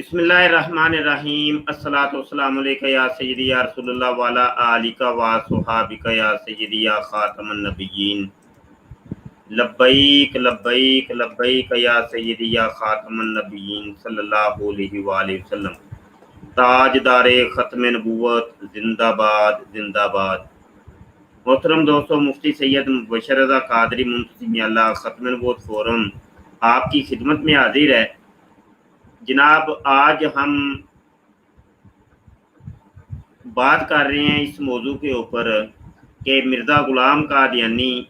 बिस्मिल्लाह रहमान रहीम अस्सलातु वस्सलामु अलैका या सय्यदी या रसूलल्लाह वाला आलिका व सुहाबिका या सय्यदी या खातमन नबिय्यीन लब्बैक लब्बैक लब्बैक या सय्यदी या खातमन नबिय्यीन सल्लल्लाहु अलैहि वसल्लम। ताजदारे ख़त्म नबूवत जिंदाबाद जिंदाबाद। मोहतरम दोस्तों, मुफ्ती सैयद मुबशर रज़ा कादरी मुंतज़िम अल्लाह ख़त्म नबूवत फोरम आपकी खिदमत में हाजिर है। जनाब, आज हम बात कर रहे हैं इस मौजू के ऊपर कि मिर्ज़ा ग़ुलाम कादियानी,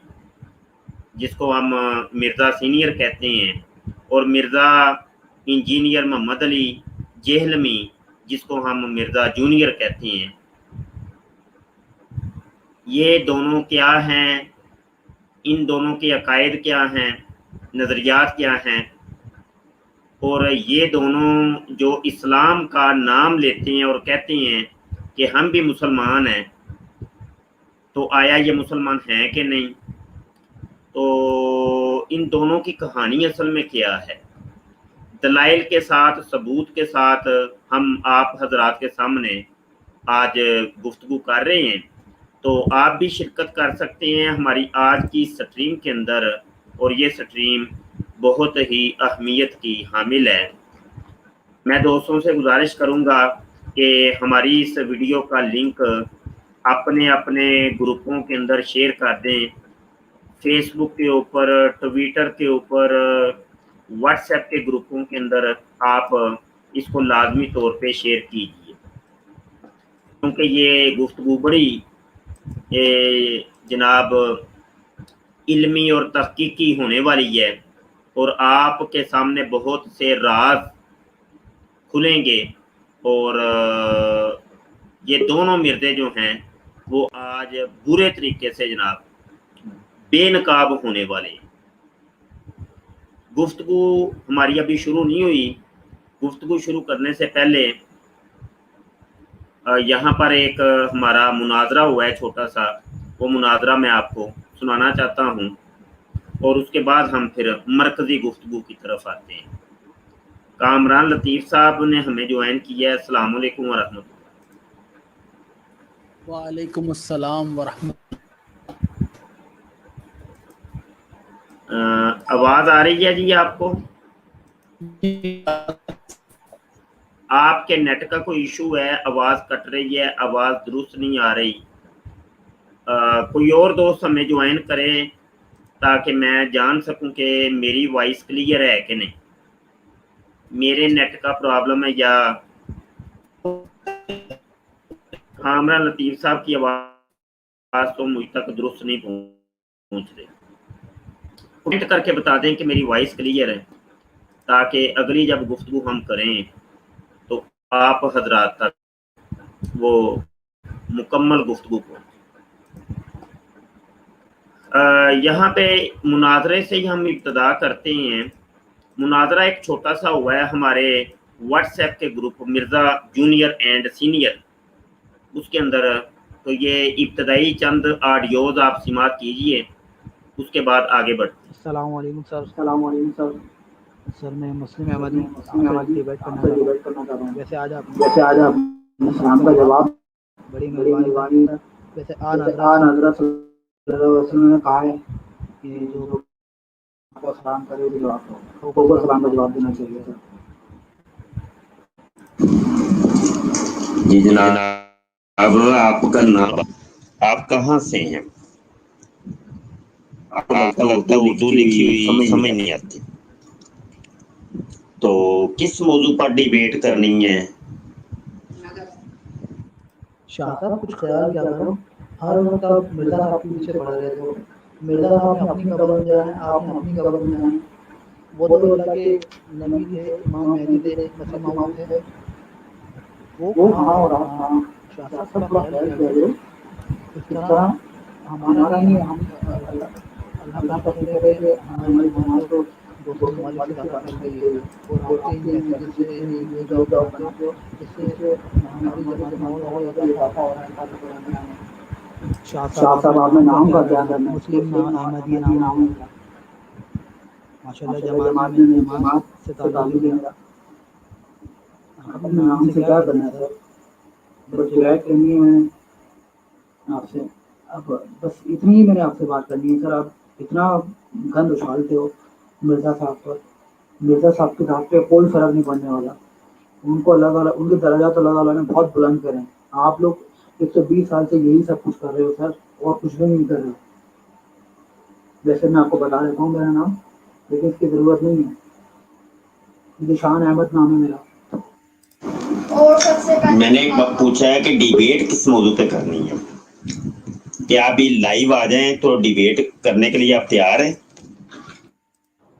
जिसको हम मिर्ज़ा सीनियर कहते हैं, और मिर्ज़ा इंजीनियर मोहम्मद अली जेहलमी, जिसको हम मिर्ज़ा जूनियर कहते हैं, ये दोनों क्या हैं, इन दोनों के अकायद क्या हैं, नज़रियात क्या हैं, और ये दोनों जो इस्लाम का नाम लेते हैं और कहते हैं कि हम भी मुसलमान हैं, तो आया ये मुसलमान हैं कि नहीं? तो इन दोनों की कहानी असल में क्या है, दलाइल के साथ, सबूत के साथ हम आप हजरात के सामने आज गुफ्तगू कर रहे हैं। तो आप भी शिरकत कर सकते हैं हमारी आज की स्ट्रीम के अंदर, और ये स्ट्रीम बहुत ही अहमियत की हामिल है। मैं दोस्तों से गुजारिश करूंगा कि हमारी इस वीडियो का लिंक अपने अपने ग्रुपों के अंदर शेयर कर दें, फेसबुक के ऊपर, ट्विटर के ऊपर, व्हाट्सएप के ग्रुपों के अंदर आप इसको लाजमी तौर पे शेयर कीजिए, क्योंकि ये गुफ्तगू बड़ी जनाब इल्मी और तहकीकी होने वाली है, और आपके सामने बहुत से राज खुलेंगे, और ये दोनों मिर्दे जो हैं वो आज बुरे तरीके से जनाब बेनकाब होने वाले हैं। गुफ्तगू हमारी अभी शुरू नहीं हुई। गुफ्तगू शुरू करने से पहले यहाँ पर एक हमारा मुनाजरा हुआ है छोटा सा, वो मुनाजरा मैं आपको सुनाना चाहता हूँ, और उसके बाद हम फिर मरकज़ी गुफ्तगू की तरफ आते हैं। कामरान लतीफ़ साहब ने हमें ज्वाइन किया है। अस्सलाम वालेकुम व रहमतुल्लाह। वालेकुम अस्सलाम व रहमतुल्लाह। आवाज़ आ रही है जी आपको? आपके नेट का कोई इशू है, आवाज़ कट रही है, आवाज़ दुरुस्त नहीं आ रही। कोई और दोस्त हमें ज्वाइन करे ताकि मैं जान सकूं कि मेरी वॉइस क्लियर है कि नहीं, मेरे नेट का प्रॉब्लम है या कामरान लतीफ़ साहब की आवाज़ तो मुझ तक दुरुस्त नहीं पहुंच रही। कमेंट करके बता दें कि मेरी वॉइस क्लियर है, ताकि अगली जब गुफ्तगू हम करें तो आप हजरात तक वो मुकम्मल गुफ्तगू को। यहाँ पे मुनाजरे से ही हम इब्तदा करते हैं। मुनाजरा एक छोटा सा हुआ है हमारे व्हाट्सएप के group Mirza junior and senior, उसके अंदर। तो ये इब्तदाई चंद ऑडियोज आप समाअत कीजिए, उसके बाद आगे बढ़ते हैं। अस्सलाम वालेकुम सर। सर मैं मुस्लिम अहमदी डिबेट करना चाहता हूँ। वैसे आज आप सलाम का जवाब बड़ी मेहरबानी। वैसे हज़रत ने कहा है कि जो आपको सलाम करे तो आपको सलाम का जवाब देना चाहिए सर। जी जनाब, अब आपका नाम, आप कहाँ से हैं? आपको लगता है उर्दू लिखी हुई समझ नहीं आती, तो किस मौजू पर डिबेट करनी है? शाह साहब कुछ ख्याल क्या करो, हर वक्त आप मिर्ज़ा साहब के पीछे पड़ रहे थे। मिर्ज़ा साहब ने अपनी कब्र में जाना है, आपने अपनी कब्र में जाना है। वो तो अल्लाह के नबी थे, इमाम मेहदी थे, मसीह मौऊद थे, वो कहाँ हो रहा था? शाह साहब थोड़ा ख्याल किया करो। इस तरह हमारा नहीं, हम अल्लाह का शुक्र है कि हमारी जमात को दोस्तों ममालिक से दाखिल कर गई है, और आपके इन मैसेज से न्यूज़ बनाते हो, इससे हमारी जमात में और इजाफा हो रहा है। शाह साहब आपने नाम का क्या करना है? मुस्लिम अहमदी नाम है माशाल्लाह। जमात में जमात से ताल्लुक है मेरा। اپنے نام سے کیا کرنا ہے سر، بس ڈیوائڈ کرنی ہے میں نے آپ سے. اب بس اتنی ہی میں نے آپ سے بات کرنی ہے سر. آپ اتنا گند اچھالتے ہو مرزا صاحب پر. مرزا صاحب کے ذات پہ کوئی فرق نہیں پڑنے والا. ان کو اللہ تعالیٰ، ان کے درجات اللہ تعالیٰ نے بہت بلند کرے ہیں. آپ لوگ 120 سال سے یہی سب کچھ کر رہے ہو سر، اور کچھ بھی نہیں کر رہے ہو. ویسے میں آپ کو بتا دیتا ہوں میرا نام، لیکن اس کی ضرورت نہیں ہے. ذیشان احمد نام ہے میرا. میں نے ایک وقت پوچھا ہے کہ ڈیبیٹ کس موضوع پہ کرنی ہے، کیا ابھی لائیو آ جائیں تو ڈیبیٹ کرنے کے لیے آپ تیار ہیں؟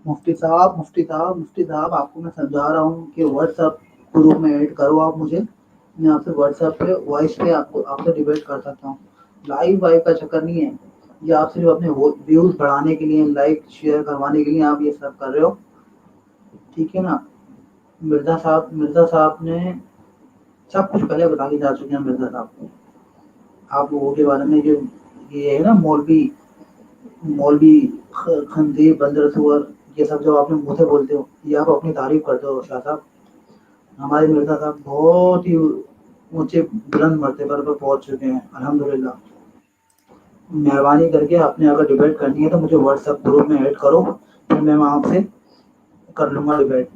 مفتی صاحب آپ کو میں سمجھا رہا ہوں کہ واٹس ایپ گروپ میں ایڈ کرو آپ مجھے. میں آپ سے واٹس ایپ پہ وائس پہ آپ سے ڈیبیٹ کر سکتا ہوں. لائیو کا چکر نہیں ہے. یہ آپ صرف اپنے ویوز بڑھانے کے لیے، لائک شیئر کروانے کے لیے آپ یہ سب کر رہے ہو. ٹھیک ہے نا. مرزا صاحب نے سب کچھ پہلے بتا کے جا چکے ہیں. مرزا صاحب کو آپ لوگوں کے بارے میں جو یہ ہے نا مولوی خنزیر بندر سور، یہ سب جو آپ نے منہ سے بولتے ہو، یہ آپ اپنی تعریف کرتے ہو شاہ صاحب. ہمارے مرزا صاحب بہت ہی اونچے بلند مرتبہ پر پہنچ چکے ہیں الحمدللہ. مہربانی کر کے آپ نے اگر ڈیبیٹ کرنی ہے تو مجھے واٹس ایپ گروپ میں ایڈ کرو، پھر میں وہاں سے کر لوں گا ڈیبیٹ.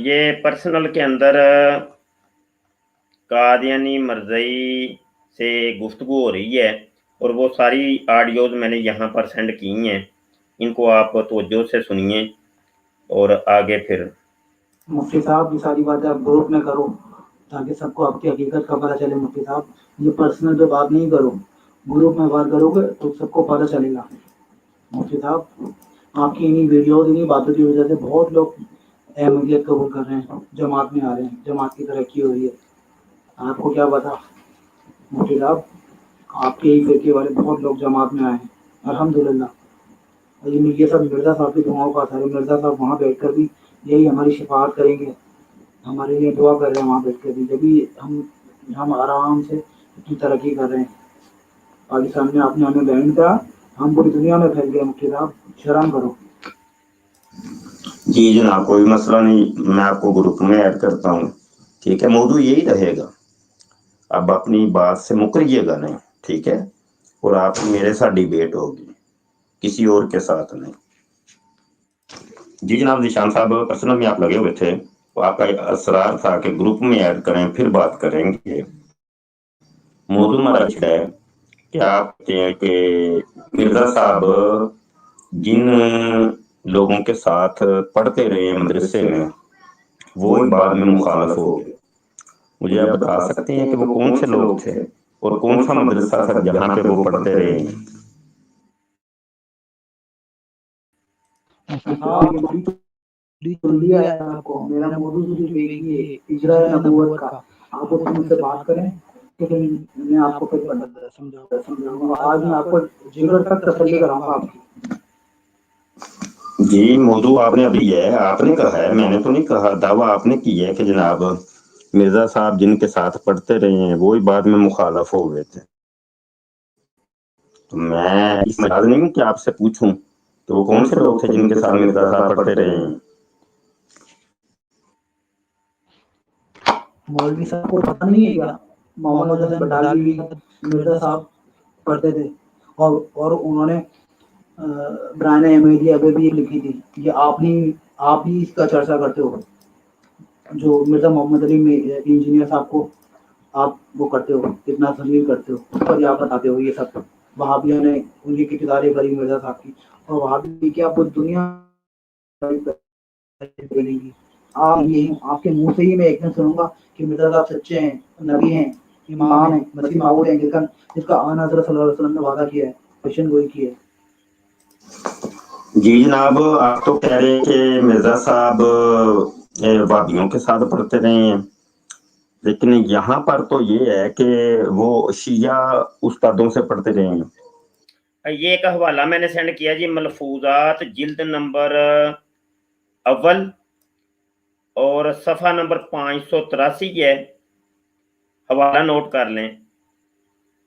یہ پرسنل کے اندر قادیانی مرزئی سے گفتگو ہو رہی ہے، اور وہ ساری آڈیوز میں نے یہاں پر سینڈ کی ہیں. ان کو آپ توجہ سے سنیے اور آگے پھر. مفتی صاحب یہ ساری باتیں آپ گروپ میں کرو تاکہ سب کو آپ کی حقیقت کا پتہ چلے. مفتی صاحب یہ پرسنل پہ بات نہیں کرو، گروپ میں بات کرو گے تو سب کو پتہ چلے گا. مفتی صاحب آپ کی انہیں ویڈیوز، انہیں باتوں کی وجہ سے بہت لوگ احمدیت قبول کر رہے ہیں، جماعت میں آ رہے ہیں، جماعت کی ترقی ہو رہی ہے. آپ کو کیا پتا مفتی صاحب، آپ کے ہی فرقے والے بہت لوگ جماعت میں آئے ہیں الحمدللہ. یہ سب مرزا صاحب کی دعاؤں کا اثر ہے. مرزا صاحب وہاں بیٹھ کر بھی یہی ہماری شفاعت کریں گے، ہمارے لیے دعا کر رہے ہیں وہاں بیٹھ کر بھی. جبھی ہم آرام سے اتنی ترقی کر رہے ہیں. پاکستان میں آپ نے ہمیں بینڈ کرا، ہم پوری دنیا میں پھیل گئے. مفتی صاحب شرم کرو. جی جناب، کوئی مسئلہ نہیں، میں آپ کو گروپ میں ایڈ کرتا ہوں. ٹھیک ہے، موضوع یہی رہے گا. اب اپنی بات سے مکریے گا نہیں، ٹھیک ہے؟ اور آپ میرے ساتھ ڈیبیٹ ہوگی، کسی اور کے ساتھ نہیں. جی جناب ذیشان صاحب، پرسنل میں آپ لگے ہوئے تھے تو آپ کا اصرار تھا کہ گروپ میں ایڈ کریں پھر بات کریں گے. موضوع ہمارا ہے کہ آپ کہتے ہیں کہ مرزا صاحب جن لوگوں کے ساتھ پڑھتے رہے مدرسے میں وہ بعد میں مخالف ہو گئے. مجھے آپ بتا سکتے ہیں کہ وہ کون سے لوگ تھے اور کون سا مدرسہ تھا جہاں پہ وہ پڑھتے رہے ہیں؟ آپ کو میرا موضوع صرف ایک ہی ہے، اجرا نبوت کا. آپ اس مجھ سے بات کریں تو پھر میں آپ کو پھر سمجھاؤں گا. آج میں آپ کو جگر تک تسلی کراؤں گا آپ کی. جی، موضوع آپ نے ابھی ہے، آپ نے کہا ہے، میں نے تو نہیں کہا. دعویٰ آپ نے کی ہے کہ جناب مرزا صاحب جن کے ساتھ پڑھتے رہے ہیں وہی بعد میں مخالف ہو گئے تھے. تو میں اس مجاز نہیں ہوں کہ آپ سے پوچھوں کہ وہ کون سے لوگ تھے جن کے ساتھ مرزا صاحب پڑھتے رہے ہیں. مولوی صاحب کو پتہ نہیں ہے کیا؟ محمد حسن بٹالوی مرزا صاحب پڑھتے تھے، اور انہوں نے برائن احمدیہ ابھی بھی لکھی تھی. یہ آپ ہی اس کا چرچا کرتے ہو، جو مرزا محمد علی انجینئر صاحب کو آپ وہ کرتے ہو، کتنا تسلیم کرتے ہو، اس پر آپ بتاتے ہو یہ سب. وہابیوں نے ان کی کتابیں کری مرزا صاحب کی، اور وہابی کیا پوری دنیا بولے گی. آپ کے منہ سے ہی میں ایک دن سنوں گا کہ مرزا صاحب سچے ہیں، نبی ہیں، امام ہیں، مسیح معود ہیں، جس کا آن حضرت صلی اللہ علیہ وسلم نے وعدہ کیا ہے، پیشن گوئی کی ہے. جی جناب، آپ تو کہہ رہے ہیں کہ مرزا صاحب وہابیوں کے ساتھ پڑھتے رہے ہیں، لیکن یہاں پر تو یہ ہے کہ وہ شیعہ استادوں سے پڑھتے رہے ہیں. یہ ایک حوالہ میں نے سینڈ کیا جی، ملفوظات جلد نمبر اول اور صفحہ نمبر 583 ہے. حوالہ نوٹ کر لیں.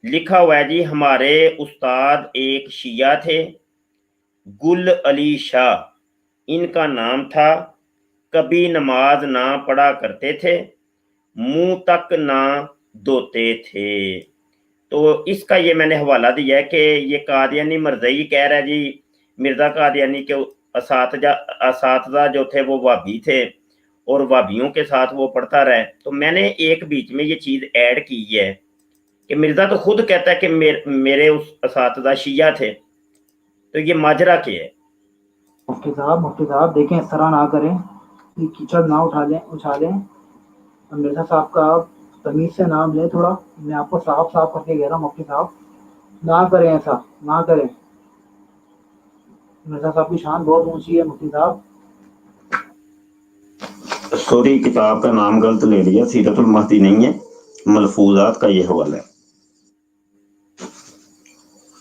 لکھا ہوا ہے جی، ہمارے استاد ایک شیعہ تھے गुल अली शाह इनका नाम था। कभी नमाज ना पढ़ा करते थे, मुंह तक ना धोते थे। तो इसका ये मैंने हवाला दिया है कि ये कादियानी मरज़ई कह रहा है जी मिर्ज़ा कादियानी के असातिज़ा जो थे वो वाबी थे और वाबियों के साथ वो पढ़ता रहे। तो मैंने एक बीच में ये चीज़ ऐड की है कि मिर्ज़ा तो खुद कहता है कि मेरे उस असातिज़ा शिया थे। तो ये माजरा क्या है? मुफ्ती साहब देखें, इस तरह ना करें, ये कीचड़ ना उछालें। मिर्जा साहब का आप तमीज से नाम लें थोड़ा। मैं आपको साफ साफ करके कह रहा हूँ मुफ्ती साहब, ना करें, ऐसा ना करें। मिर्जा साहब की शान बहुत ऊंची है मुफ्ती साहब। सॉरी, किताब का नाम गलत ले लिया, सीरतुल महदी नहीं है, मलफूजात का ये हवाला है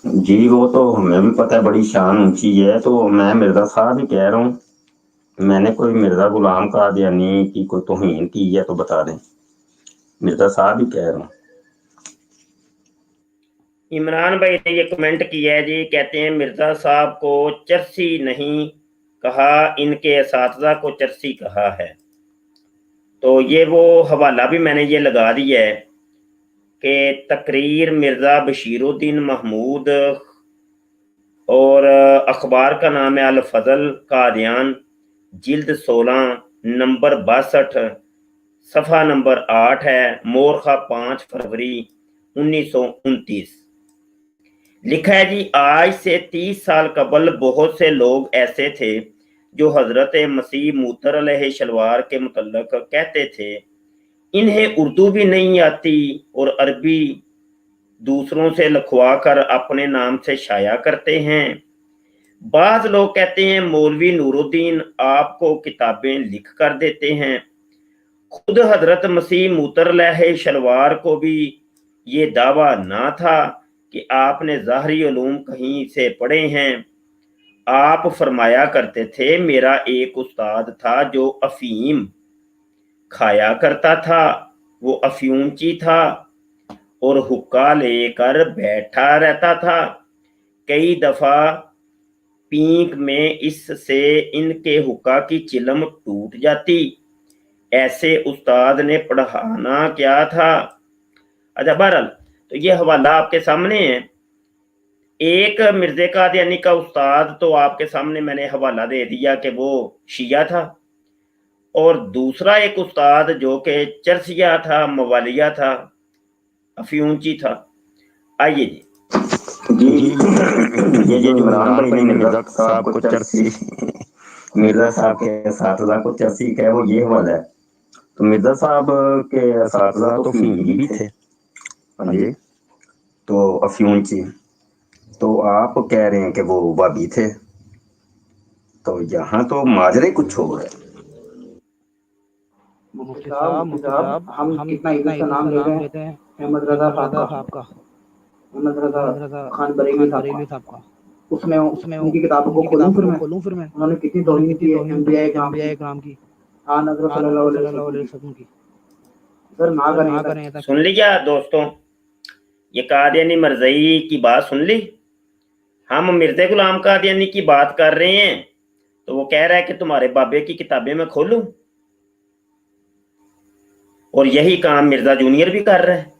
जी। वो तो हमें भी पता है बड़ी शान ऊंची है। तो मैं मिर्जा साहब ही कह रहा हूँ, मैंने कोई मिर्जा गुलाम कादियानी की कोई तौहीन की है तो बता दें। मिर्जा साहब ही कह रहा हूँ। इमरान भाई ने ये कमेंट किया है जी, कहते हैं मिर्जा साहब को चरसी नहीं कहा, इनके असातिज़ा को चरसी कहा है। तो ये वो हवाला भी मैंने ये लगा दिया है कि तकरीर मिर्जा बशीरुद्दीन महमूद और अखबार का नाम है अल फजल कादियान, जिल्द 16 नंबर 62 सफ़ा नंबर 8 है, मोरखा 5 फरवरी 1929। लिखा है जी, आज से 30 साल कबल बहुत से लोग ऐसे थे जो हजरत मसीह मूतर अलैहिस्सलाम के मुतल्लक कहते थे इन्हें उर्दू भी नहीं आती और अरबी दूसरों से लिखवा कर अपने नाम से शाया करते हैं। बाज लोग कहते हैं मौलवी नूरुद्दीन आपको किताबें लिख कर देते हैं। खुद हजरत मसीह मूतर अलैहिस्सलाम को भी ये दावा ना था कि आपने ज़ाहरी उलूम कहीं से पढ़े हैं। आप फरमाया करते थे मेरा एक उस्ताद था जो अफीम खाया करता था, वो अफ्यूमची था और हुक्का लेकर बैठा रहता था। कई दफा पींक में इससे इनके हुक्का की चिलम टूट जाती। ऐसे उस्ताद ने पढ़ाना क्या था। अच्छा, बहरहाल तो ये हवाला आपके सामने है। एक मिर्ज़े कादियानी का उस्ताद तो आपके सामने मैंने हवाला दे दिया कि वो शिया था, और दूसरा एक उस्ताद जो कि चरसिया था, मवालिया था, अफ्यूंची था। आइए जी ये जो इमरान भाई ने मिर्जा साहब को चरसी मिर्जा साहब के असातिज़ा को चरसी कहे, वो ये हवाला है। तो मिर्जा साहब के असातिज़ा तो अफीमी भी थे। हाँ जी, तो अफ्यूंची, तो आप कह रहे हैं कि वो वाबी थे। तो यहाँ तो माजरे कुछ हो रहा है। मुफ्ती साहब हम कितना इज्जत से नाम लेते हैं अहमद रजा साहब का, अहमद रजा खान बरेली साहब का। उसमें उनकी किताबों को खोलूं फिर मैं उन्होंने कितनी तौहीन की है अंबिया इकराम की, आन हज़रत सल्लल्लाहु अलैहि वसल्लम की। सर ना करें। सुन लिया दोस्तों, ये कादियानी मरज़ई की बात सुन ली। हम मिर्ज़ा गुलाम कादियानी की बात कर रहे हैं तो वो कह रहा है कि तुम्हारे बाबे की किताबें मैं खोलूं, और यही काम मिर्जा जूनियर भी कर रहा है।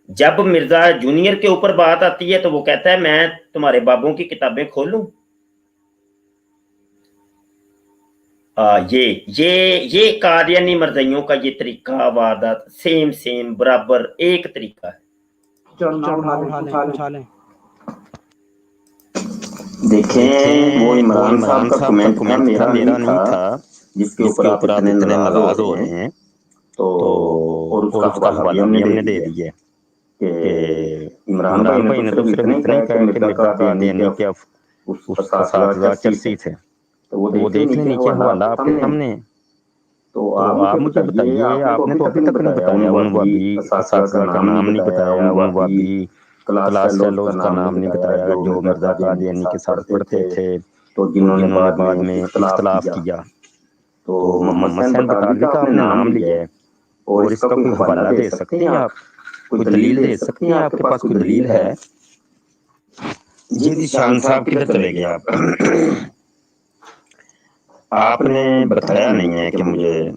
जब मिर्जा जूनियर के ऊपर बात आती है तो वो कहता है मैं तुम्हारे बाबों की किताबें खोलूं। ये कादियानी मरज़इयों का ये तरीका, वारदात सेम बराबर एक तरीका है। उठा लें। देखें, वो इमरान साहब का कमेंट था, मेरा नहीं था, जिसके ऊपर आप इतने नाराज हो रहे हैं। तो और उसका हवाला भी हमने दे दिया कि इमरान भाई ने तो सिर्फ इतना ही कहा कि मिर्जा कादियानी के उसका असातिज़ा चरसी थे। तो वो देख लें नीचे हवाला आपके सामने। तो आप मुझे बताइए, आपने तो अभी तक नहीं बताया उन वाबी असातिज़ा का नाम नहीं बताया, उन वाबी क्लास फेलोज का नाम नहीं बताया जो मिर्जा कादियानी के साथ पढ़ते थे, तो जिन्होंने बाद में इख्तलाफ किया। तो मोहम्मद हुसैन बटालवी का आपने नाम लिया है, और इसका कोई हवाला दे सकते हैं आप, कोई दलील दे सकते हैं, आपके पास कोई दलील है? جی شان صاحب کدھر چلے گئے آپ؟ آپ نے بتایا نہیں ہے کہ مجھے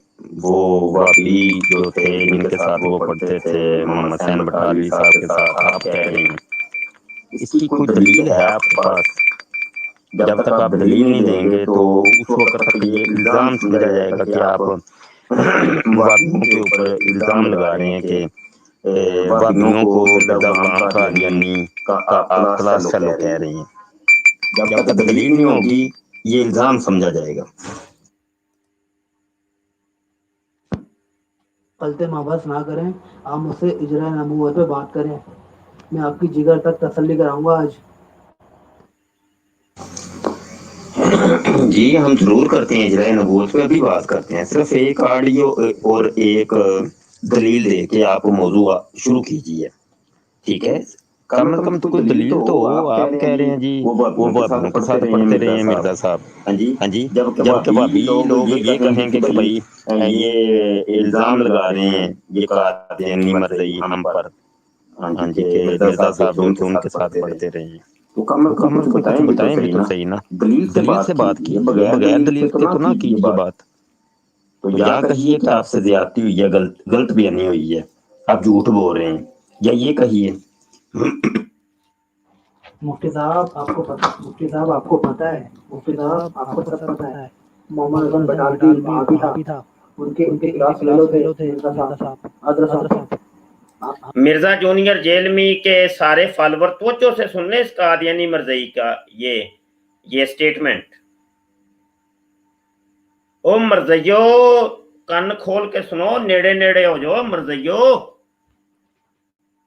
وہ وابی جو تھے جن کے ساتھ وہ پڑھتے تھے محمد حسین بٹالوی صاحب کے ساتھ، آپ کہہ رہے ہیں اس کی کوئی دلیل ہے آپ کے پاس؟ جب تک آپ دلیل نہیں دیں گے تو اس وقت تک یہ الزام سمجھا جائے گا کہ آپ وابیوں کے اوپر الزام لگا رہے ہیں کہ وابیوں کو مرزا غلام قادیانی کا آپ کلاس فیلو کہہ رہے ہیں۔ جب تک دلیل نہیں ہوگی یہ الزام سمجھا جائے گا۔ غلط محبت نہ کریں، آپ مجھ سے اجرا نبوت پہ بات کریں، میں آپ کی جگر تک تسلی کراؤں گا آج۔ جی ہم ضرور کرتے ہیں، اجرائے نبوت پہ بھی بات کرتے ہیں، صرف ایک آڈیو اور ایک دلیل دے کے آپ موضوع شروع کیجیے، ٹھیک ہے؟ کم از کم تو کوئی دلیل تو ہو۔ آپ کہہ رہے ہیں جی وہ وابیوں کے ساتھ پڑھتے رہے ہیں مرزا صاحب، ہاں جی، جبکہ وابی لوگ یہ کہیں گے کہ بھائی یہ الزام لگا رہے ہیں یہ قادیانی مرزائی ہم پر، ہاں جی، کہ مرزا صاحب جو تھے ان کے ساتھ پڑھتے رہے ہیں۔ تو کم از کم کچھ بتائیں بھی تو صحیح نا، دلیل سے بات کیجیے، بغیر دلیل کے تو نہ کیجیے بات۔ تو یا کہیے کہ آپ سے زیادتی ہوئی ہے، غلط بیانی ہوئی ہے، آپ جھوٹ بول رہے ہیں، یا یہ کہیے مفتی صاحب آپ کو پتہ، مفتی صاحب آپ کو پتہ ہے، مفتی صاحب آپ کو سب پتہ ہے، محمد حسن بٹالوی وہابی تھا، ان کے کلاس فیلو تھے مرزا صاحب، حضرت صاحب۔ مرزا جونیئر جیلمی کے سارے فالوور توجہ سے سن لیں اس قادیانی مرزائی کا یہ سٹیٹمنٹ۔ او مرزائیو کن کھول کے سنو، نیڑے نیڑے ہو جو مرزائیو،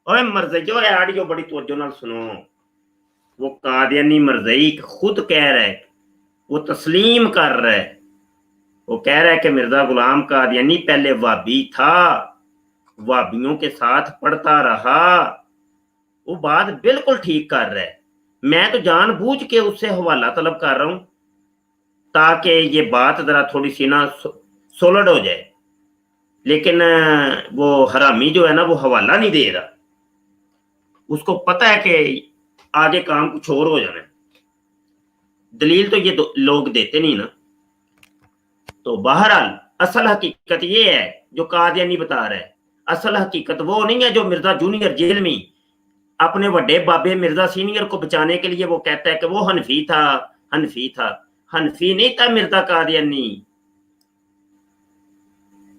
اوے مرزائیو اے آڈیو بڑی توجہ نال سنو۔ وہ قادیانی مرزائی خود کہہ رہا ہے، وہ تسلیم کر رہا ہے، وہ کہہ رہا ہے کہ مرزا غلام قادیانی پہلے وابی تھا، وابیوں کے ساتھ پڑھتا رہا، وہ بات بالکل ٹھیک کر رہا ہے۔ میں تو جان بوجھ کے اس سے حوالہ طلب کر رہا ہوں تاکہ یہ بات ذرا تھوڑی سی نا سولڈ ہو جائے، لیکن وہ حرامی جو ہے نا وہ حوالہ نہیں دے رہا، اس کو پتہ ہے کہ آگے کام کچھ اور ہو جانا ہے، دلیل تو یہ لوگ دیتے نہیں نا۔ تو بہرحال اصل حقیقت یہ ہے جو قادیانی بتا رہا ہے، اصل حقیقت وہ نہیں ہے جو مرزا جونیئر جیلمی اپنے وڈے بابے مرزا سینئر کو بچانے کے لیے وہ کہتا ہے کہ وہ حنفی تھا، حنفی تھا، حنفی نہیں تھا مرزا قادیانی،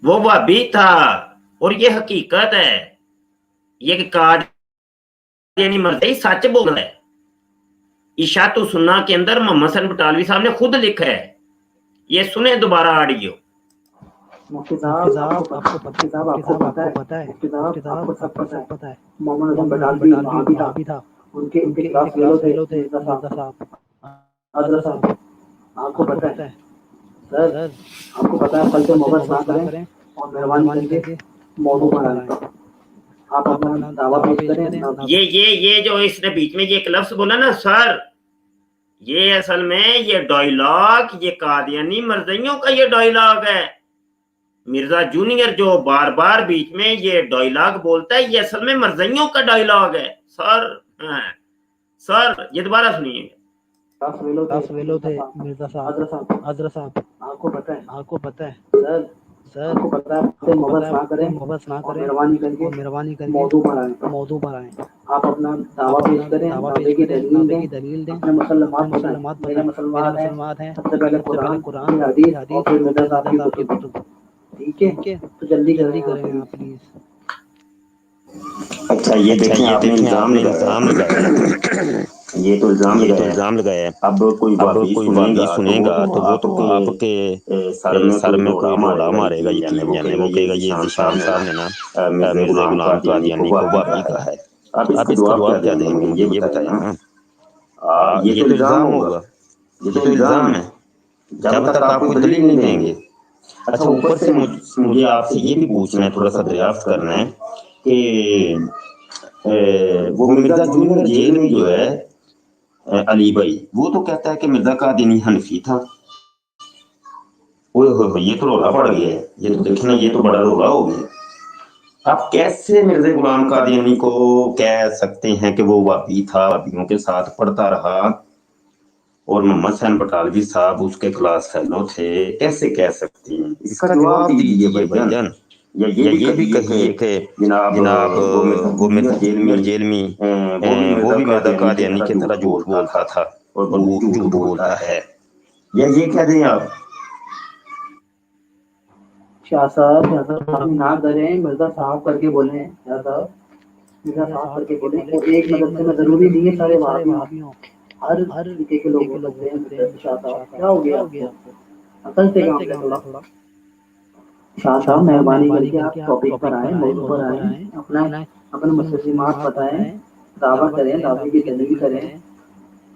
وہ وہابی تھا۔ اور یہ حقیقت ہے، یہ کہ قادیانی مرزائی سچ بول رہا ہے۔ اشاعت السنہ کے اندر محمد حسن بٹالوی صاحب نے خود لکھا ہے، یہ سنیں دوبارہ آڈیو۔ مفتی صاحب آپ کو پتہ ہے، مفتی صاحب آپ کو پتہ ہے، مفتی صاحب آپ کو سب پتہ ہے، محمد حسن بٹالوی وہابی تھا، ان کے کلاس فیلو تھے مرزا صاحب، حضرت صاحب۔ آپ کو پتہ ہے سر، آپ کو پتہ ہے، غلط محبت نہ کریں اور مہربانی کر کے موضوع پر آئیں، آپ اپنا دعویٰ پیش کریں۔ یہ جو اس نے بیچ میں یہ ایک لفظ بولا نا سر، یہ اصل میں یہ ڈائیلاگ یہ قادیانی مرزائیوں کا یہ ڈائیلاگ ہے۔ مرزا جونیئر جو بار بار بیچ میں یہ ڈائیلاگ بولتا ہے یہ اصل میں مرزائیوں کا ڈائیلاگ ہے سر۔ سر یہ دوبارہ سنیے۔ کلاس فیلو تھے مرزا صاحب، حضرت صاحب۔ آپ کو پتہ ہے، آپ کو پتہ ہے سر، سر آپ کو پتہ ہے، محبت نہ کریں، مہربانی کر کے موضوع پر آئیں، آپ اپنا دعویٰ پیش کریں، دعوے کی دلیل دیں، اپنے مسلمات بتائیں، میرے مسلمات ہیں، سب سے پہلے قرآن، پھر حدیث اور پھر مرزا صاحب کی کتب، ٹھیک ہے؟ تو جلدی کریں آپ پلیز۔ اچھا یہ دیکھیں آپ نے الزام لگایا، یہ تو الزام لگایا ہے۔ اب کوئی وابی سنے گا تو وہ تو آپ کے سر میں کوئی روڑا مارے گا، یعنی وہ کہے گا یہ ذیشان صاحب نے نا مرزا غلام قادیانی کو وابی کہا ہے۔ آپ اس کا جواب کیا دیں گے مجھے یہ بتائیں نا۔ یہ تو الزام ہوگا، یہ تو الزام ہے، جب تک آپ کوئی دلیل نہیں دیں گے۔ اچھا اوپر سے مجھے آپ سے یہ بھی پوچھنا ہے، تھوڑا سا دریافت کرنا ہے کہ وہ مرزا جونیئر جیل میں جو ہے علی بھائی، وہ تو کہتا ہے کہ مرزا قادیانی حنفی تھا۔ اوہ یہ تو رولا پڑ گیا ہے، یہ تو دیکھنا، یہ تو بڑا رولا ہو گیا۔ आप कैसे मिर्ज़ा गुलाम कादियानी को कह सकते हैं कि वो वहाबी था, वहाबियों के साथ पढ़ता रहा और मोहम्मद हुसैन बटालवी साहब उसके क्लास फेलो थे, कैसे कह सकते हैं? इसका जवाब दीजिए भाईजान। या ये भी कहिए कि जनाब वो मिर्ज़ा अकबर जेल में वो भी मिर्ज़ा कादियानी की तरह झूठ बोलता था और झूठ बोलता है। या ये कह दें आप। शाह साहब आप ना करें, मिर्जा साहब करके बोले। शाह साहब मिर्जा साहब करके बोले। और एक मदरसे में जरूरी नहीं है सारे वहाबी हों, हर तरीके के लोग हो सकते हैं। शाह साहब क्या हो गया आपको, अकल से काम है थोड़ा। शाह साहब मेहरबानी करके आप टॉपिक पर आए, मौजूद पर आए, अपना अपने मुसलमात बताएं, दावा करें, दावे की दलील करें।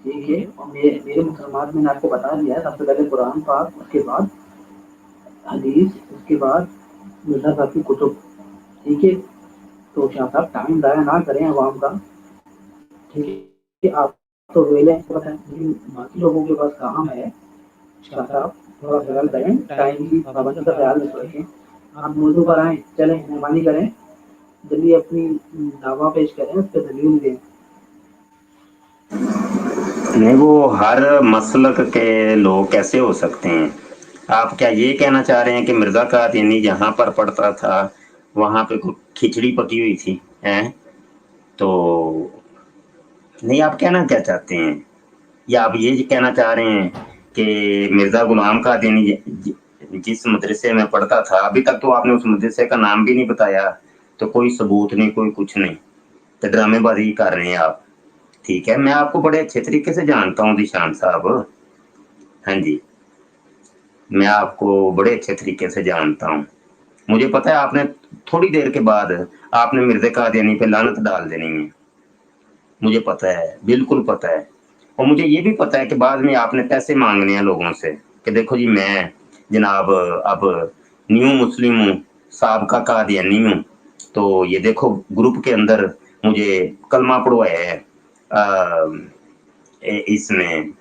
ठीक है, और मेरे मुसलमान मैंने आपको बता दिया है, सबसे पहले कुरान पाक, उसके बाद हदीस, उसके बाद मिर्जा साहब की कुतुब। ठीक है, तो शाह साहब टाइम ज़ाया ना करें आवाम का। ठीक है, आप तो वेले हैं पता है, लेकिन बाकी लोगों के पास काम है। शाह साहब थोड़ा ख्याल करें, टाइम की पाबंदी का ख्याल रखें। आप मौजू पर आएँ, चलें, मेहरबानी करें, जल्दी अपनी दावा पेश करें, उस पर दलील दें। नहीं, वो हर मसलक के लोग कैसे हो सकते हैं? आप क्या ये कहना चाह रहे हैं कि मिर्ज़ा कादियानी जहाँ पर पढ़ता था वहाँ पे कोई खिचड़ी पकी हुई थी हैं? तो नहीं, आप कहना क्या चाहते हैं? या आप ये कहना चाह रहे हैं कि मिर्ज़ा गुलाम कादियानी जिस मदरसे में पढ़ता था, अभी तक तो आपने उस मदरसे का नाम भी नहीं बताया, तो कोई सबूत नहीं, कोई कुछ नहीं, तो ड्रामेबाजी कर रहे हैं आप। ठीक है, मैं आपको बड़े अच्छे तरीके से जानता हूँ ज़ीशान साहब। हाँ जी, मैं आपको बड़े अच्छे तरीके से जानता हूँ। मुझे पता है आपने थोड़ी देर के बाद आपने मिर्ज़ा कादियानी पे लानत डाल देनी है। मुझे पता है, बिल्कुल पता है। और मुझे ये भी पता है कि बाद में आपने पैसे माँगने हैं लोगों से कि देखो जी मैं जनाब अब न्यू मुस्लिम हूँ, साबका कादियानी हूँ, तो ये देखो ग्रुप के अंदर मुझे कलमा पढ़वाया है इसमें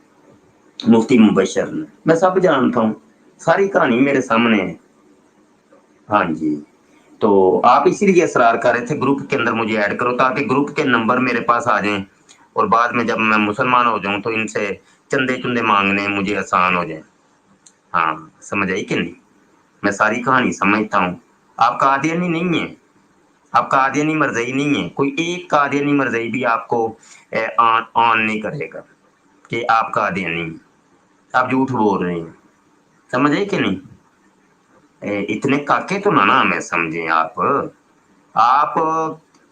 मुफ्ती मुबशर ने। मैं सब जानता हूँ, सारी कहानी मेरे सामने है। हाँ जी, तो आप इसीलिए इसरार कर रहे थे ग्रुप के अंदर मुझे ऐड करो, ताकि ग्रुप के नंबर मेरे पास आ जाएं और बाद में जब मैं मुसलमान हो जाऊं तो इनसे चंदे चुंदे मांगने मुझे आसान हो जाए। हाँ, समझ आई कि नहीं? मैं सारी कहानी समझता हूँ। आप कादियानी नहीं है, आप कादियानी मरज़ई नहीं है, कोई एक कादियानी मरज़ई भी आपको ऑन नहीं करेगा कि आप कादियानी हैं। आप झूठ बोल रहे हैं, समझ आई कि नहीं? इतने काके तो ना हमें समझें आप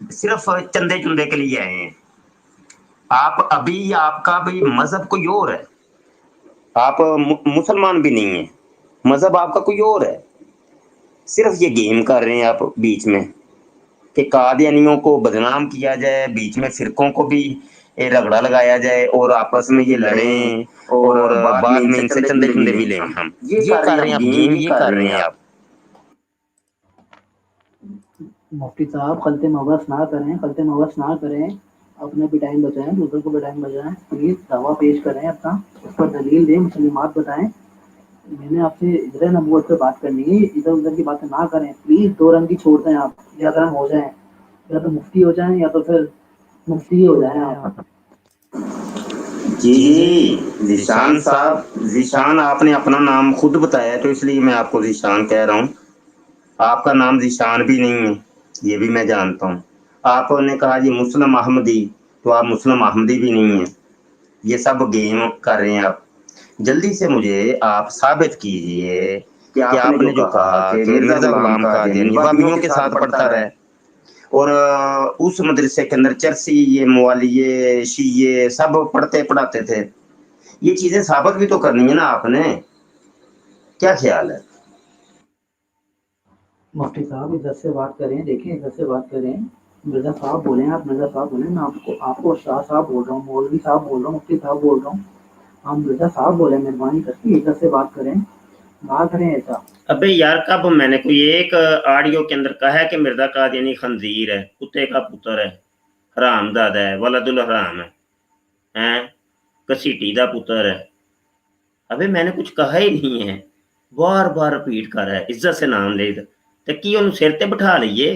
सिर्फ चंदे चुंदे के लिए आए हैं। आप अभी आपका भी मजहब कोई और है, आप मुसलमान भी नहीं है, मजहब आपका कोई और है। सिर्फ ये गेम कर रहे हैं आप बीच में कि कादियानियों को बदनाम किया जाए, बीच में फिरकों को भी रगड़ा लगाया जाए और आपस में ये लड़ें और बाद में इनसे चंदे चुंदे भी लें हम। ये कर रहे हैं आप गेम, ये कर रहे हैं आप। मुफ्ती साहब खलते मवस ना करें, खलते मवस ना करें, अपने भी टाइम बचाएं, दूसरों को भी टाइम बचाएं। प्लीज़ दावा पेश करें अपना, उस पर दलील दें, मुसलमात बताएं। मैंने आपसे इधर नबूवत पे बात करनी है, इधर उधर की बातें ना करें प्लीज़। दो रंग की छोड़ दें आप, या अगर हम हो जाएं, या तो मुफ्ती हो जाएं या तो फिर मुफ्ती हो जाएं आप। जी जी ज़ीशान साहब, ज़ीशान आपने अपना नाम खुद बताया तो इसलिए मैं आपको ज़ीशान कह रहा हूँ। आपका नाम ज़ीशान भी नहीं है, ये भी मैं जानता हूँ। आपने कहा जी मुस्लिम अहमदी, तो आप मुस्लिम अहमदी भी नहीं है। ये सब गेम कर रहे हैं आप। जल्दी से मुझे आप साबित कीजिए कि आपने जो कहा कि मिर्ज़ा गुलाम कादियानी वहाबियों के साथ पढ़ता रहा और उस मदरसे के अंदर चरसी ये मवालिये शीये सब पढ़ते पढ़ाते थे, ये चीजें साबित भी तो करनी है ना आपने। क्या ख्याल है? मुफ्ती साहब इधर से बात करें, देखिए इधर से बात करें। मिर्जा साहब बोले, आप मिर्जा साहब बोले, मैं आपको शाह साहब बोल रहा हूँ, मौलवी साहब बोल रहा हूँ, मुफ्ती साहब बोल रहा हूँ। आप मिर्जा साहब बोले, मेहरबानी करके इधर से बात करें, ना करें ऐसा। अबे यार, कब मैंने कोई एक ऑडियो के अंदर कहा है कि मिर्जा कादियानी खंजीर है, कुत्ते का पुत्र है, हरामजादा है, वलदुल हराम है, घसीटी दा पुत्र है? अबे मैंने कुछ कहा ही नहीं है, बार बार रिपीट कर रहा है, इज्जत से नाम ले ते की ओनू सिर ते बिठा लईए।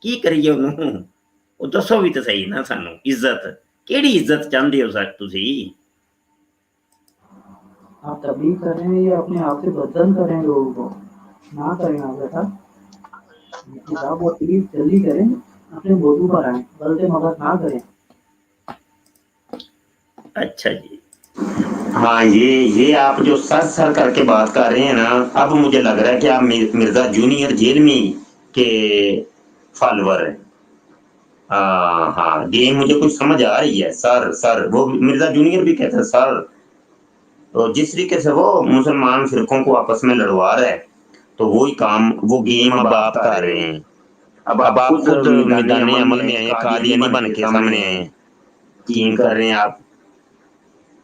ਕੀ ਕਰੀਏ ਉਹਨੂੰ? ਉਹ ਦੱਸੋ ਵੀ ਤਾਂ ਸਹੀ ਨਾ ਸਾਨੂੰ। ਇੱਜ਼ਤ ਕਿਹੜੀ ਇੱਜ਼ਤ ਚਾਹੁੰਦੇ ਹੋ ਸਰ ਤੁਸੀਂ? आप तबलीग कर रहे हैं या अपने आप से बदल कर रहे हैं लोगों को? ना करें आप ऐसा। किताब और प्लीज जल्दी करें, अपने मौजू पर आए, गलत मदद ना करें। अच्छा जी, हाँ ये आप जो सर सर करके बात कर रहे हैं ना, अब मुझे लग रहा है कि आप मिर्जा जूनियर जेलमी के फॉलोवर हैं। हाँ, ये मुझे कुछ समझ आ रही है। सर सर वो मिर्जा जूनियर भी कहते हैं सर। तो जिस तरीके से वो मुसलमान फिरकों को आपस में लड़वा रहा है, तो वही काम वो गेम अब आप कर रहे हैं। अब आप खुद मैदान अमल में आए, कादियानी बन के सामने आए, यकीन कर रहे हैं आप।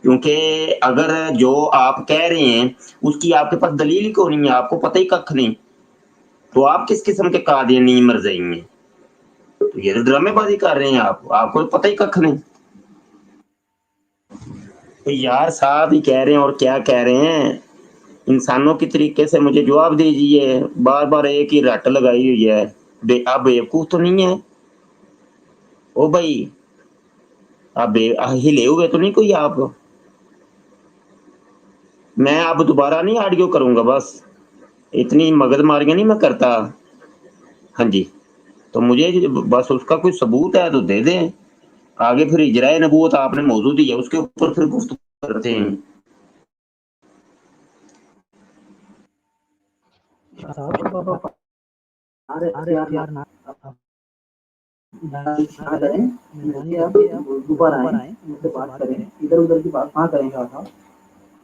क्योंकि अगर जो आप कह रहे हैं उसकी आपके पास दलील ही क्यों नहीं है, आपको पता ही कख नहीं, तो आप किस किस्म के कादियानी मरज़ई हैं? तो ये तो ड्रामेबाजी कर रहे हैं आप, आपको पता ही कख नहीं। तो यार साहब ही कह रहे हैं और क्या कह रहे हैं, इंसानों की तरीके से मुझे जवाब दीजिए। बार बार एक ही रट लगाई हुई है। आप बेवकूफ तो नहीं है ओ भाई? आप हिले हुए तो नहीं कोई आप? मैं अब दोबारा नहीं आडियो करूंगा, बस इतनी मगजमारियां नहीं मैं करता। हाँ जी, तो मुझे बस उसका कोई सबूत है तो दे दें। आगे फिर इजराए नबूवत आपने मौजूद ही है, उसके ऊपर फिर गुफ्तगू करते हैं। हथियार ना करें, आप ऊपर आए, मुझसे बात करें, इधर उधर की बात ना करें साहब,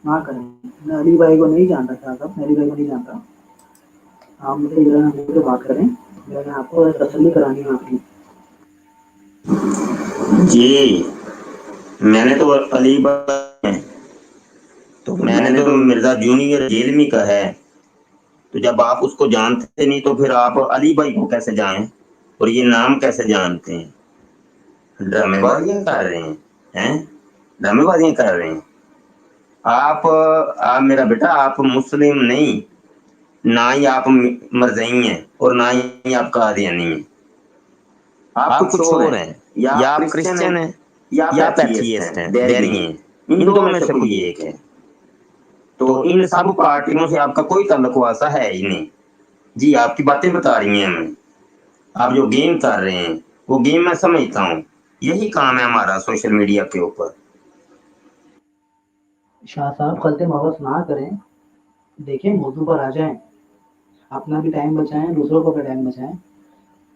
ना करें। मैं अली भाई को नहीं जानता साहब, मैं अली भाई को नहीं जानता। आप मुझसे इधर से बात करें, मैंने आपको तसल्ली करानी है आपकी। जी मैंने तो अली भाई, तो मैंने तो मिर्जा जूनियर जेलमी का है। तो जब आप उसको जानते नहीं तो फिर आप अली भाई को कैसे जाने और ये नाम कैसे जानते हैं? ड्रामेबाजियां कर रहे हैं ड्रामेबाजियां कर रहे हैं आप मेरा बेटा, आप मुस्लिम नहीं, ना ही आप मरज़ई हैं और ना ही आप कादियानी हैं। आप कुछ और हैं, या आप क्रिश्चियन हैं या आप एथियस्ट हैं, बैरी हैं, इन दोनों में से कोई एक है। तो इन सब पार्टियों से आपका कोई ताल्लुक वास्ता है ही नहीं। जी आपकी बातें बता रही हैं हमें। आप जो गेम कर रहे हैं वो गेम मैं समझता हूँ, यही काम है हमारा सोशल मीडिया के ऊपर। शाह साहब गलत मगज ना करें, देखें मौजू पर आ जाएं, अपना भी टाइम बचाएं, दूसरों को भी टाइम बचाएं।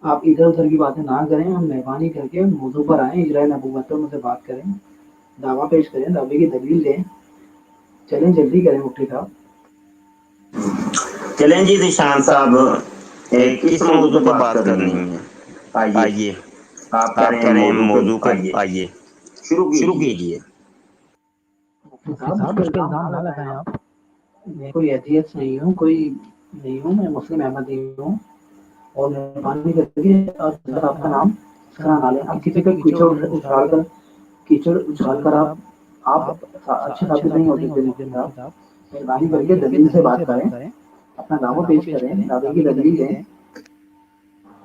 आप इधर उधर की बातें ना करें, हम मेहरबानी करके मौजू पर आए, इजराइल नबूवत पर मुझसे बात करें, दावा पेश करें, दावे की दलील दें। चलें जल्दी करें मुफ्ती साहब। चलें जी निशान साहब, किस मौजू पे बात करनी है? आइए आप करें मौजू पे, आइए शुरू कीजिए। मुफ्ती साहब मुझ पे इल्जाम ना लगाएं आप, मैं कोई एथियस्ट नहीं हूँ, कोई नहीं हूँ, मैं मुस्लिम अहमदी हूँ। और मेहरबानी करके और आपका नाम सना ना लें। आप किसी पे कीचड़ उछाल कर आप अच्छे साबित नहीं हो सकते मुफ्ती साहब। मेहरबानी करके दलील से बात करें, अपना दावा पेश करें, दावे की दलील दें।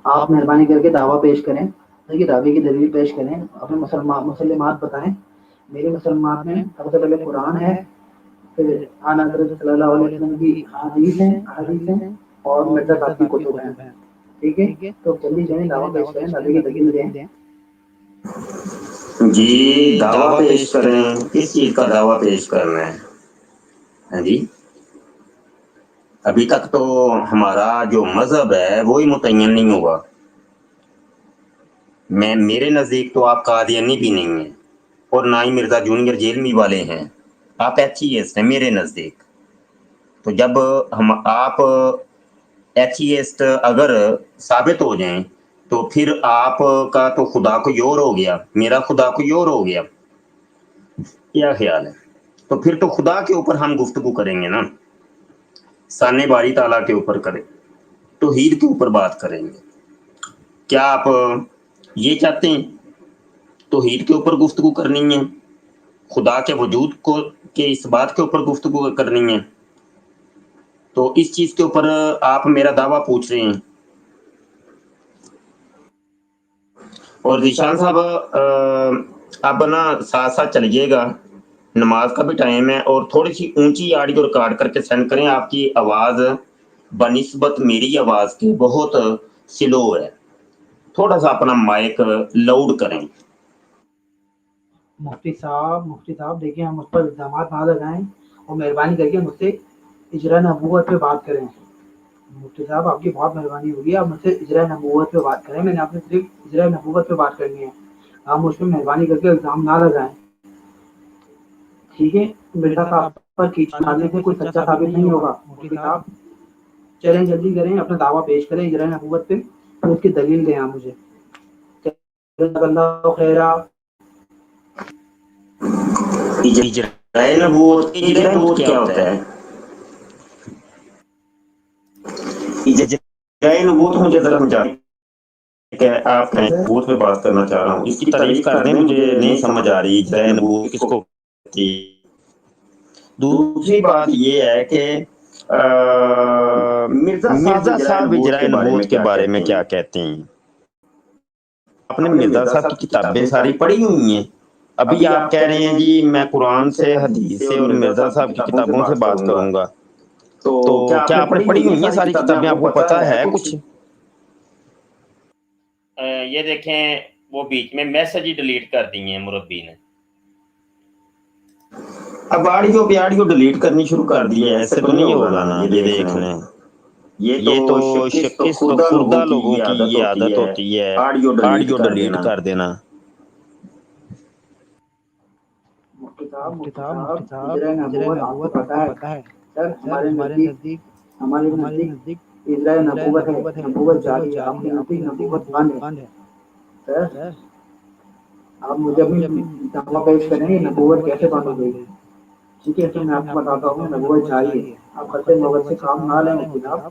आप मेहरबानी करके दावा पेश करें, देखिए दावे की दलील पेश करें, अपने मुसलमात बताएं। मेरे मुसलमान में सबसे पहले कुरान है, फिर आन हज़रत सल्लल्लाहु अलैहि वसल्लम की हदीस हैं और मिर्ज़ा साहब की कुतुब हैं। ठीक है, तो जल्दी जाएं, दावा पेश करें, दावे की दलील दें। जी दावा पेश करें, किस चीज का दावा पेश करना है? हाँ जी, अभी तक तो हमारा जो मजहब है वो ही मुतय्यन नहीं हुआ। मेरे नज़दीक तो आप कादियानी भी नहीं हैं और ना ही मिर्जा जूनियर जेलमी वाले हैं, आप एथियस्ट हैं मेरे नज़दीक। तो जब आप एथियस्ट अगर साबित हो जाएं तो फिर आपका तो खुदा कोई और हो गया, मेरा खुदा कोई और हो गया। क्या ख्याल है? तो फिर तो खुदा के ऊपर हम गुफ्तगू करेंगे ना, साने बारी ताला के ऊपर करें, तो ईद के ऊपर बात करेंगे। क्या आप ये चाहते हैं? तो ईद के ऊपर गुफ्तगू करनी है, खुदा के वजूद को के इस बात के ऊपर गुफ्तगू करनी है। तो इस चीज के ऊपर आप मेरा दावा पूछ रहे हैं। اور ذیشان صاحب اب نا ساتھ ساتھ چلیے گا، نماز کا بھی ٹائم ہے، اور تھوڑی سی اونچی آڈیو ریکارڈ کر کے سینڈ کریں. آپ کی آواز بنسبت میری آواز کی بہت سلو ہے، تھوڑا سا اپنا مائک لاؤڈ کریں. مفتی صاحب دیکھیں، ہم اس پر الزامات نہ لگائیں اور مہربانی کر کے مجھ سے اجرا نبوت پہ بات کریں. مفتی صاحب آپ کی بہت مہربانی ہوگی، آپ مجھ سے اجرا نبوت پہ بات کریں. میں نے آپ سے صرف اجرا نبوت پہ بات کرنی ہے، آپ مجھ پہ مہربانی کر کے الزام نہ لگائیں. ٹھیک ہے، مرزا صاحب پر کیچڑ ڈالنے سے کوئی سچا ثابت نہیں ہوگا. مفتی صاحب چلیں جلدی کریں، اپنا دعویٰ پیش کریں اجرا نبوت پہ، پھر اس کی دلیل دیں آپ مجھے. اللہ خیرہ. اجرائے نبوت کیا ہوتا ہے؟ اجرائے نبوت مجھے ذرا سمجھائیں کہ آپ میں نبوت میں بات کرنا چاہ رہا ہوں، اس کی تعریف کر دیں، مجھے نہیں سمجھ آ رہی اجرائے نبوت کس کو کہتی. دوسری بات یہ ہے کہ مرزا صاحب اجرائے نبوت کے بارے میں کیا کہتے ہیں؟ آپ نے مرزا صاحب کی کتابیں ساری پڑھی ہوئی ہیں. ابھی آپ کہہ رہے ہیں جی میں قرآن سے، حدیث سے اور مرزا صاحب کی کتابوں سے بات کروں گا، تو کیا آپ نے پڑھی ہوئی ہیں ساری کتابیں؟ آپ کو پتہ ہے کچھ؟ یہ دیکھیں وہ بیچ میں میسج ہی ڈیلیٹ کر دی ہیں مربی نے. اب آڈیو ڈیلیٹ کرنی شروع کر دی ہے، ایسے تو نہیں ہوگا نا؟ یہ دیکھ لیں، یہ تو شکست و خوردہ لوگوں کی یہ عادت ہوتی ہے آڈیو ڈیلیٹ کر دینا. مفتی صاحب اجرا نبوت آپ کو پتہ ہے سر، ہمارے نزدیک اجرا نبوت ہے، نبوت جاری ہے. آپ کے نزدیک نبوت بند ہے. سر آپ مجھے اپنی دعویٰ پیش کریں گے نبوت کیسے بند ہو گئی. ٹھیک ہے، تو میں آپ کو بتاتا ہوں نبوت جاری ہے. آپ خطے نبوت سے کام نہ لیں مفتی صاحب.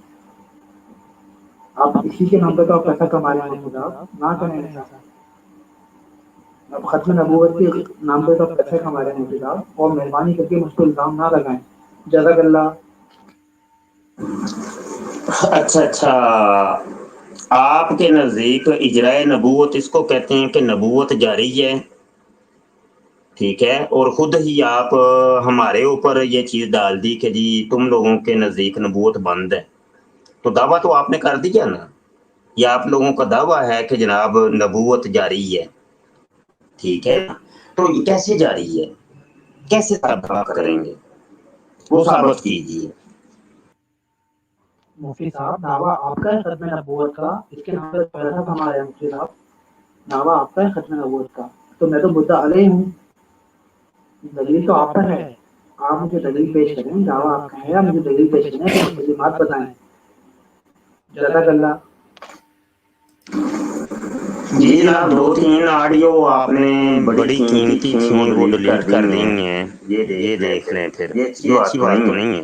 آپ اسی کے نام پہ تو آپ پیسہ کما رہے ہیں مفتی صاحب، نہ کریں ایسا. اب ختم نبوت کے نام پہ تو پیسے کما رہے ہیں مفتی صاحب، اور مہربانی کر کے مجھ کو الزام نہ لگائیں. جزاک اللہ. اچھا، آپ کے نزدیک اجرائے نبوت اس کو کہتے ہیں کہ نبوت جاری ہے، ٹھیک ہے، اور خود ہی آپ ہمارے اوپر یہ چیز ڈال دی کہ جی تم لوگوں کے نزدیک نبوت بند ہے. تو دعویٰ تو آپ نے کر دیا نا، یہ آپ لوگوں کا دعویٰ ہے کہ جناب نبوت جاری ہے، ٹھیک ہے، تو یہ کیسے جاری ہے، کیسے ثابت کریں گے؟ وہ ثابت کیجیے. مفتی صاحب دعویٰ آپ کا ہے ختم نبوت کا، اس کے نام پہ پیسہ کما رہے ہیں مفتی صاحب. دعویٰ آپ کا ہے ختم نبوت کا، تو میں تو مدعا علیہ ہوں. دلیل تو آپ پر ہے، آپ مجھے دلیل پیش کریں. دعویٰ آپ کا ہے، آپ مجھے دلیل پیش کریں، اپنی تعلیمات بتائیں. جزاک اللہ. جی جناب، 2-3 آڈیو آپ نے بڑی قیمتی تھیں وہ ڈیلیٹ کر دی ہیں، یہ دیکھ لیں پھر، یہ اچھی بات تو نہیں ہے.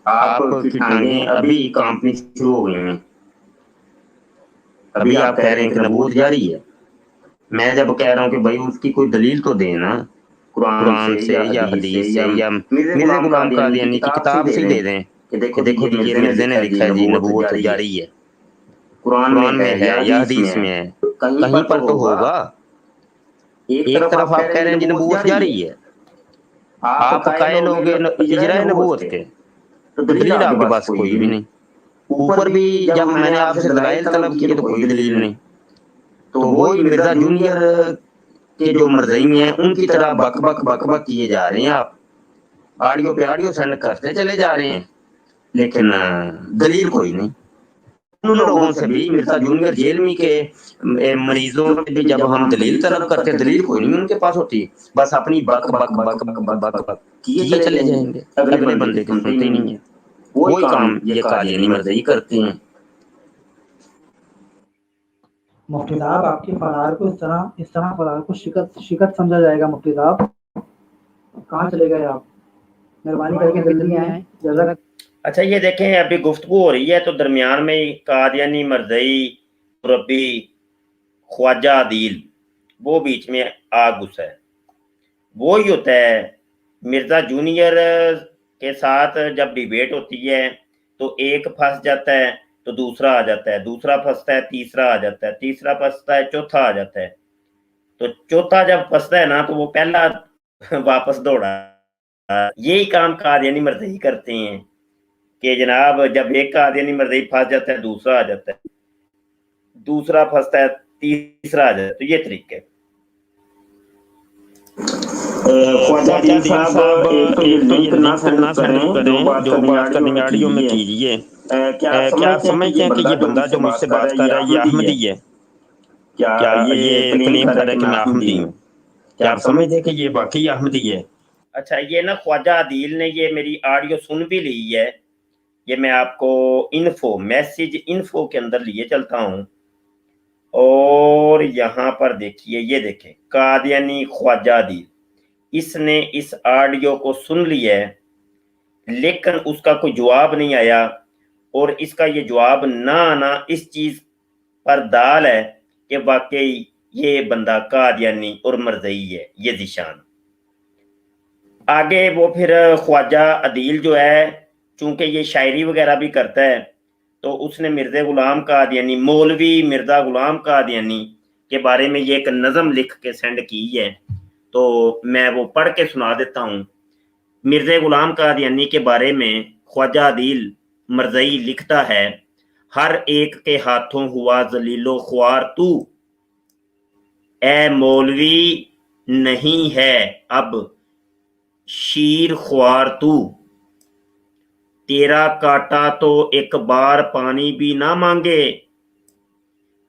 آپ کی ٹانگیں ابھی کانپنی شروع ہو گئی ہیں. ابھی آپ کہہ رہے ہیں کہ نبوت جاری ہے. میں جب کہہ رہا ہوں کہ بھائی اس کی کوئی دلیل تو دے نا، قرآن سے یا حدیث سے یا مرزا غلام قادیانی کی کتاب سے ہی دے دیں کہ دیکھو جی یہ مرزے نے لکھا ہے جی نبوت جاری ہے، قرآن میں ہے یا حدیث میں ہے، کہیں پر تو ہوگا. ایک طرف آپ کہہ رہے ہیں جی نبوت جاری ہے، آپ قائل ہو گئے اجرائے نبوت کے، تو دلیل آپ کے پاس کوئی بھی نہیں. اوپر بھی جب میں نے آپ سے دلائل طلب کیے تو کوئی دلیل نہیں. تو وہی مرزا جونیئر کے جو مرزئی ہیں ان کی طرح بک بک بک بک کیے جا رہے ہیں. آپ آڈیو پہ آڈیو سینڈ کرتے چلے جا رہے ہیں، لیکن دلیل کوئی نہیں. ان لوگوں سے بھی مرزا جونیئر جیل میں کے مریضوں سے بھی جب ہم دلیل طلب کرتے، دلیل کوئی نہیں ان کے پاس ہوتی، بس اپنی بک بک بک بک بک بک کیے چلے جائیں گے. اگلے بندے کے سنتے ہی نہیں ہیں. وہی کام یہ قادیانی مرزئی کرتے ہیں. مفتی صاحب آپ کے فرار کو اس طرح فرار کو شکست سمجھا جائے گا. مفتی صاحب کہاں چلے گئے آپ؟ مہربانی کر کے جلدی آئیں. جزاک. اچھا یہ دیکھیں ابھی گفتگو ہو رہی ہے تو درمیان میں قادیانی مرزئی مربی خواجہ عدیل وہ بیچ میں آ گھسا ہے. وہی ہوتا ہے مرزا جونیئر کے ساتھ جب ڈیبیٹ ہوتی ہے تو ایک پھنس جاتا ہے تو دوسرا آ جاتا ہے، دوسرا پھنستا ہے تیسرا آ جاتا ہے، تیسرا پھنستا ہے چوتھا آ جاتا ہے، تو چوتھا جب پھنستا ہے نا تو وہ پہلا واپس دوڑا۔ یہی کام قادیانی مرزئی کرتے ہیں کہ جناب جب ایک قادیانی مرزئی پھنس جاتا ہے دوسرا آ جاتا ہے، دوسرا پھنستا ہے تیسرا آ جاتا ہے، تو یہ طریقہ ہے۔ خواجہ عدیل صاحب ایک تو یہ لنک نہ سینڈ کریں جو بات قدنگاڑیوں میں کیجیے۔ کیا آپ سمجھتے ہیں کہ یہ بندہ جو مجھ سے بات کر رہا ہے یہ احمدی ہے؟ کیا یہ کلیم کر رہا ہے کہ میں احمدی ہوں؟ کیا آپ سمجھتے ہیں کہ یہ واقعی احمدی ہے؟ اچھا، یہ نا خواجہ عدیل نے یہ میری آڈیو سن بھی لی ہے، یہ میں آپ کو میسج انفو کے اندر لیے چلتا ہوں، اور یہاں پر دیکھیے، یہ دیکھیں قادیانی خواجہ عدیل، اس نے اس آڈیو کو سن لیا ہے لیکن اس کا کوئی جواب نہیں آیا، اور اس کا یہ جواب نہ آنا اس چیز پر دال ہے کہ واقعی یہ بندہ قادیانی اور مرزئی ہے، یہ ذیشان۔ آگے وہ پھر خواجہ عدیل جو ہے چونکہ یہ شاعری وغیرہ بھی کرتا ہے، تو اس نے مرزا غلام قادیانی، مولوی مرزا غلام قادیانی کے بارے میں یہ ایک نظم لکھ کے سینڈ کی ہے، تو میں وہ پڑھ کے سنا دیتا ہوں۔ مرزا غلام قادیانی کے بارے میں خواجہ عدیل مرزئی لکھتا ہے: ہر ایک کے ہاتھوں ہوا ذلیل و خوار تو، اے مولوی نہیں ہے اب شیر خوار تو، تیرا کاٹا تو ایک بار پانی بھی نہ مانگے،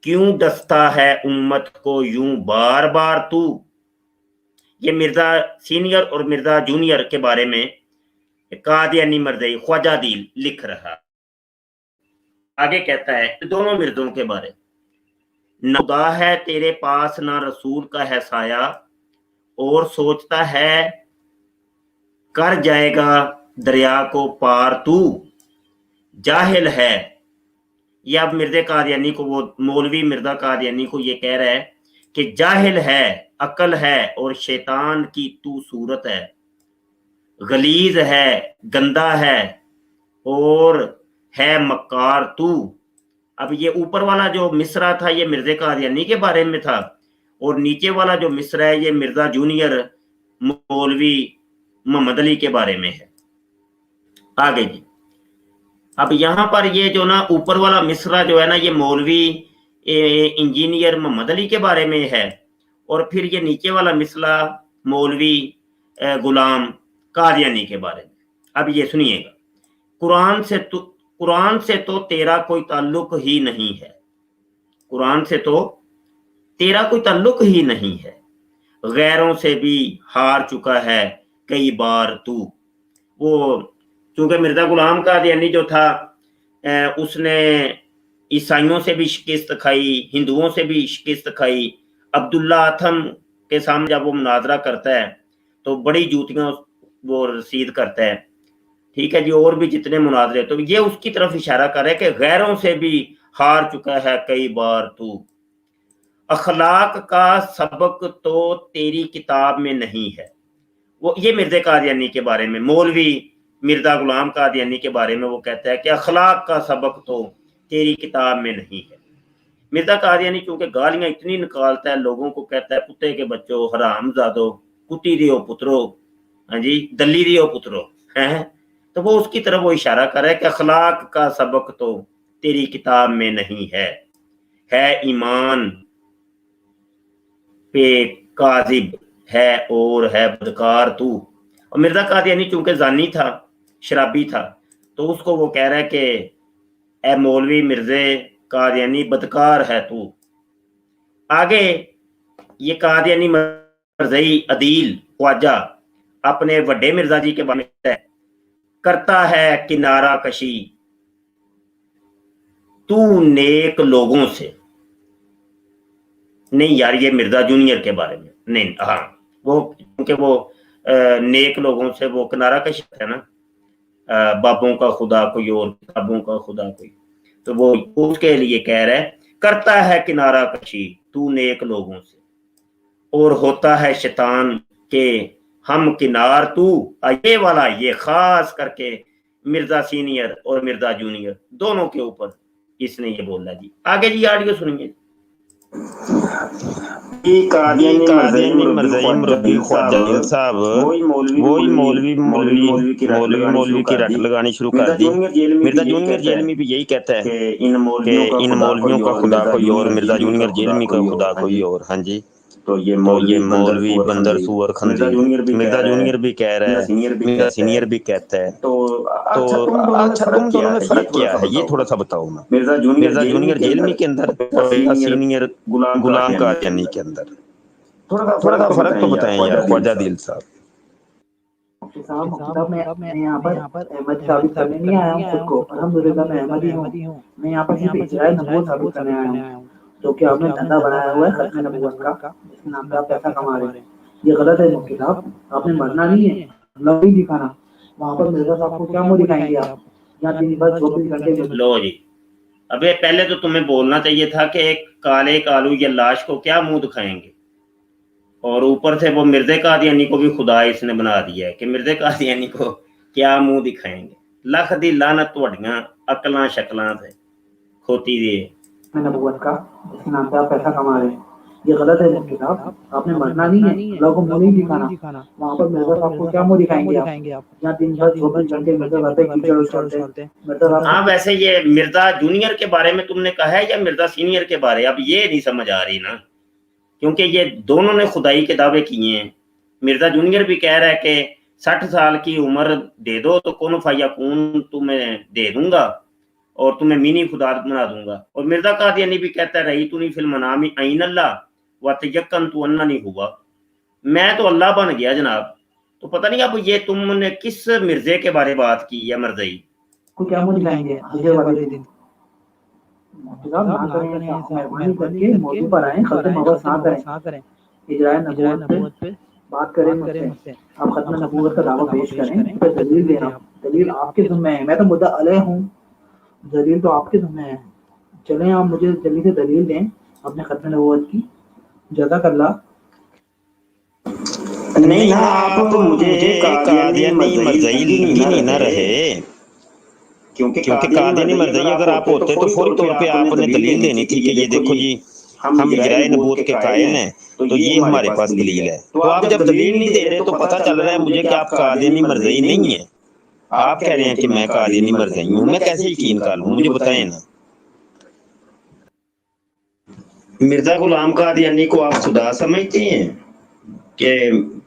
کیوں ڈستا ہے امت کو یوں بار بار تو۔ یہ مرزا سینئر اور مرزا جونیئر کے بارے میں قادیانی مرزئی خواجہ عدیل لکھ رہا۔ آگے کہتا ہے دونوں مرزوں کے بارے: نہ خدا ہے تیرے پاس نہ رسول کا ہے سایہ، اور سوچتا ہے کر جائے گا دریا کو پار تو، جاہل ہے۔ یہ اب مرزا قادیانی کو، وہ مولوی مرزا قادیانی کو یہ کہہ رہا ہے کہ جاہل ہے، عقل ہے، اور شیطان کی تو صورت ہے، غلیظ ہے، گندا ہے، اور ہے مکار تو۔ اب یہ اوپر والا جو مصرع تھا یہ مرزا قادیانی کے بارے میں تھا، اور نیچے والا جو مصرع ہے یہ مرزا جونیئر مولوی محمد علی کے بارے میں ہے۔ آگے جی، اب یہاں پر یہ جو نا اوپر والا مصرع جو ہے نا یہ مولوی انجینئر محمد علی کے بارے میں ہے، اور پھر یہ نیچے والا مصرع مولوی غلام قادیانی کے بارے میں۔ اب یہ سنیے گا: قرآن سے تو تیرا کوئی تعلق ہی نہیں ہے، قرآن سے تو تیرا کوئی تعلق ہی نہیں ہے، غیروں سے بھی ہار چکا ہے کئی بار تو۔ وہ چونکہ مرزا غلام قادیانی جو تھا اس نے عیسائیوں سے بھی شکست کھائی، ہندوؤں سے بھی شکست کھائی۔ عبداللہ اتھم کے سامنے جب وہ مناظرہ کرتا ہے تو بڑی جوتیاں وہ رسید کرتا ہے، ٹھیک ہے جی، اور بھی جتنے مناظرے، تو یہ اس کی طرف اشارہ کر رہا ہے کہ غیروں سے بھی ہار چکا ہے کئی بار تو، اخلاق کا سبق تو تیری کتاب میں نہیں ہے۔ وہ یہ مرزا قادیانی کے بارے میں، مولوی مرزا غلام قادیانی کے بارے میں وہ کہتا ہے کہ اخلاق کا سبق تو تیری کتاب میں نہیں ہے۔ مرزا قادیانی چونکہ گالیاں اتنی نکالتا ہے، لوگوں کو کہتا ہے کتے کے بچوں، حرام زادو، کتی دیو پترو، ہاں جی، دلی دیو پترو، ہیں، تو وہ اس کی طرف وہ اشارہ کر رہا ہے کہ اخلاق کا سبق تو تیری کتاب میں نہیں ہے ایمان پہ کاذب ہے اور ہے بدکار تو۔ اور مرزا قادیانی چونکہ زانی تھا، شرابی تھا، تو اس کو وہ کہہ رہا ہے کہ اے مولوی مرزا قادیانی بدکار ہے تو۔ آگے یہ قادیانی مرزئی عدیل خواجہ اپنے وڈے مرزا جی کے بارے میں کرتا ہے کنارہ کشی تو نیک لوگوں سے۔ نہیں یار، یہ مرزا جونیئر کے بارے میں نہیں، ہاں وہ کیونکہ وہ نیک لوگوں سے وہ کنارہ کشی ہے نا، بابوں کا خدا کوئی اور کتابوں کا خدا کوئی، تو وہ اس کے لیے کہہ رہا ہے کرتا ہے کنارہ کشی تو نیک لوگوں سے، اور ہوتا ہے شیطان کہ ہم کنار تو۔ یہ والا یہ خاص کر کے مرزا سینئر اور مرزا جونیئر دونوں کے اوپر इसने ये बोला जी। आगे जी ऑडियो सुनिए। कादियानी मरज़ई मुरब्बी ख्वाजा दिल साहब वही मौलवी की रट लगानी शुरू कर दी। मिर्जा जूनियर जेलमी भी यही कहता है कि इन मौलवियों का खुदा कोई और, मिर्जा जूनियर जेलमी का खुदा कोई और। हाँ जी, तो ये मौलवी बंदर सुअर खंजीर, मिर्जा जूनियर भी कह रहा है, मिर्जा सीनियर भी कहता है। तो अच्छा तुम दोनों में फर्क क्या है, ये थोड़ा सा बताओ ना। मिर्जा जूनियर जेलमी के अंदर और मिर्जा सीनियर गुलाम कादियानी के अंदर थोड़ा सा फर्क तो बताएं यार ख्वाजा दिल साहब। मुफ्ती साहब मैं यहाँ पर अहमद साबित करने नहीं आया हूँ खुद को, अल्हम्दुलिल्लाह मैं अहमदी हूँ। मैं यहाँ पर सिर्फ इजराए नबूवत साबित करने आया हूँ, जो कि आपने धंधा बनाया हुआ है खत्म नबूवत का, इसके नाम पे आप पैसा कमा रहे हैं। ये गलत है मुफ्ती साहब, आपने मरना नहीं है, लव ही दिखाना। वहाँ पर मिर्जा साहब को क्या मुँह दिखाएंगे आप, यहाँ दिन भर 24 घंटे। लो जी, अबे पहले तो तुम्हें बोलना चाहिए था कि एक काले कालू या लाश को क्या मुंह दिखाएंगे, और ऊपर से वो मिर्जे कादियानी को भी खुदा इसने बना दिया है कि मिर्जे कादियानी को क्या मुंह दिखाएंगे। लख दी लानत तुहाड़ियां अकलां शकलां से खोती दी नबूवत का, इसके नाम पे आप पैसा कमा रहे हैं। ये गलत है मुफ्ती साहब, आपने मरना नहीं है, लोगों को मुंह नहीं दिखाना। वहाँ पर मिर्जा साहब को क्या मुंह दिखाएंगे आप, यहाँ दिन भर 24 घंटे मिर्जा साहब पे कीचड़ उछालते हैं। मिर्जा साहब, हाँ वैसे ये मिर्जा जूनियर के बारे में तुमने कहा है या मिर्जा सीनियर के बारे, अब ये नहीं समझ आ रही ना, क्योंकि ये दोनों ने खुदाई के दावे किए हैं। मिर्जा जूनियर भी कह रहा है कि 60 साल की उम्र दे दो तो कौन फयाकून तुम्हें दे दूंगा और तुम्हें मिनी खुदा बना दूंगा। और मिर्जा कादियानी भी कहता है रही तू नहीं फिल्म नामी आइन अल्लाह व तयक्कन तू अन्ना नहीं हुआ, मैं तो अल्लाह बन गया जनाब। तो पता नहीं अब ये तुमने किस मिर्जे के बारे बात की है, मर्ज़ई को क्या मुझे दिखाएंगे हजर वाले दिन। मेहरबानी करके मौजू पर आए, खत्म नबूवत ना करें, इजराए नबूवत पे बात करें मुझसे। आप खत्म नबूवत का दावा पेश करें, फिर दलील देना। दलील आपके ज़िम्मे है, मैं तो मुद्दा अलह हूँ, दलील तो आपके ज़िम्मे है। चलें आप मुझे जल्दी से दलील दें अपने खत्म नबूवत की। जज़ाकल्लाह। नहीं ना, आप मुझे कादियानी मरज़ई लगी नहीं ना रहे, क्योंकि कादियानी मरज़ई अगर आप होते तो फौरी तौर पे आपने दलील देनी थी कि ये देखो जी हम इजराए नबूवत के कायल हैं, तो ये हमारे पास दलील है। तो आप जब दलील नहीं दे रहे तो पता चल रहा है मुझे कि आप कादियानी मरज़ई नहीं है। आप कह रहे हैं कि मैं कादियानी मरज़ई हूँ, मैं कैसे यकीन कर लूँ, मुझे बताएं ना। मिर्जा गुलाम कादियानी को आप खुदा समझते हैं कि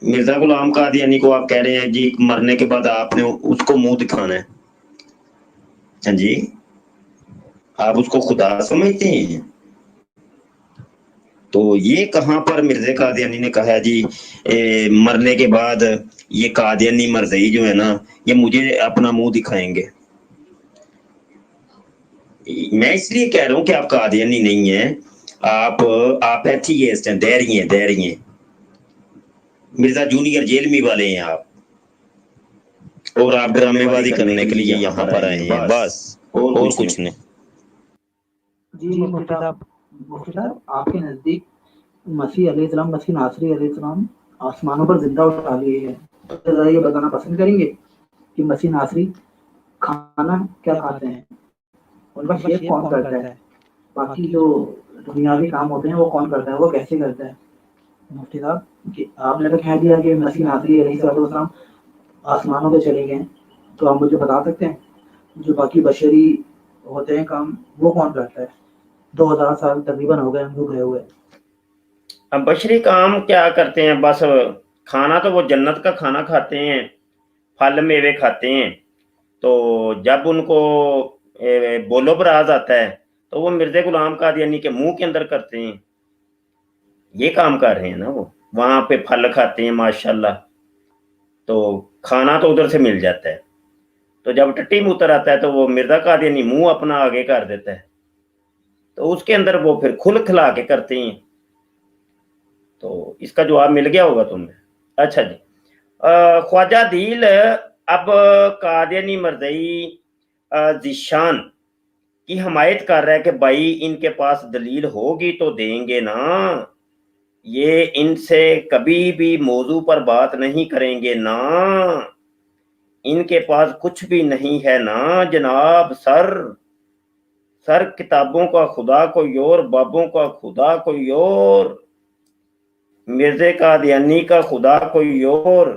मिर्जा गुलाम कादियानी को आप कह रहे हैं जी मरने के बाद आपने उसको मुंह दिखाना है। हाँ जी, आप उसको खुदा समझते हैं। तो ये कहाँ पर मिर्जे कादियानी ने कहा जी मरने के बाद ये कादियानी मरज़ई जो है ना ये मुझे अपना मुंह दिखाएंगे। मैं इसलिए कह रहा हूँ कि आप कादियानी नहीं है, आप एथीइस्ट हैं, दैरी हैं। मिर्जा जूनियर जेलमी वाले हैं आप, और आप ड्रामेबाजी करने के लिए यहाँ पर आए हैं बस, और कुछ नहीं। जी मुफ्ती साहब आपके नज़दीक मसीह अलैहिस्सलाम, मसीह नासरी अलैहिस्सलाम आसमानों पर जिंदा उठा लिए हैं, तो ये बताना पसंद करेंगे कि मसीह नासरी खाना क्या खाते हैं, उनका शेफ कौन करता है, बाकी जो दुनियावी काम होते हैं वो कौन करता है, वो कैसे करता है। मुफ्ती साहब कि आपने तो कह दिया कि मसीह नासरी अलैहिस्सलाम आसमानों पे चले गए, तो आप मुझे बता सकते हैं जो बाकी बशरी होते हैं काम वो कौन करता है। 2000 साल तकरीबन हो गए हम गए हुए। अब बशरी काम क्या करते हैं, बस खाना तो वो जन्नत का खाना खाते हैं, फल मेवे खाते हैं। तो जब उनको बोलो बराज आता है तो वो मिर्जे गुलाम कादियानी के मुंह के अंदर करते हैं, ये काम कर रहे हैं ना। वो वहां पे फल खाते हैं माशाल्लाह, तो खाना तो उधर से मिल जाता है। तो जब टट्टी मूतर आता है तो वो मिर्जा कादियानी मुंह अपना आगे कर देता है, तो उसके अंदर वो फिर खुल खिला के करते हैं। तो इसका जवाब मिल गया होगा तुम्हें। अच्छा जी, ख्वाजा दिल अब कादियानी मरज़ई जिशान की हमायत कर रहा है कि भाई इनके पास दलील होगी तो देंगे ना, ये इनसे कभी भी मौजू पर बात नहीं करेंगे ना, इनके पास कुछ भी नहीं है ना जनाब सर। سر کتابوں کا خدا کوئی اور، بابوں کا خدا کوئی اور، مرزا قادیانی کا خدا کوئی اور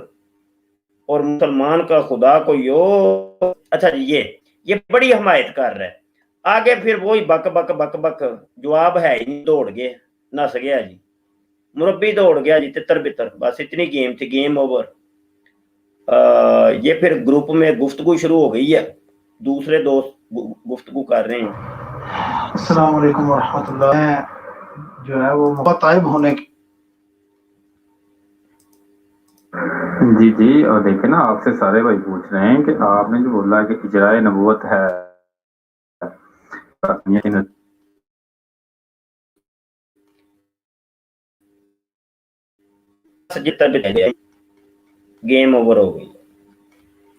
مسلمان کا خدا کوئی اور۔ اچھا جی یہ بڑی حمایت کر رہا ہے۔ آگے پھر وہی بک بک بک بک، جواب ہے ہی دوڑ گئے، نس گیا جی، مربی دوڑ گیا جی، تتر بتر، بس اتنی گیم تھی، گیم اوور۔ یہ پھر گروپ میں گفتگو شروع ہو گئی ہے، دوسرے دوست گفتگو کر رہے ہیں۔ السلام علیکم ورحمۃ اللہ۔ میں جو ہے وہ مطائب ہونے کی جی اور دیکھیں نا، آپ سے سارے بھائی پوچھ رہے ہیں کہ آپ نے جو بولا کہ اجرائے نبوت ہے، گیم اوور ہو گئی۔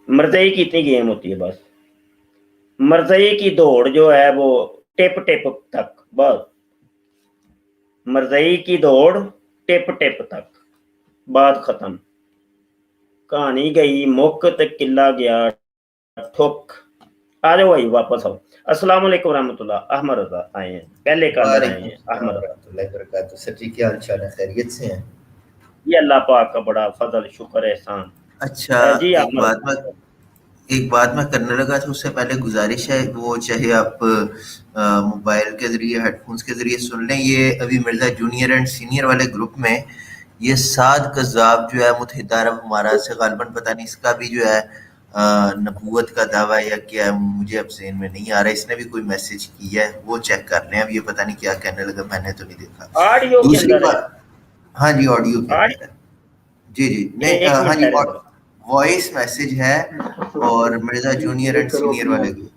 مرزائی کی اتنی گیم ہوتی ہے، بس مرزائی کی دوڑ جو ہے وہ ٹپ ٹپ تک، بس مرزائی کی دوڑ ٹپ ٹپ تک، بات ختم، کہانی گئی مک تے قلعہ گیا ٹھک۔ آ جاؤ بھائی واپس آؤ۔ السلام علیکم ورحمۃ اللہ۔ احمد رضا آئے ہیں، پہلے کالر آئے ہیں احمد رضا۔ اللہ وبرکاتہ۔ سر جی کیا حال چال ہے؟ خیریت سے ہیں؟ یہ اللہ پاک کا بڑا فضل شکر احسان۔ اچھا جی ایک بات میں کرنے لگا تھا، اس سے پہلے گزارش ہے، وہ چاہے آپ موبائل کے ذریعے ہیڈ فونس کے ذریعے سن لیں، یہ ابھی مرزا جونیئر اینڈ سینئر والے گروپ میں یہ سعد کذاب جو ہے متحدہ عرب امارات سے، غالباً پتہ نہیں اس کا بھی جو ہے نبوت کا دعویٰ یا کیا ہے، مجھے اب ذہن میں نہیں آ رہا، اس نے بھی کوئی میسج کیا ہے، وہ چیک کر لیں۔ اب یہ پتہ نہیں کیا کہنے لگا، میں نے تو نہیں دیکھا۔ دوسری بات، ہاں جی آڈیو کے اندر، جی نہیں ہاں جی وائس میسج ہے، اور مرزا جونیئر اینڈ سینئر والے گروپ۔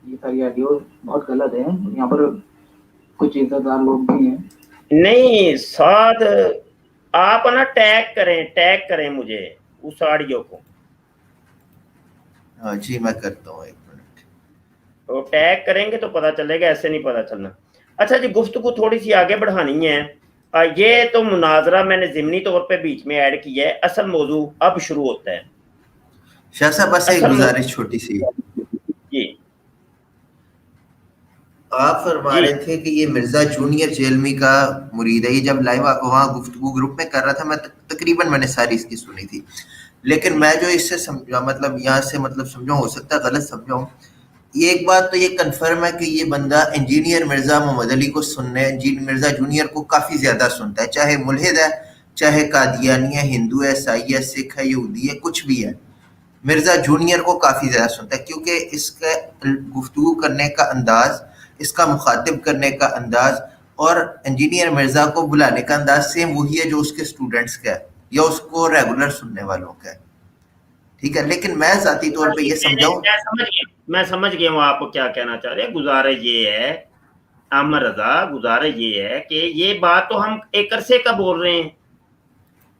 یہ ساری آڈیو بہت غلط ہے، یہاں پر کچھ عزت دار لوگ بھی ہیں۔ نہیں ساتھ آپ نا ٹیگ کریں مجھے اس آڈیو کو۔ ہاں جی میں کرتا ہوں، ایک منٹ۔ تو ٹیگ کریں گے تو پتہ چلے گا، ایسے نہیں پتہ چلنا۔ اچھا جی گفتگو تھوڑی سی آگے بڑھانی ہے۔ یہ تو مناظرہ میں نے ضمنی طور پہ بیچ میں ایڈ کیا ہے، اصل موضوع اب شروع ہوتا ہے۔ شاہ صاحب بس ایک گزارش چھوٹی سی، جی آپ فرما رہے تھے کہ یہ مرزا جونیئر جیلمی کا مرید ہے، یہ جب لائیو وہاں گفتگو گروپ میں کر رہا تھا، میں تقریباً میں نے ساری اس کی سنی تھی، لیکن میں جو اس سے سمجھا، مطلب یہاں سے مطلب سمجھا، ہو سکتا ہے غلط سمجھا ہوں، یہ ایک بات تو یہ کنفرم ہے کہ یہ بندہ انجینئر مرزا محمد علی کو سننے، مرزا جونیئر کو کافی زیادہ سنتا ہے، چاہے ملحد ہے، چاہے قادیانی ہے، ہندو ہے، عیسائی ہے، سکھ ہے، یہودی ہے، کچھ بھی ہے، مرزا جونیئر کو کافی زیادہ سنتا ہے، کیونکہ اس کا گفتگو کرنے کا انداز، اس کا مخاطب کرنے کا انداز اور انجینئر مرزا کو بلانے کا انداز سیم وہی ہے جو اس کے اسٹوڈنٹس کا ہے یا اس کو ریگولر سننے والوں کا ہے، ٹھیک ہے۔ لیکن میں ذاتی طور پہ یہ سمجھاؤں، میں سمجھ گیا ہوں آپ کو کیا کہنا چاہ رہے ہیں۔ گزارش یہ ہے احمد رضا، گزارش یہ ہے کہ یہ بات تو ہم ایک عرصے کا بول رہے ہیں،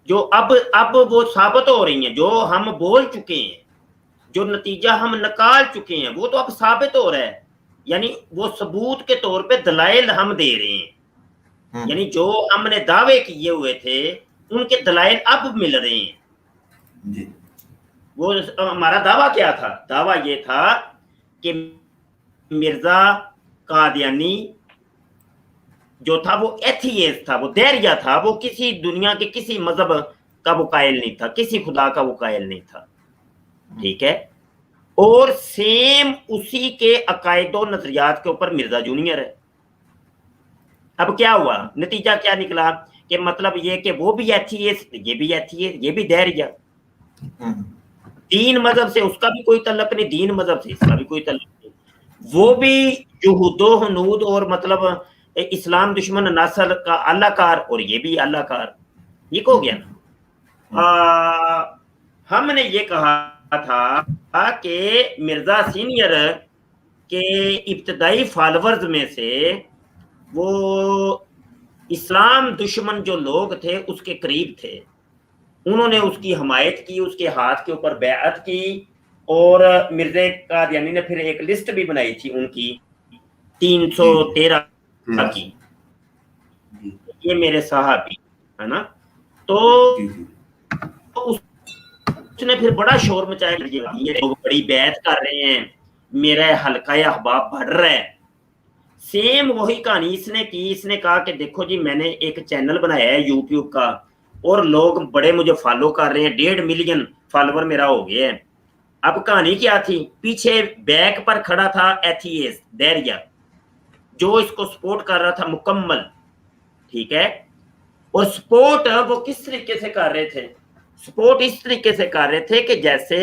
جو اب وہ ثابت ہو رہی ہیں، جو ہم بول چکے ہیں، جو نتیجہ ہم نکال چکے ہیں، وہ تو اب ثابت ہو رہا ہے، یعنی وہ ثبوت کے طور پہ دلائل ہم دے رہے ہیں، یعنی جو ہم نے دعوے کیے ہوئے تھے ان کے دلائل اب مل رہے ہیں جی۔ وہ ہمارا دعویٰ کیا تھا؟ دعویٰ یہ تھا کہ مرزا قادیانی جو تھا وہ ایتھیسٹ تھا، وہ دہریہ تھا، وہ کسی دنیا کے کسی مذہب کا وہ قائل نہیں تھا، کسی خدا کا وہ قائل نہیں تھا، ٹھیک ہے۔ اور سیم اسی کے عقائد و نظریات کے اوپر مرزا جونیئر ہے۔ اب کیا ہوا؟ نتیجہ کیا نکلا کہ مطلب یہ کہ وہ بھی ایتھیسٹ، یہ بھی ایتھیسٹ، یہ بھی دہریہ، دین مذہب سے اس کا بھی کوئی تعلق نہیں، دین مذہب سے اس کا بھی کوئی تعلق نہیں، وہ بھی جہود و حنود اور مطلب اسلام دشمن نسل کا اللہ کار، اور یہ بھی اللہ کار، یہ ہو گیا نا۔ ہم نے یہ کہا تھا کہ مرزا سینئر کے ابتدائی فالورز میں سے وہ اسلام دشمن جو لوگ تھے اس کے قریب تھے، انہوں نے اس کی حمایت کی، اس کے ہاتھ کے اوپر بیعت کی، اور مرزا قادیانی نے پھر ایک لسٹ بھی بنائی تھی ان کی 313 کی، یہ میرے صحابی ہے نا۔ تو اس نے پھر بڑا شور مچایا، یہ لوگ بڑی بیعت کر رہے ہیں، میرا حلقہ احباب بڑھ رہا ہے، सेम वही कहानी इसने की। इसने कहा कि देखो जी मैंने एक चैनल बनाया है यूट्यूब का और लोग बड़े मुझे फॉलो कर रहे हैं, 1.5 मिलियन फॉलोवर मेरा हो गया है। अब कहानी क्या थी, पीछे बैक पर खड़ा था एथीएस्ट डेरिया जो इसको सपोर्ट कर रहा था मुकम्मल, ठीक है। और सपोर्ट वो किस तरीके से कर रहे थे, सपोर्ट इस तरीके से कर रहे थे कि जैसे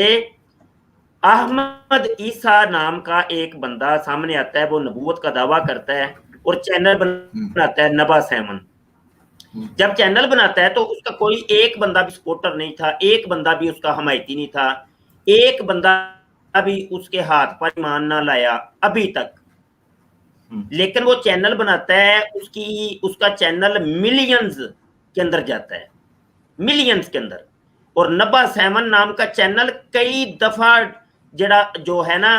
अहमद ईसा नाम का एक बंदा सामने आता है, वो नबूवत का दावा करता है और चैनल बनाता है नबा सैमन। जब चैनल बनाता है तो उसका कोई एक बंदा भी सपोर्टर नहीं था, एक बंदा भी उसका हमायती नहीं था, एक बंदा भी उसके हाथ पर ईमान ना लाया अभी तक। लेकिन वो चैनल बनाता है, उसका चैनल मिलियंस के अंदर जाता है, मिलियंस के अंदर। और नबा सैमन नाम का चैनल कई दफा जड़ा जो है ना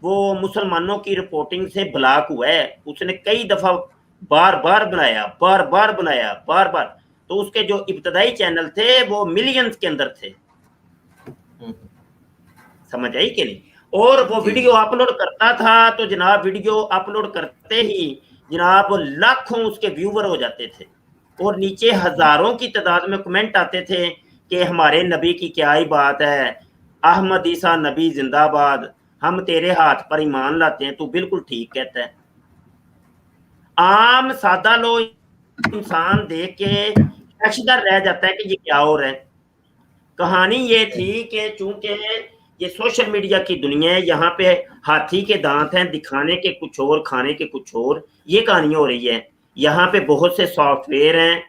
वो मुसलमानों की रिपोर्टिंग से ब्लॉक हुआ है, उसने कई दफा बार बार बनाया। तो उसके जो इब्तदाई चैनल थे वो मिलियंस के अंदर थे, समझ आई कि नहीं। और वो वीडियो अपलोड करता था तो जनाब वीडियो अपलोड करते ही जनाब लाखों उसके व्यूवर हो जाते थे और नीचे हजारों की तादाद में कमेंट आते थे कि हमारे नबी की क्या ही बात है, अहमद ईसा नबी जिंदाबाद, हम तेरे हाथ पर ईमान लाते हैं, तू बिल्कुल ठीक कहता है। आम सादा लोग इंसान देख के अशदर रह जाता है कि ये क्या हो रहा है। कहानी ये थी कि चूंकि ये सोशल मीडिया की दुनिया है, यहाँ पे हाथी के दांत हैं, दिखाने के कुछ और खाने के कुछ और, ये कहानी हो रही है। यहाँ पे बहुत से सॉफ्टवेयर हैं,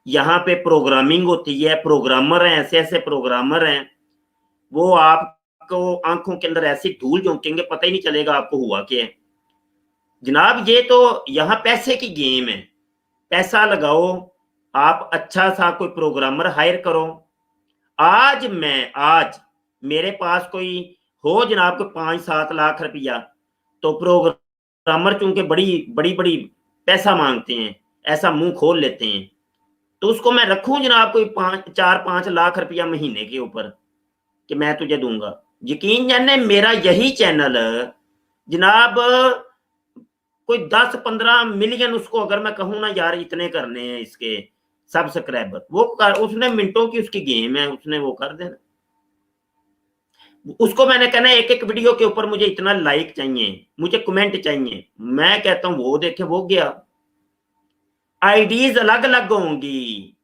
यहाँ पे प्रोग्रामिंग होती है, प्रोग्रामर हैं, ऐसे ऐसे प्रोग्रामर हैं, वो आपको आंखों के अंदर ऐसी धूल झोंकेंगे पता ही नहीं चलेगा आपको हुआ क्या है। जनाब ये तो यहाँ पैसे की गेम है, पैसा लगाओ, आप अच्छा सा कोई प्रोग्रामर हायर करो। आज मेरे पास कोई हो जनाब को 5-7 लाख रुपया, तो प्रोग्रामर चूंकि बड़ी पैसा मांगते हैं, ऐसा मुंह खोल लेते हैं, तो उसको मैं रखूं जनाब कोई 4-5 लाख रुपया महीने के ऊपर कि मैं तुझे दूंगा। यकीन जाने मेरा यही चैनल जनाब कोई 10-15 मिलियन, उसको अगर मैं कहूँ ना यार इतने करने हैं इसके सब्सक्राइबर, उसने मिनटों की उसकी गेम है, उसने वो कर देना। उसको मैंने कहना एक एक वीडियो के ऊपर मुझे इतना लाइक चाहिए, मुझे कमेंट चाहिए, मैं कहता हूं वो देखे वो गया। आईडीज अलग अलग होंगी,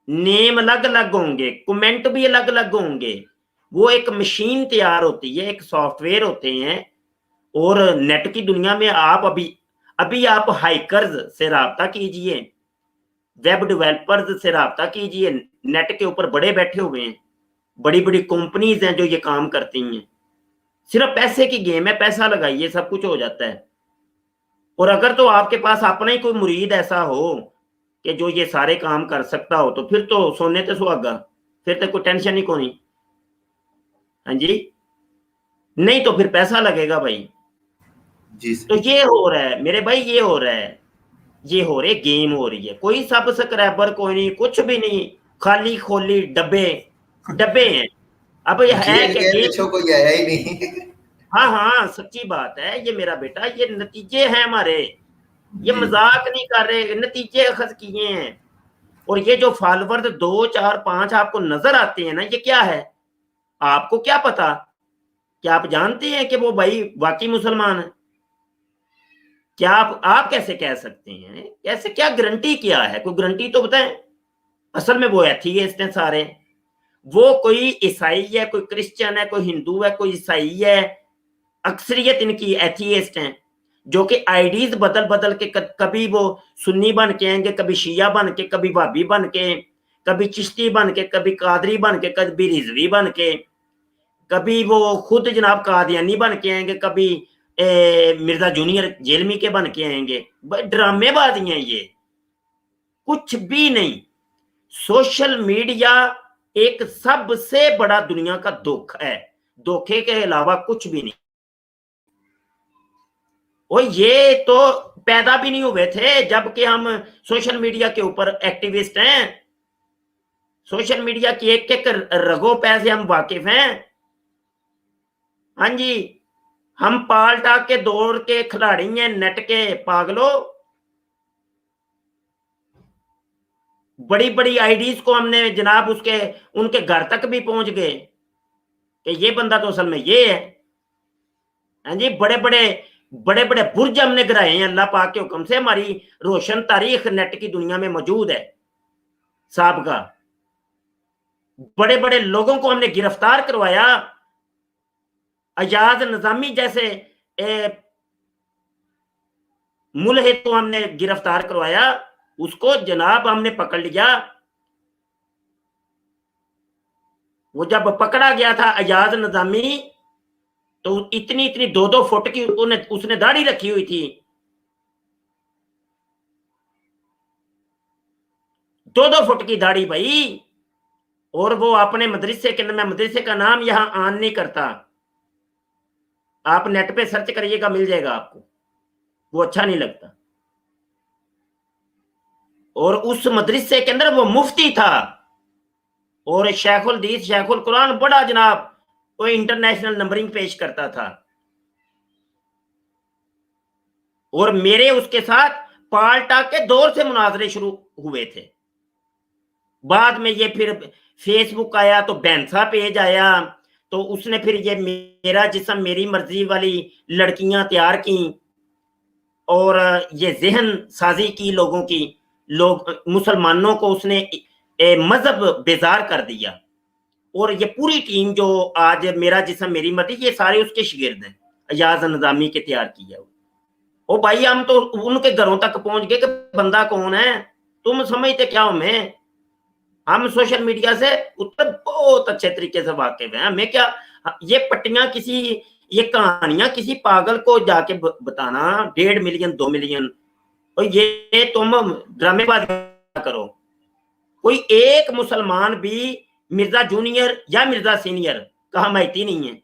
नेम अलग अलग होंगे, कमेंट भी अलग अलग होंगे। वो एक मशीन तैयार होती है, एक सॉफ्टवेयर होते हैं। और नेट की दुनिया में आप अभी आप हाइकर्स से राब्ता कीजिए, वेब डेवलपर्स से राब्ता कीजिए, नेट के ऊपर बड़े बैठे हुए हैं, बड़ी कंपनीज हैं जो ये काम करती हैं। सिर्फ पैसे की गेम है, पैसा लगाइए सब कुछ हो जाता है। और अगर तो आपके पास अपना ही कोई मुरीद ऐसा हो कि जो ये सारे काम कर सकता हो, तो फिर तो सोने ते सुहागा, फिर तो कोई टेंशन ही कोई। हाँ जी, नहीं तो फिर पैसा लगेगा भाई जी। तो ये हो रहा है मेरे भाई, ये हो रही गेम हो रही है। कोई सब्सक्राइबर कोई नहीं, कुछ भी नहीं, खाली खोली डब्बे हैं। अब ये है कि कोई आया ही नहीं। हाँ सच्ची बात है, ये मेरा बेटा, ये नतीजे हैं हमारे, ये मजाक नहीं कर रहे, नतीजे अखज किए हैं। और ये जो फॉलोवर 2, 4, 5 आपको नजर आते हैं ना, ये क्या है आपको क्या पता? क्या आप जानते हैं कि वो भाई वाकई मुसलमान है? क्या आप कैसे कह सकते हैं? कैसे, क्या गारंटी क्या है? कोई गारंटी तो बताएं। असल में वो एथीइस्ट हैं सारे, वो कोई ईसाई है, कोई क्रिश्चियन है, कोई हिंदू है, कोई ईसाई है, अक्सरियत इनकी एथीइस्ट हैं, जो कि आईडीज बदल के कभी वो सुन्नी बन के आएंगे, कभी शिया बन के, कभी भाभी बन के, कभी चिश्ती बन के, कभी कादरी बन के, कभी रिजवी बन के, कभी वो खुद जनाब कादियानी बन के आएंगे, कभी मिर्जा जूनियर जेलमी के बन के आएंगे। ड्रामेबाजी हैं ये, कुछ भी नहीं। सोशल मीडिया एक सबसे बड़ा दुनिया का धोखा है, धोखे के अलावा कुछ भी नहीं। और ये तो पैदा भी नहीं हुए थे जबकि हम सोशल मीडिया के ऊपर एक्टिविस्ट हैं, सोशल मीडिया की एक एक रगों पै से हम वाकिफ हैं। हाँ जी, हम पालटा के दौड़ के खिलाड़ी हैं, नेट के पागलों। बड़ी बड़ी आईडीज को हमने जनाब उसके उनके घर तक भी पहुंच गए कि ये बंदा तो असल में ये है। हाँ जी, बड़े बड़े बुर्ज हमने गिराए हैं अल्लाह पाक के हुक्म से। हमारी रोशन तारीख नेट की दुनिया में मौजूद है साहब का। बड़े बड़े लोगों को हमने गिरफ्तार करवाया। अजाज निजामी जैसे मुल्हिद को हमने गिरफ्तार करवाया, उसको जनाब हमने पकड़ लिया। वो जब पकड़ा गया था अजाज निजामी, तो इतनी 2-2 फुट की उसने दाढ़ी रखी हुई थी। 2-2 फुट की दाढ़ी भाई। और वो अपने मदरसे के, मैं मदरसे का नाम यहां आन नहीं करता, आप नेट पे सर्च करिएगा मिल जाएगा आपको, वो अच्छा नहीं लगता। और उस मदरसे के अंदर वो मुफ्ती था और शेखुल हदीस शेखुल कुरान बड़ा जनाब वो इंटरनेशनल नंबरिंग पेश करता था। और मेरे उसके साथ पाल्टा के दौर से मुनाजरे शुरू हुए थे। बाद में ये फिर फेसबुक आया, तो बैंसा पेज आया, तो उसने फिर ये मेरा जिस्म मेरी मर्जी वाली लड़कियां तैयार की और ये जहन साजी की लोगों की, लोग मुसलमानों को उसने मजहब बेजार कर दिया। और ये पूरी टीम जो आज मेरा जिस्म मेरी मर्जी, ये सारे उसके शागिर्द हैं, अजाज निजामी के तैयार किया। ओ भाई हम तो उनके घरों तक पहुंच गए कि बंदा कौन है, तुम समझते क्या हो। मैं हम सोशल मीडिया से उत्तर बहुत अच्छे तरीके से वाकिफ हैं। हमें क्या ये पट्टियां किसी, ये कहानियां किसी पागल को जाके बताना 1.5 मिलियन 2 मिलियन, और ये तुम ड्रामेबाजी करो। कोई एक मुसलमान भी मिर्जा जूनियर या मिर्जा सीनियर का हमायती नहीं है।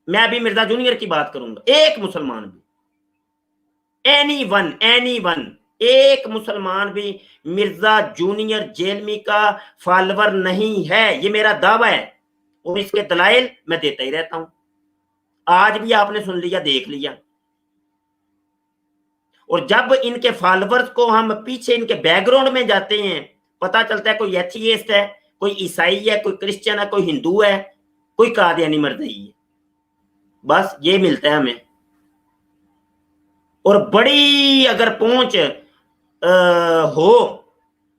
मैं अभी मिर्जा जूनियर की बात करूंगा। एक मुसलमान भी, एनीवन एक मुसलमान भी मिर्जा जूनियर जेलमी का फॉलोवर नहीं है, ये मेरा दावा है। और इसके दलाइल मैं देता ही रहता हूं। आज भी आपने सुन लिया, देख लिया। और जब इनके फॉलोवर्स को हम पीछे इनके बैकग्राउंड में जाते हैं, पता चलता है कोई एथियस्ट है, कोई ईसाई है, कोई क्रिश्चियन है, कोई हिंदू है, कोई कादियानी मरदई है। बस ये मिलता है हमें। और बड़ी अगर पहुंच हो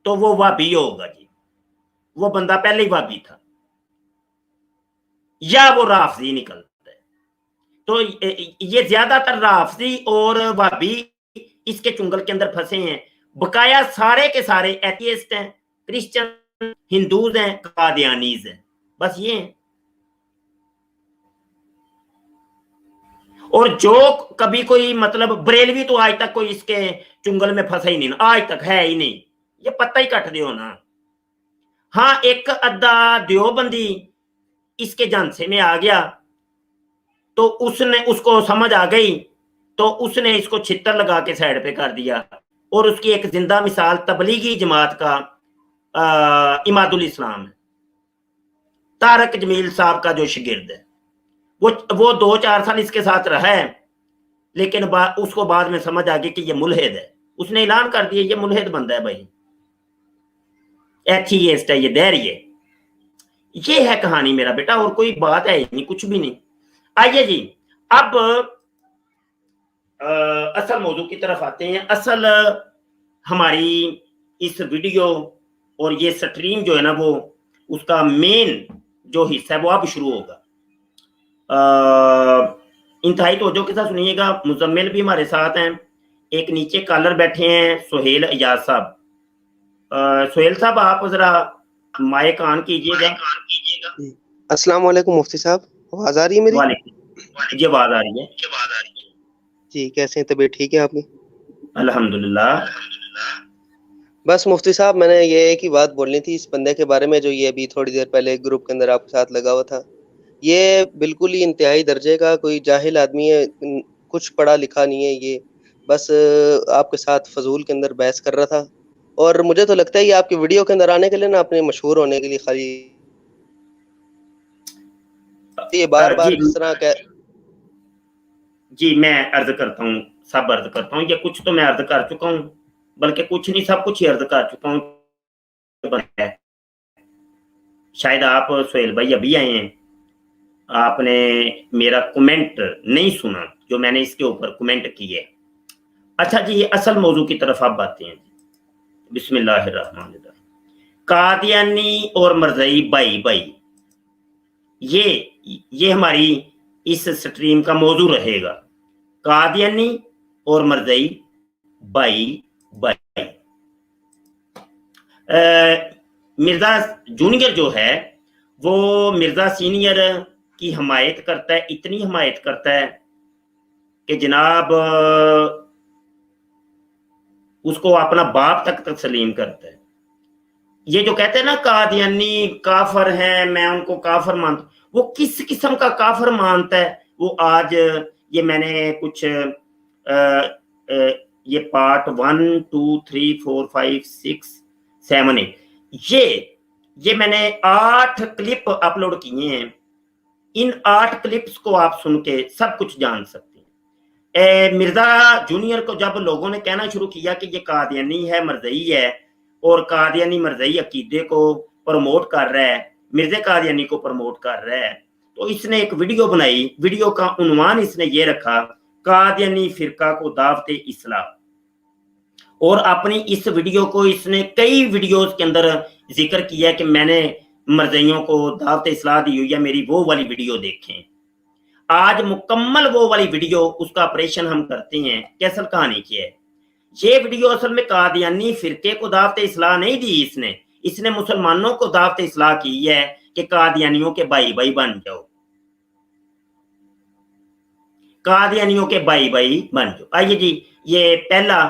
तो वो वाबी होगा जी, वो बंदा पहले ही वाबी था, या वो राफजी निकलता है। तो ये ज्यादातर राफजी और वाबी इसके चुंगल के अंदर फंसे हैं। बकाया सारे के सारे एथियस्ट हैं, क्रिश्चियन, हिंदूज हैं, कादियानीज हैं, बस ये हैं। और जो कभी कोई मतलब बरेलवी तो आज तक कोई इसके चुंगल में फंसा ही नहीं, आज तक है ही नहीं, ये पत्ता ही कट दियो ना। हाँ, एक अद्धा देवबंदी इसके झांसे में आ गया, तो उसने उसको समझ आ गई, तो उसने इसको छितर लगा के साइड पे कर दिया। और उसकी एक जिंदा मिसाल तबलीगी जमात का इमादुल इस्लाम है, तारक जमील साहब का जो शागिर्द है। वो 2-4 साल इसके साथ रहा है, लेकिन उसको बाद में समझ आ गई कि ये मुल्हिद है। उसने ऐलान कर दिया ये मुल्हिद बंदा है भाई, एथियस्ट है, ये दैरी है। ये है कहानी मेरा बेटा, और कोई बात है नहीं, कुछ भी नहीं। आइए जी, अब असल मौजू की तरफ आते हैं। असल हमारी इस वीडियो और ये स्ट्रीम जो है ना, वो उसका मेन जो हिस्सा है वो अब शुरू होगा। इंतहाई तवज्जो के साथ सुनिएगा। मुजम्मिल भी हमारे साथ हैं, एक नीचे कॉलर बैठे हैं सुहेल अयाज साहब। सुहेल साहब आप जरा माइक ऑन कीजिएगा। अस्सलाम वालेकुम मुफ्ती साहब, आवाज आ रही है मेरी? जी आवाज आ रही है जी। कैसे हैं, तबीयत ठीक है आपकी? अल्हम्दुलिल्लाह। बस मुफ्ती साहब, मैंने ये एक ही बात बोलनी थी इस बंदे के बारे में जो ये अभी थोड़ी देर पहले ग्रुप के अंदर आपके साथ लगा हुआ था। ये बिल्कुल ही इंतहाई दर्जे का कोई जाहिल आदमी है, कुछ पढ़ा लिखा नहीं है। ये बस आपके साथ फजूल के अंदर बहस कर रहा था। और मुझे तो लगता है ये आपकी वीडियो के अंदर आने के लिए ना, अपने मशहूर होने के लिए खाली ये बार बार इस तरह जी मैं अर्ज करता हूँ, सब अर्ज करता हूँ, ये कुछ तो मैं अर्ज कर चुका हूँ, बल्कि कुछ नहीं सब कुछ ही अर्ज कर चुका हूँ। शायद आप सोहेल भाई अभी आए हैं, आपने मेरा कमेंट नहीं सुना जो मैंने इसके ऊपर कमेंट किए। अच्छा जी, ये असल मौजू की तरफ आप आते हैं। बिस्मिल्लाहिर्रहमानिर्रहीम। कादियानी और मरज़ई भाई भाई, ये हमारी इस स्ट्रीम का मौजू रहेगा। कादियानी और मरज़ई भाई भाई। मिर्जा जूनियर जो है वो मिर्जा सीनियर की हमायत करता है, इतनी हमायत करता है कि जनाब उसको अपना बाप तक तस्लीम करता है। ये जो कहते हैं ना कादियानी काफर हैं, मैं उनको काफर मानता हूं, वो किस किस्म का काफर मानता है वो आज ये मैंने कुछ ये पार्ट 1 2 3 4 5 6 7 8 ये मैंने 8 क्लिप अपलोड किए हैं। इन 8 क्लिप्स को आप सुन के सब कुछ जान सकते हैं। मिर्जा जूनियर को जब लोगों ने कहना शुरू किया कि ये कादियानी है, मरज़ई है और कादियानी मरज़ई अकीदे को प्रमोट कर रहा है, मिर्जा कादियानी को प्रमोट कर रहा है, तो इसने एक वीडियो बनाई। वीडियो का उन्वान इसने ये रखा, कादियानी फिरका को दावत इस्लाम। और अपनी इस वीडियो को इसने कई वीडियोस के अंदर जिक्र किया कि मैंने मरज़इयों को दावत इस्लाह दी हुई है, मेरी वो वाली वीडियो देखें। आज मुकम्मल वो वाली वीडियो, उसका ऑपरेशन हम करते हैं कि असल कहानी क्या है। ये वीडियो असल में कादियानी फिरके को दावत इस्लाह नहीं दी इसने मुसलमानों को दावत इस्लाह की है कि कादियानियों के भाई भाई बन जाओ, कादियानियों के भाई भाई बन जाओ। आइए जी, ये पहला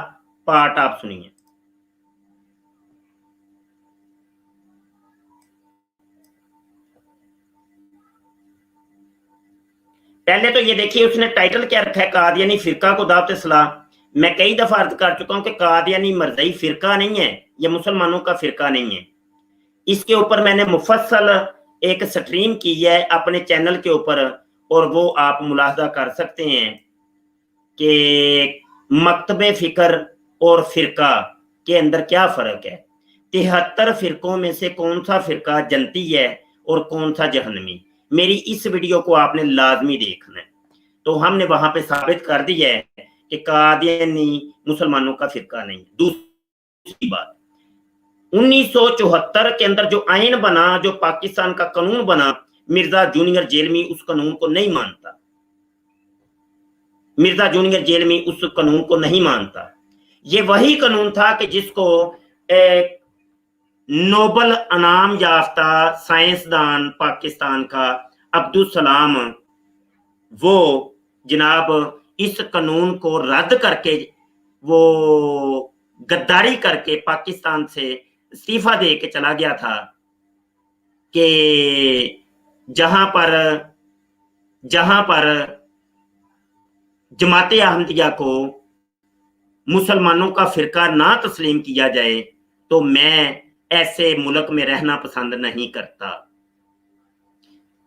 पार्ट आप सुनिए। पहले तो ये देखिए उसने टाइटल क्या रखा है, कादियानी फिरका को दावत इस्लाह। मैं कई दफा अर्ज कर चुका हूं कि कादियानी मरज़ई फिरका नहीं है, ये मुसलमानों का फिरका नहीं है। इसके ऊपर मैंने मुफस्सल एक स्ट्रीम की है अपने चैनल के ऊपर, और वो आप मुलाहजा कर सकते हैं कि मकतबे फिक्र और फिरका के अंदर क्या फर्क है। 73 फिरकों में से कौन सा फिरका जन्नती है और कौन सा जहन्नमी, मेरी इस वीडियो को आपने लाजमी देखना है। तो हमने वहां पे साबित कर दिया है कि कादियानी मुसलमानों का फिरका नहीं। दूसरी बात, 1974 के अंदर जो आइन बना, जो पाकिस्तान का कानून बना, मिर्जा जूनियर जेलमी उस कानून को नहीं मानता। मिर्जा जूनियर जेलमी उस कानून को नहीं मानता। ये वही कानून था कि जिसको नोबल इनाम याफ्ता साइंसदान पाकिस्तान का अब्दुल सलाम, वो जनाब इस कानून को रद्द करके, वो गद्दारी करके पाकिस्तान से इस्तीफा दे के चला गया था कि जहां पर जमाते अहमदिया को मुसलमानों का फिरका ना तस्लीम किया जाए तो मैं ऐसे मुल्क में रहना पसंद नहीं करता।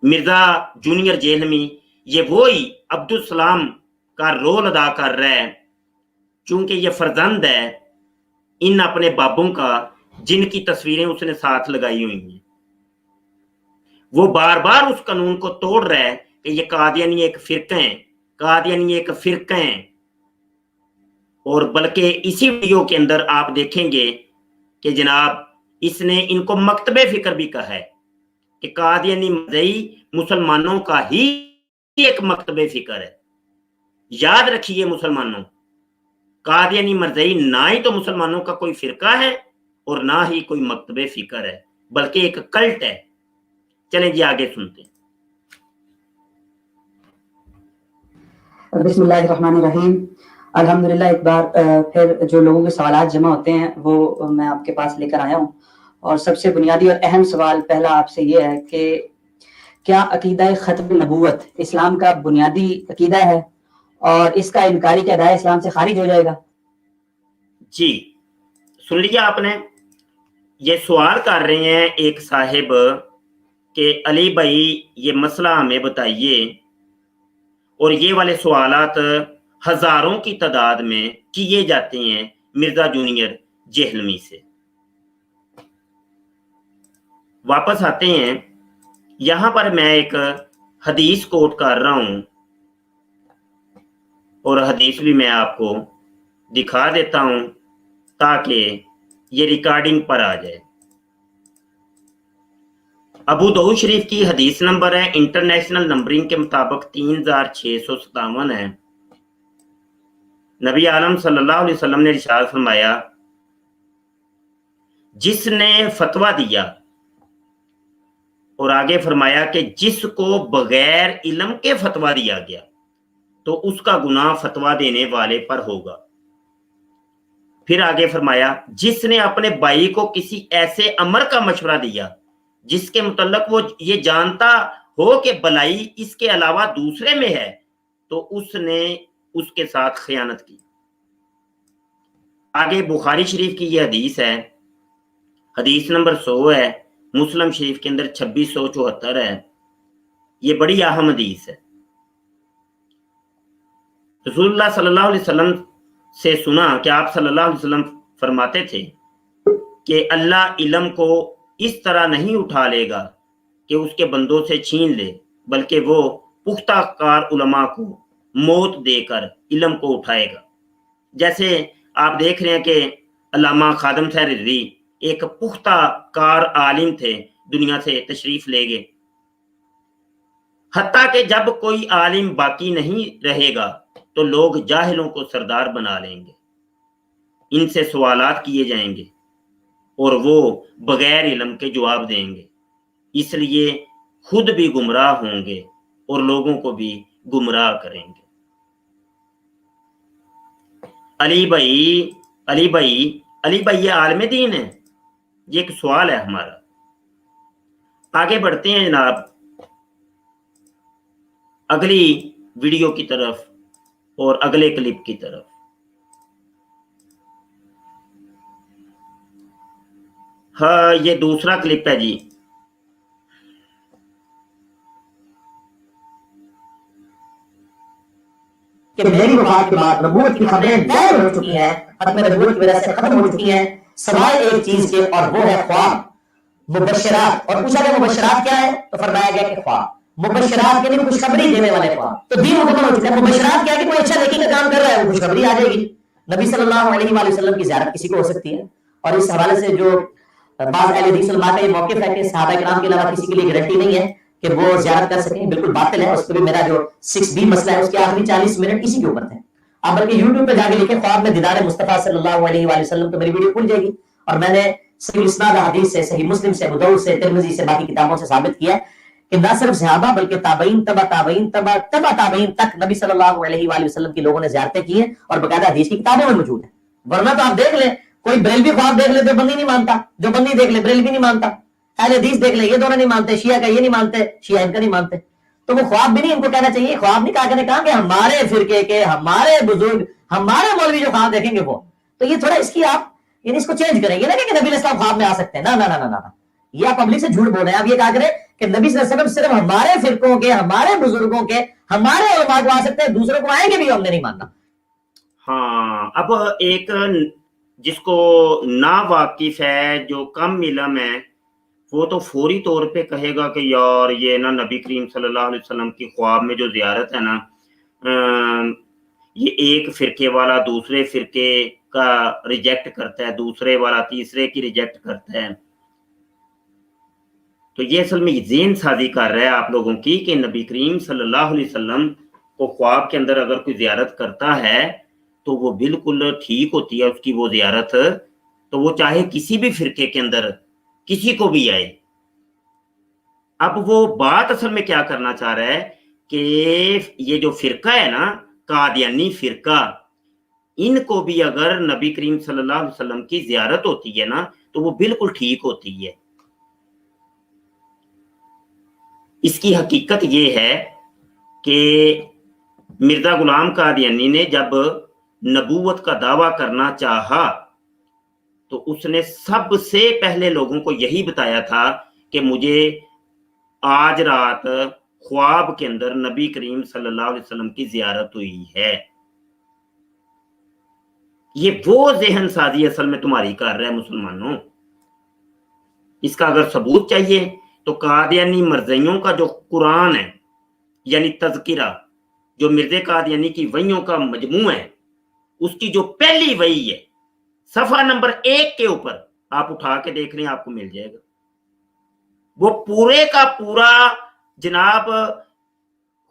मिर्जा जूनियर जेलमी ये वही अब्दुल सलाम का रोल अदा कर रहा है, चूंकि ये फर्जंद है इन अपने बाबों का जिनकी तस्वीरें उसने साथ लगाई हुई हैं। वो बार बार उस कानून को तोड़ रहा है कि ये कादियानी एक फिरका है, कादियानी एक फिरका है। और बल्कि इसी वीडियो के अंदर आप देखेंगे कि जनाब इसने इनको मकतबे फिक्र भी कहा है कि कादियानी मरज़ई मुसलमानों का ही एक मकतबे फिक्र है। याद रखिए मुसलमानों, कादियानी मरज़ई ना ही तो मुसलमानों का कोई फिरका है और ना ही कोई मकतबे फिक्र है, बल्कि एक कल्ट है। चलें जी आगे सुनते हैं। बिस्मिल्लाहिर्रहमानिर्रहीम। अल्हम्दुलिल्लाह, एक बार फिर जो लोगों के सवालात जमा होते हैं वो मैं आपके पास लेकर आया हूँ। और सबसे बुनियादी और अहम सवाल पहला आपसे ये है कि क्या अकीदा ख़त्म नबूवत इस्लाम का बुनियादी अकीदा है और इसका इनकारी क्या है, इस्लाम से खारिज हो जाएगा? जी सुन लिया आपने, ये सवाल कर रहे हैं एक साहिब कि अली भाई ये मसला हमें बताइए। اور یہ والے سوالات ہزاروں کی تعداد میں کیے جاتے ہیں مرزا جونیئر جہلمی سے۔ واپس آتے ہیں، یہاں پر میں ایک حدیث کوٹ کر رہا ہوں اور حدیث بھی میں آپ کو دکھا دیتا ہوں تاکہ یہ ریکارڈنگ پر آ جائے۔ ابو داؤد شریف کی حدیث نمبر ہے، انٹرنیشنل نمبرنگ کے مطابق 3657 ہے۔ نبی عالم صلی اللہ علیہ وسلم نے ارشاد فرمایا، جس نے فتویٰ دیا، اور آگے فرمایا کہ جس کو بغیر علم کے فتویٰ دیا گیا تو اس کا گناہ فتویٰ دینے والے پر ہوگا۔ پھر آگے فرمایا، جس نے اپنے بھائی کو کسی ایسے امر کا مشورہ دیا جس کے متعلق وہ یہ جانتا ہو کہ بھلائی اس کے علاوہ دوسرے میں ہے تو اس نے اس کے ساتھ خیانت کی۔ آگے بخاری شریف کی یہ حدیث ہے، حدیث نمبر 100 ہے، مسلم شریف کے اندر 2674 ہے۔ یہ بڑی اہم حدیث ہے۔ رسول اللہ صلی اللہ علیہ وسلم سے سنا کہ آپ صلی اللہ علیہ وسلم فرماتے تھے کہ اللہ علم کو اس طرح نہیں اٹھا لے گا کہ اس کے بندوں سے چھین لے، بلکہ وہ پختہ کار علماء کو موت دے کر علم کو اٹھائے گا۔ جیسے آپ دیکھ رہے ہیں کہ علامہ خادم صاحب رضوی ایک پختہ کار عالم تھے، دنیا سے تشریف لے گئے، حتیٰ کہ جب کوئی عالم باقی نہیں رہے گا تو لوگ جاہلوں کو سردار بنا لیں گے، ان سے سوالات کیے جائیں گے اور وہ بغیر علم کے جواب دیں گے، اس لیے خود بھی گمراہ ہوں گے اور لوگوں کو بھی گمراہ کریں گے۔ علی بھائی یہ عالم دین ہے؟ یہ ایک سوال ہے ہمارا۔ آگے بڑھتے ہیں جناب اگلی ویڈیو کی طرف اور اگلے کلپ کی طرف۔ ہاں یہ دوسرا کلپ ہے جی۔ کہ میری وفات کے بعد نبوت کی خبریں غائب ہو چکی ہیں، ختم نبوت کی وجہ سے ختم ہو چکی ہیں، سوائے ایک چیز کے، اور وہ ہے خواب، مبشرات۔ اور پوچھا کہ مبشرات کیا ہے تو فرمایا گیا کہ خواب، مبشرات یعنی خوشخبری دینے والے خواب۔ تو دین مکمل ہو چکا ہے۔ مبشرات کیا ہے کہ کوئی اچھا نیکی کا کام کر رہا ہے، وہ خوشخبری آ جائے گی۔ نبی صلی اللہ علیہ وآلہ وسلم کی زیارت کسی کو ہو سکتی ہے، اور اس حوالے سے جو بعض اہل حدیث علماء کا یہ موقف ہے کہ صحابہ کرام کے علاوہ کسی کے لیے گارنٹی نہیں ہے کہ وہ زیارت کر سکیں، بالکل باطل ہے۔ اس پہ بھی میرا جو 6B مسئلہ ہے اس کے آخری 40 منٹ اسی کے اوپر تھے۔ آپ بلکہ یوٹیوب پہ جا کے لکھیں خواب میں دیدار مصطفیٰ صلی اللہ علیہ وآلہ وسلم، تو میری ویڈیو کھل جائے گی۔ اور میں نے صحیح اسناد حدیث سے، صحیح مسلم سے، ابو داؤد سے، ترمذی سے، باقی کتابوں سے ثابت کیا ہے کہ نہ صرف صحابہ بلکہ تابعین، تبع تابعین، تبع تابعین تک نبی صلی اللہ علیہ وآلہ وسلم کے لوگوں نے زیارتیں کی ہیں، اور باقاعدہ حدیث کی کتابوں میں موجود ہے۔ ورنہ تو آپ دیکھ لیں، کوئی بریلوی خواب دیکھ لے تو بندی نہیں مانتا، جو بندی دیکھ لے بریلوی نہیں مانتا، اہل حدیث دیکھ لے یہ دونوں نہیں مانتے، شیعہ کا یہ نہیں مانتے، شیعہ ان کا نہیں مانتے۔ تو وہ خواب بھی نہیں، ان کو کہنا چاہیے خواب نہیں کہا کہ ہمارے فرقے کے، ہمارے بزرگ، ہمارے مولوی جو خواب دیکھیں گے وہ، تو یہ تھوڑا اس کی آپ یعنی اس کو چینج کریں گے نا کہ نبی علیہ السلام خواب میں آ سکتے ہیں، نہ یہ آپ پبلک سے جھوٹ بول رہے ہیں۔ آپ یہ کہا کریں کہ نبی صلی اللہ علیہ وسلم صرف ہمارے فرقوں کے، ہمارے بزرگوں کے، ہمارے علماء کو آ سکتے ہیں، دوسروں کو آئیں گے بھی ہم نے نہیں ماننا۔ ہاں اب ایک جس کو نا واقف ہے، جو کم علم ہے، وہ تو فوری طور پہ کہے گا کہ یار یہ نا نبی کریم صلی اللہ علیہ وسلم کی خواب میں جو زیارت ہے نا، یہ ایک فرقے والا دوسرے فرقے کا ریجیکٹ کرتا ہے، دوسرے والا تیسرے کی ریجیکٹ کرتا ہے۔ تو یہ اصل میں ذہن سازی کر رہا ہے آپ لوگوں کی کہ نبی کریم صلی اللہ علیہ وسلم کو خواب کے اندر اگر کوئی زیارت کرتا ہے تو وہ بالکل ٹھیک ہوتی ہے اس کی وہ زیارت، تو وہ چاہے کسی بھی فرقے کے اندر کسی کو بھی آئے۔ اب وہ بات اصل میں کیا کرنا چاہ رہا ہے کہ یہ جو فرقہ ہے نا، قادیانی فرقہ، ان کو بھی اگر نبی کریم صلی اللہ علیہ وسلم کی زیارت ہوتی ہے نا تو وہ بالکل ٹھیک ہوتی ہے۔ اس کی حقیقت یہ ہے کہ مرزا غلام قادیانی نے جب نبوت کا دعویٰ کرنا چاہا تو اس نے سب سے پہلے لوگوں کو یہی بتایا تھا کہ مجھے آج رات ख्वाब के अंदर नबी करीम सल्लल्लाहु अलैहि वसल्लम की जियारत हुई है। ये वो ज़हन साजी असल में तुम्हारी कर रहा है मुसलमानों। इसका अगर सबूत चाहिए तो कादियानी मरज़इयों का जो कुरान है यानी तज़किरा, जो मिर्ज़े कादियानी की वहियों का मजमू है, उसकी जो पहली वही है सफ़ा नंबर 1 के ऊपर आप उठा के देख रहे हैं, आपको मिल जाएगा। वो पूरे का पूरा जनाब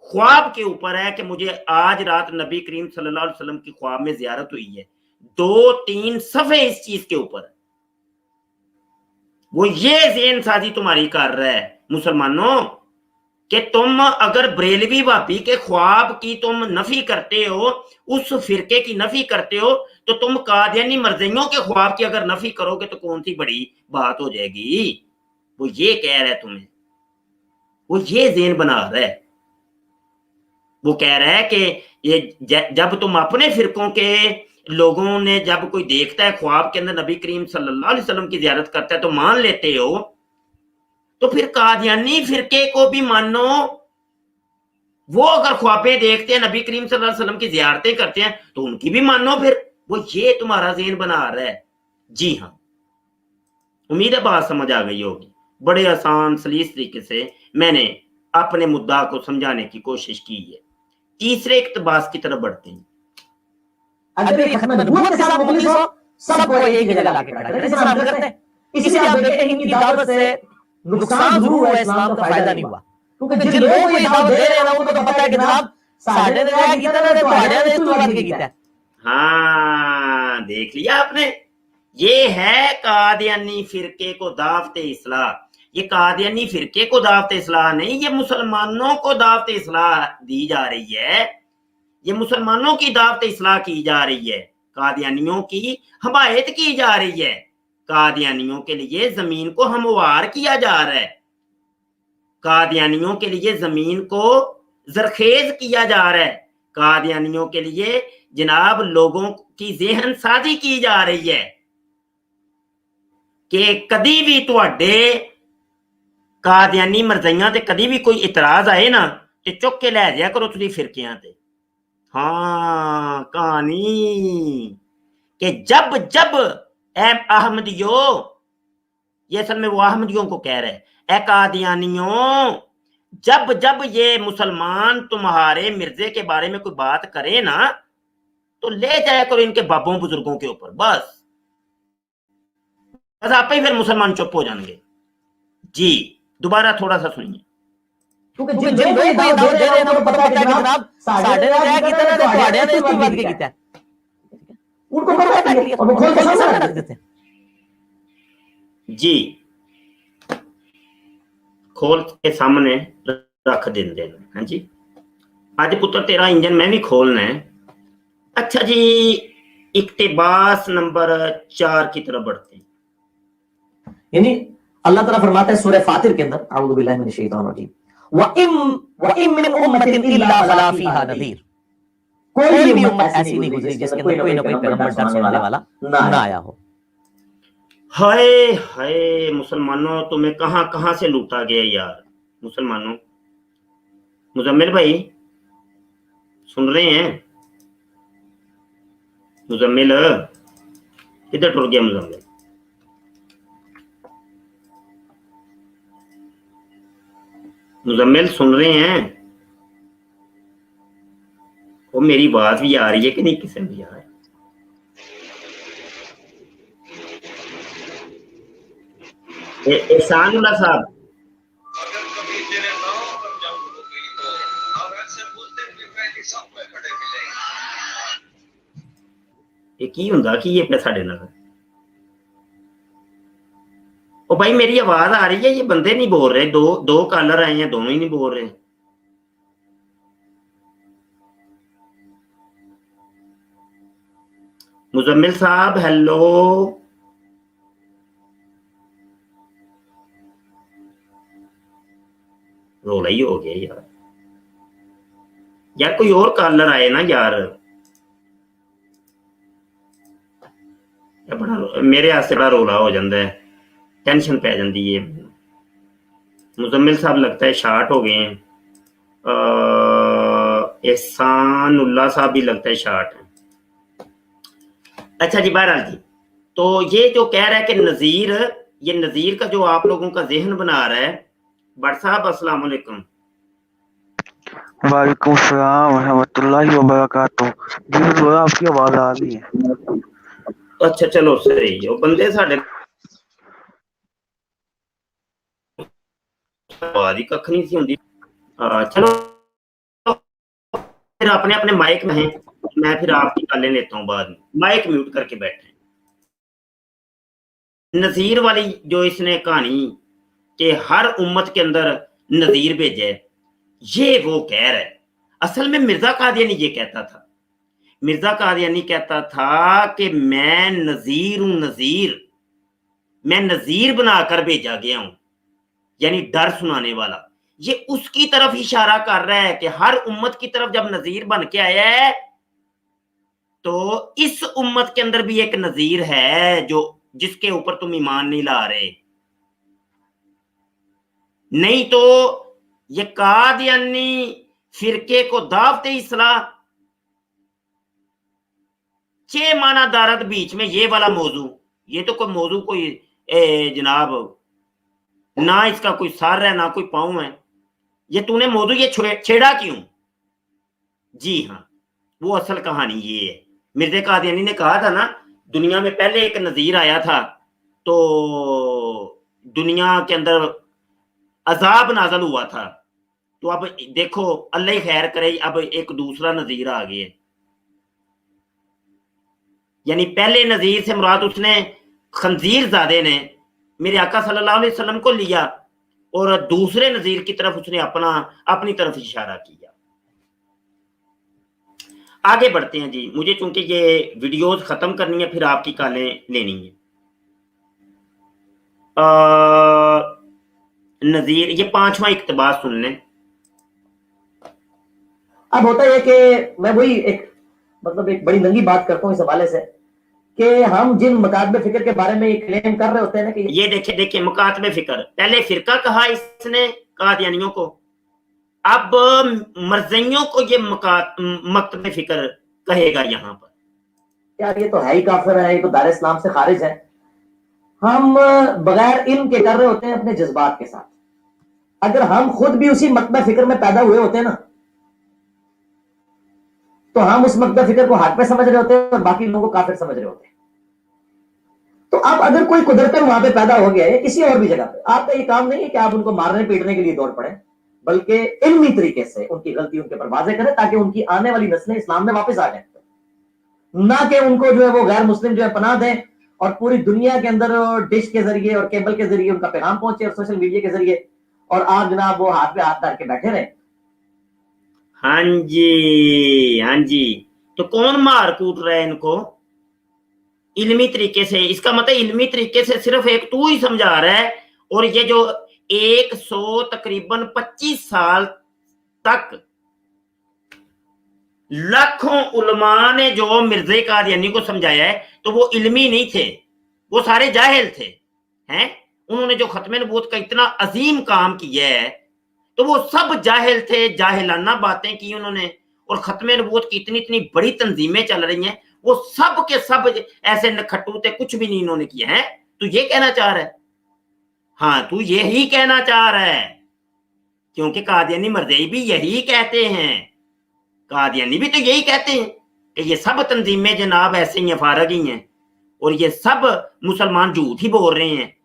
ख्वाब के ऊपर है कि मुझे आज रात नबी करीम सल्लल्लाहु अलैहि वसल्लम की ख्वाब में जियारत हुई है। 2-3 सफ़े इस चीज के ऊपर है। वो ये ज़हन साजी तुम्हारी कर रहा है मुसलमानों कि तुम अगर बरेलवी वापी के ख्वाब की तुम नफी करते हो, उस फिरके की नफी करते हो, तो तुम कादियानी मर्ज़इयों के ख्वाब की अगर नफी करोगे तो कौन सी बड़ी बात हो जाएगी। वो ये कह रहा है तुम्हें, वो ये ज़हन बना रहा है। वो कह रहा है कि ये जब तुम अपने फिरकों के लोगों ने जब कोई देखता है ख्वाब के अंदर नबी करीम सल्लल्लाहु अलैहि वसल्लम की ज़ियारत करता है तो मान लेते हो, तो फिर कादियानी फिरके को भी मानो। वो अगर ख्वाबें देखते हैं नबी करीम सल्लल्लाहु अलैहि वसल्लम की ज़ियारतें करते हैं तो उनकी भी मानो। फिर वो ये तुम्हारा ज़हन बना रहा है। जी हाँ, उम्मीद है बात समझ आ गई होगी। बड़े आसान सलीस तरीके से मैंने अपने मुद्दा को समझाने की कोशिश की है। तीसरे इक्तबास की तरफ बढ़ते हैं। अगर ये खत्म नबूवत के साथ मुखलिस हो, सबको एक ही जगह लाके खड़ा करे, जैसे हम करते हैं। इसीलिए आप देखते हैं इनकी दावत से नुकसान जरूर हुआ, इस्लाम का फायदा नहीं हुआ, क्योंकि जिन लोगों को ये दावत दे रहे हैं ना उनको तो पता है कि जनाब साढ़े ने क्या किया ना, तुम्हारे ने इस बात के किया है। हाँ, देख लिया आपने, ये है कादियानी फिरके को दावते इस्लाह। ये कादियानी फिरके को दावते इस्लाह नहीं, ये मुसलमानों को दावते इस्लाह दी जा रही है। ये मुसलमानों की दावत इस्लाह की जा रही है, कादियानियों की हमायत की जा रही है। कादियानियों के लिए जमीन को हमवार किया जा रहा है, कादियानियों के लिए जमीन को जरखेज किया जा रहा है, कादियानियों के लिए जनाब लोगों की ज़हन साजी की जा रही है कि कदी भी तुहाडे कादियानी मरज़इयां ते कदी भी कोई इतराज आए ना ते चुक के लै जाया करो तुसी फिरकियां ते। हाँ, कहानी कि जब जब ए अहमदियों, ये असल में वो अहमदियों को कह रहे हैं, ए कादियानियों, जब जब ये मुसलमान तुम्हारे मिर्जे के बारे में कोई बात करे ना तो ले जाया करो इनके बाबों बुजुर्गों के ऊपर। बस आप ही फिर मुसलमान चुप हो जाएंगे। जी दोबारा थोड़ा सा सुनिए। क्योंकि जिन लोगों को ये दावत दे रहे हैं ना उनको पता है कि जनाब साढ़े ने क्या किया ना, तुम्हारे ने इस बात के किया है। उनको पता है और वो खोल के सामने रख देते हैं। जी खोल के सामने रख देंगे। हाँ जी, आज पुत्र तेरा इंजन मैं भी खोलना है। अच्छा जी, इक्तिबास नंबर 4 की तरफ बढ़ते हैं। यानी अल्लाह ताला फरमाता है सूरह फातिर के अंदर, अऊज़ु बिल्लाहि मिनश शैतानिर रजीम, व इम मिन उम्मतिन इल्ला खला फीहा नज़ीर, कोई भी उम्मत ऐसी नहीं गुजरी जिसके अंदर कोई ना कोई पैगंबर डर सुनाने वाला ना आया हो। हाय हाय मुसलमानों, तुम्हें कहां कहां से लूटा गया यार। मुसलमानों, मुजम्मिल भाई सुन रहे हैं? मुजम्मिल किधर टुर गया मुजम्मिल? मुजम्मिल सुन रहे हैं? वो मेरी बात भी आ रही है कि नहीं किसी भी आ रहा है? एहसानुल्लाह साहब, ये की हुंदा कि ये पे साडे नाल? ओ भाई मेरी आवाज आ रही है? ये बंदे नहीं बोल रहे, दो कॉलर आए हैं, दोनों ही नहीं बोल रहे। मुजम्मिल साहब हेलो, रोला ही हो गया यार। यार कोई और कॉलर आए ना यार, बड़ा मेरे आस्ते बड़ा रोला हो जाता है, टेंशन पै जाती है। मुजम्मिल साहब लगता है शार्ट हो गए हैं। एहसानुल्लाह साहब भी लगता है शार्ट है। अच्छा जी, बहरहाल जी, तो ये जो कह रहा है कि नज़ीर, ये नज़ीर का जो आप लोगों का जहन बना रहा है। भट्ट साहब अस्सलाम वालेकुम। वालेकुम सलाम रहमतुल्लाहि व बरकातुहू। जी हुजूर, आपकी आवाज आ रही है। अच्छा चलो सही है, बंदे साडे आवाज ही कख नहीं सी हुंदी। चलो फिर अपने अपने माइक में हैं, मैं फिर आपकी गल्लें लेता हूँ बाद में। माइक म्यूट करके बैठे। नज़ीर वाली जो इसने कहानी कि हर उम्मत के अंदर नज़ीर भेजा है, ये वो कह रहा है। असल में मिर्जा कादियानी ये कहता था, मिर्जा कादियानी कहता था कि मैं नज़ीर हूं, नज़ीर, मैं नज़ीर बनाकर भेजा गया हूं, यानी डर सुनाने वाला। ये उसकी तरफ इशारा कर रहा है कि हर उम्मत की तरफ जब नज़ीर बन के आया है, तो इस उम्मत के अंदर भी एक नज़ीर है जो जिसके ऊपर तुम ईमान नहीं ला रहे। नहीं तो ये कादियानी फिरके को दावते इस्लाह, छह माना दारद बीच में ये वाला मौजू, ये तो कोई मौजू कोई जनाब ना इसका कोई सर है ना कोई पाँव है, ये तूने मौजू ये छेड़ा क्यों? जी हाँ, वो असल कहानी ये है। मिर्ज़ा कादियानी ने कहा था ना, दुनिया में पहले एक नज़ीर आया था तो दुनिया के अंदर अजाब नाज़िल हुआ था, तो अब देखो अल्लाह ही खैर करे, अब एक दूसरा नज़ीर आ गया। यानी पहले नज़ीर से मुराद उसने खंजीरजादे ने मेरे आका सल्लल्लाहु अलैहि वसल्लम को लिया और दूसरे नज़ीर की तरफ उसने अपनी तरफ इशारा किया। आगे बढ़ते हैं जी, मुझे चूंकि ये वीडियोस खत्म करनी है, फिर आपकी कॉलें लेनी है। नज़ीर, ये 5वां इक्तबास सुन लें। अब होता है कि मैं वही एक बड़ी नंगी बात करता हूँ इस हवाले से कि हम जिन मकातबे फिक्र के बारे में ये क्लेम कर रहे होते हैं ना कि ये देखिए मकातबे फिक्र, पहले फिरका कहा इसने कादियानियों को, अब मर्जियों को ये मकतबे फिक्र कहेगा यहाँ पर। यार ये तो है ही काफिर है, ये तो दार इस्लाम से खारिज है। हम बगैर इल्म के कर रहे होते हैं अपने जज्बात के साथ। अगर हम खुद भी उसी मकतबे फिक्र में पैदा हुए होते हैं ना, तो हम उस मकतबे फिक्र को हक पे समझ रहे होते हैं और बाकी लोगों को काफिर समझ रहे होते हैं। तो अब अगर कोई कुदरतन वहां पे पैदा हो गया है किसी और भी जगह पे, आपका ये काम नहीं है कि आप उनको मारने पीटने के लिए दौड़ पड़े, बल्कि इल्मी तरीके से उनकी गलती उनके पर वाज़ेह करें ताकि उनकी आने वाली नस्लें इस्लाम में वापस आ जाए, ना कि उनको जो है वो गैर मुस्लिम जो है पनाह दें और पूरी दुनिया के अंदर डिश के जरिए और केबल के जरिए उनका पैगाम पहुंचे और सोशल मीडिया के जरिए, और आप जनाब वो हाथ पे हाथ डाल के बैठे रहे। हाँ जी, हाँ जी, तो कौन मार कूट रहा है इनको? इल्मी तरीके से, इसका मतलब इल्मी तरीके से सिर्फ एक तू ही समझा रहा है, और ये जो 100 तकरीबन 25 साल तक लाखों उलमा ने जो मिर्ज़ा कादियानी को समझाया है, तो वो इल्मी नहीं थे, वो सारे जाहिल थे हैं। उन्होंने जो खत्म नबूवत का इतना अजीम काम किया है, तो वो सब जाहिल थे, जाहिलाना बातें की उन्होंने, और खत्म नबूवत की इतनी इतनी बड़ी तंजीमें चल रही हैं, वो सब के सब ऐसे नखट्टू थे, कुछ भी नहीं इन्होंने किया है। तू ये कहना चाह रहा है? हाँ, तू यही कहना चाह रहा है, क्योंकि कादियानी मर्ज़ई भी यही कहते हैं, कादियानी भी तो यही कहते हैं कि ये सब तंजीमें जनाब ऐसे ही फारग ही हैं, और ये सब मुसलमान झूठ ही बोल रहे हैं,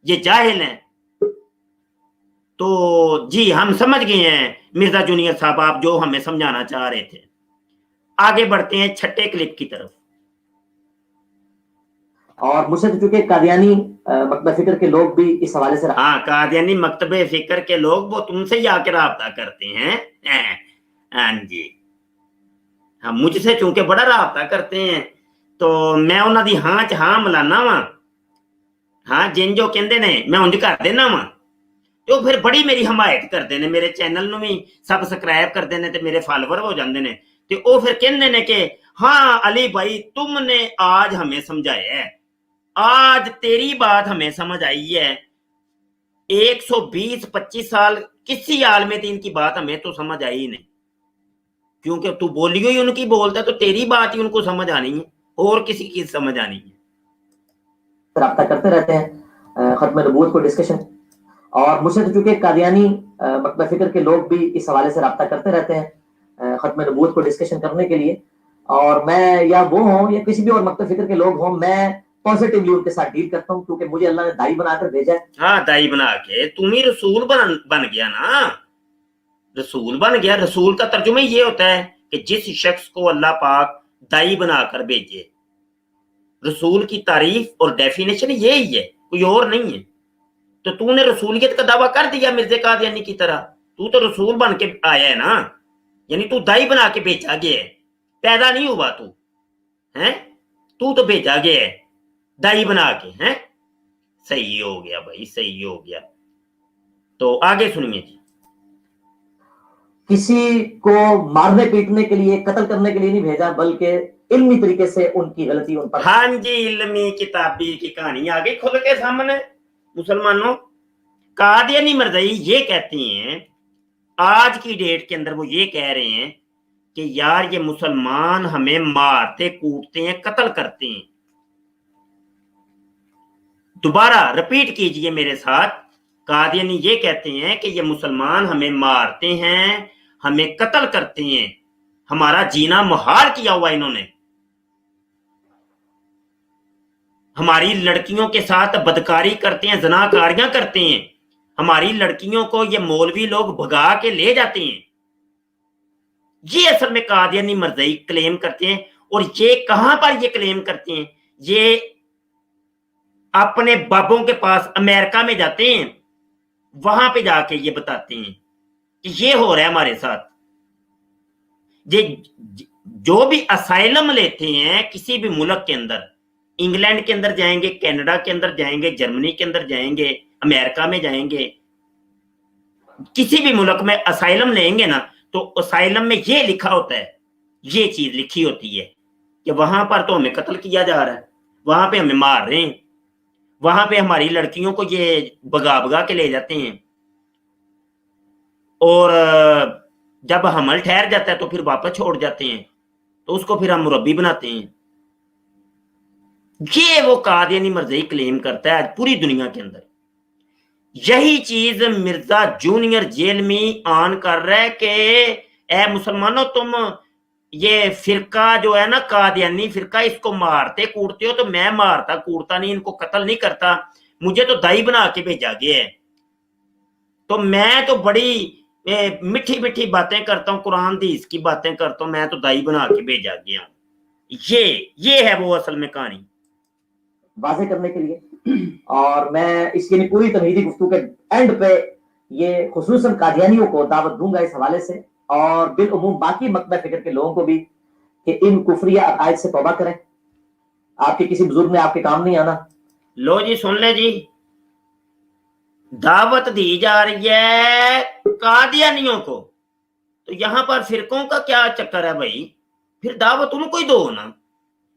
ये जाहिल हैं। तो जी हम समझ गए हैं मिर्जा जूनियर साहब, आप जो हमें समझाना चाह रहे थे। आगे बढ़ते हैं छठे क्लिप की तरफ। और मुझसे तो चूंकि कादियानी मकतबे फिक्र के लोग भी इस हवाले से, हाँ, कादियानी मकतबे फिक्र के लोग वो तुमसे ही आके राब्ता करते हैं। हाँ जी, हाँ, मुझसे चूंकि बड़ा राब्ता करते हैं, तो मैं उन्होंने हाँ च हाँ मिलाना वा, हाँ जिन जो कहते ने मैं उंज कर देना वा, तो फिर बड़ी मेरी हमायत करते ने, मेरे चैनल नूं भी सबसक्राइब करते ने, ते मेरे फॉलोवर हो जाते ने, ते वो फिर कहते ने कि हाँ अली भाई तुमने आज हमें समझाया है, आज तेरी बात हमें समझ आई है। 120-25 साल किसी आलम दीन की बात हमें तो समझ आई ही नहीं, क्योंकि तू बोलियो ही उनकी बोलता है, तो तेरी बात ही उनको समझ आनी है और किसी की समझ आनी है। रब्ता करते रहते हैं खत्म नबूवत को डिस्कशन, और मुझसे तो चूंकि कादियानी मकतब फिक्र के लोग भी इस हवाले से रब्ता करते रहते हैं खत्म नबूवत को डिस्कशन करने के लिए, और मैं या वो हों या किसी भी और मकतब फिक्र के लोग हों, मैं पॉजिटिवली उनके साथ डील करता हूँ, क्योंकि मुझे अल्लाह ने दाई बनाकर भेजा है। हाँ, दाई बना के तुम ही रसूल बन गया ना, रसूल बन गया। रसूल का तर्जुमा ये होता है कि जिस शख्स को अल्लाह पाक दाई बनाकर भेजे। रसूल की तारीफ और डेफिनेशन यही है, कोई और नहीं है। तो तूने रसूलियत का दावा कर दिया मिर्ज़ा कादियानी की तरह, तू तो रसूल बन के आया है ना, यानी तू दाई बना के भेजा गया है, पैदा नहीं हुआ तू, हैं? तू तो भेजा गया है दाई बना के, हैं? सही हो गया भाई, सही हो गया। तो आगे सुनिए जी। किसी को मारने पीटने के लिए, कत्ल करने के लिए नहीं भेजा, बल्कि इल्मी तरीके से उनकी गलती उन पर। हाँ जी, इल्मी किताबी की कहानी आ गई खुद के सामने। मुसलमानों, कादियानी मर्ज़ई ये कहती हैं, आज की डेट के अंदर वो ये कह रहे हैं कि यार ये मुसलमान हमें मारते कूटते हैं, कत्ल करते हैं। दोबारा रिपीट कीजिए मेरे साथ। कादियानी ये कहते हैं कि ये मुसलमान हमें मारते हैं, हमें कत्ल करते हैं, हमारा जीना मुहाल किया हुआ इन्होंने, हमारी लड़कियों के साथ बदकारी करते हैं, ज़नाकारियां करते हैं, हमारी लड़कियों को ये मौलवी लोग भगा के ले जाते हैं। ये असल में कादियानी मर्ज़ई क्लेम करते हैं। और ये कहां पर ये क्लेम करते हैं? ये अपने बाबों के पास अमेरिका में जाते हैं, वहां पे जाके ये बताते हैं कि ये हो रहा है हमारे साथ। ये जो भी असाइलम लेते हैं किसी भी मुल्क के अंदर, इंग्लैंड के अंदर जाएंगे, कनाडा के अंदर जाएंगे, जर्मनी के अंदर जाएंगे, अमेरिका में जाएंगे, किसी भी मुल्क में असाइलम लेंगे ना, तो असाइलम में ये लिखा होता है, ये चीज लिखी होती है कि वहां पर तो हमें कत्ल किया जा रहा है, वहां पे हमें मार रहे हैं, वहां पे हमारी लड़कियों को ये भगा भगा के ले जाते हैं, और जब हमल ठहर जाता है तो फिर वापस छोड़ जाते हैं, तो उसको फिर हम मुरब्बी बनाते हैं। ये वो कादियानी मर्ज़ई क्लेम करता है आज पूरी दुनिया के अंदर। यही चीज मिर्जा जूनियर जेल में ऑन कर रहा है कि ए मुसलमानों, तुम ये फिरका जो है ना कादियानी फिरका, इसको मारते कूटते हो, तो मैं मारता कूटता नहीं, इनको कत्ल नहीं करता, मुझे तो दाई बना के भेजा गया है, तो मैं तो बड़ी मीठी मीठी बातें करता हूँ, कुरान हदीस की बातें करता हूँ, मैं तो दाई बना के भेजा गया हूँ। ये है वो असल में कहानी वाज़ेह करने के लिए। और मैं इसके लिए पूरी तमहीदी गुफ्तगू के एंड पे ये खुसूसन कादियानियों को दावत दूंगा इस हवाले से, और बिलउमूम बाकी मकतब फिक्र के लोगों को भी, कि इन कुफरिया अकायद से तौबा करें। आपके किसी बुजुर्ग ने आपके काम नहीं आना। लो जी, सुन ले जी, दावत दी जा रही है कादियानियों को, तो यहां पर फिरकों का क्या चक्कर है भाई? फिर दावत उनको ही दो ना।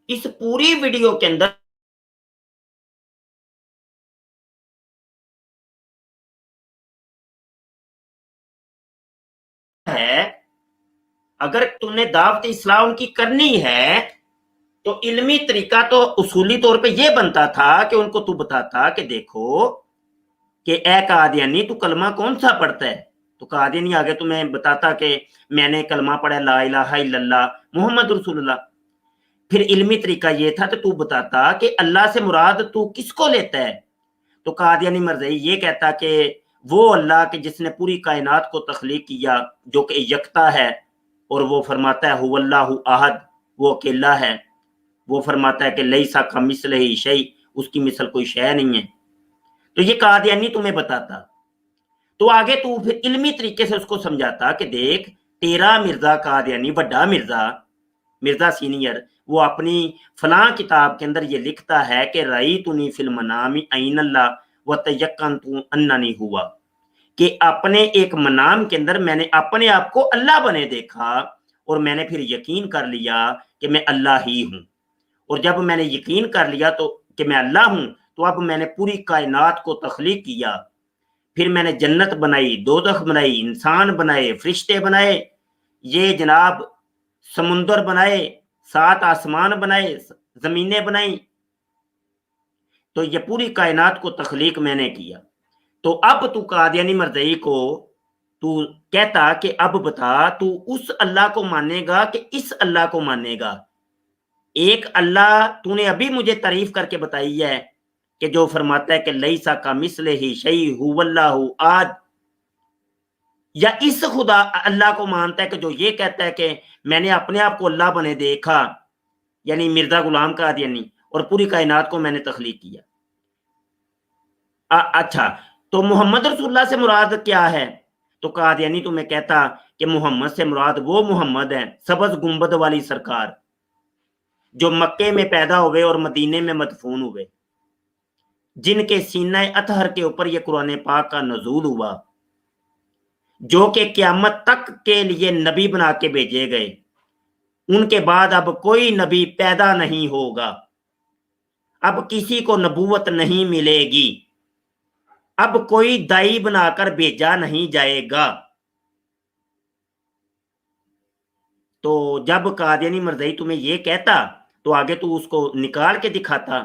इस पूरी वीडियो के अंदर है, अगर तुमने दावत इस्लाम उनकी करनी है तो इल्मी तरीका तो उसूली तौर पे ये बनता था कि उनको तू बताता कि देखो कि ए कादियानी, तू कलमा कौन सा पढ़ता है? तो कादियानी आगे तुम्हें बताता कि मैंने कलमा पढ़ा ला इलाहा इल्लल्लाह मुहम्मद रसूलुल्लाह। फिर इल्मी तरीका ये था कि तू बताता कि अल्लाह से मुराद तू किसको लेता है? तो कादियानी मर्ज़ई ये कहता कि वो अल्लाह के जिसने पूरी कायनात को तख्लीक किया, जो कि यकता है, और वो फरमाता है हुवल्लाहु अहद, वो अकेला है। वो फरमाता है कि लैसा कमिस्लिही शै, उसकी मिसल कोई शय नहीं है। तो ये कादियानी तुम्हें बताता। तो आगे तू फिर इल्मी तरीके से उसको समझाता कि देख, तेरा मिर्जा कादियानी, बड़ा मिर्जा सीनियर, वो अपनी फलां किताब के अंदर ये लिखता है कि रई तुनी फिल मनामी ऐनल्लाह व तयक्कन तू अन्ननी हुआ, कि अपने एक मनाम के अंदर मैंने अपने आप को अल्लाह बने देखा, और मैंने फिर यकीन कर लिया कि मैं अल्लाह ही हूं। और जब मैंने यकीन कर लिया तो कि मैं अल्लाह हूं, तो अब मैंने पूरी कायनात को तख्लीक किया, پھر میں نے جنت بنائی، دوزخ بنائی، انسان بنائے، فرشتے بنائے، یہ جناب سمندر بنائے، 7 آسمان بنائے، زمینیں بنائیں، تو یہ پوری کائنات کو تخلیق میں نے کیا۔ تو اب تو قادیانی مرزائی کو تو کہتا کہ اب بتا تو اس اللہ کو مانے گا کہ اس اللہ کو مانے گا؟ ایک اللہ تو نے ابھی مجھے تعریف کر کے بتائی ہے کہ جو فرماتا ہے کہ لیسا کا مثلہ شیء هو اللہ احد، یا اس خدا اللہ کو مانتا ہے کہ جو یہ کہتا ہے کہ میں نے اپنے آپ کو اللہ بنے دیکھا، یعنی مرزا غلام قادیانی، اور پوری کائنات کو میں نے تخلیق کیا۔ اچھا تو محمد رسول اللہ سے مراد کیا ہے؟ تو قادیانی تمہیں کہتا کہ محمد سے مراد وہ محمد ہے سبز گنبد والی سرکار جو مکے میں پیدا ہوئے اور مدینے میں مدفون ہوئے، جن کے سینہ اطہر کے اوپر یہ قرآن پاک کا نزول ہوا، جو کہ قیامت تک کے لیے نبی بنا کے بھیجے گئے۔ ان کے بعد اب کوئی نبی پیدا نہیں ہوگا، اب کسی کو نبوت نہیں ملے گی، اب کوئی دائی بنا کر بھیجا نہیں جائے گا۔ تو جب قادیانی مرزائی تمہیں یہ کہتا تو آگے تو اس کو نکال کے دکھاتا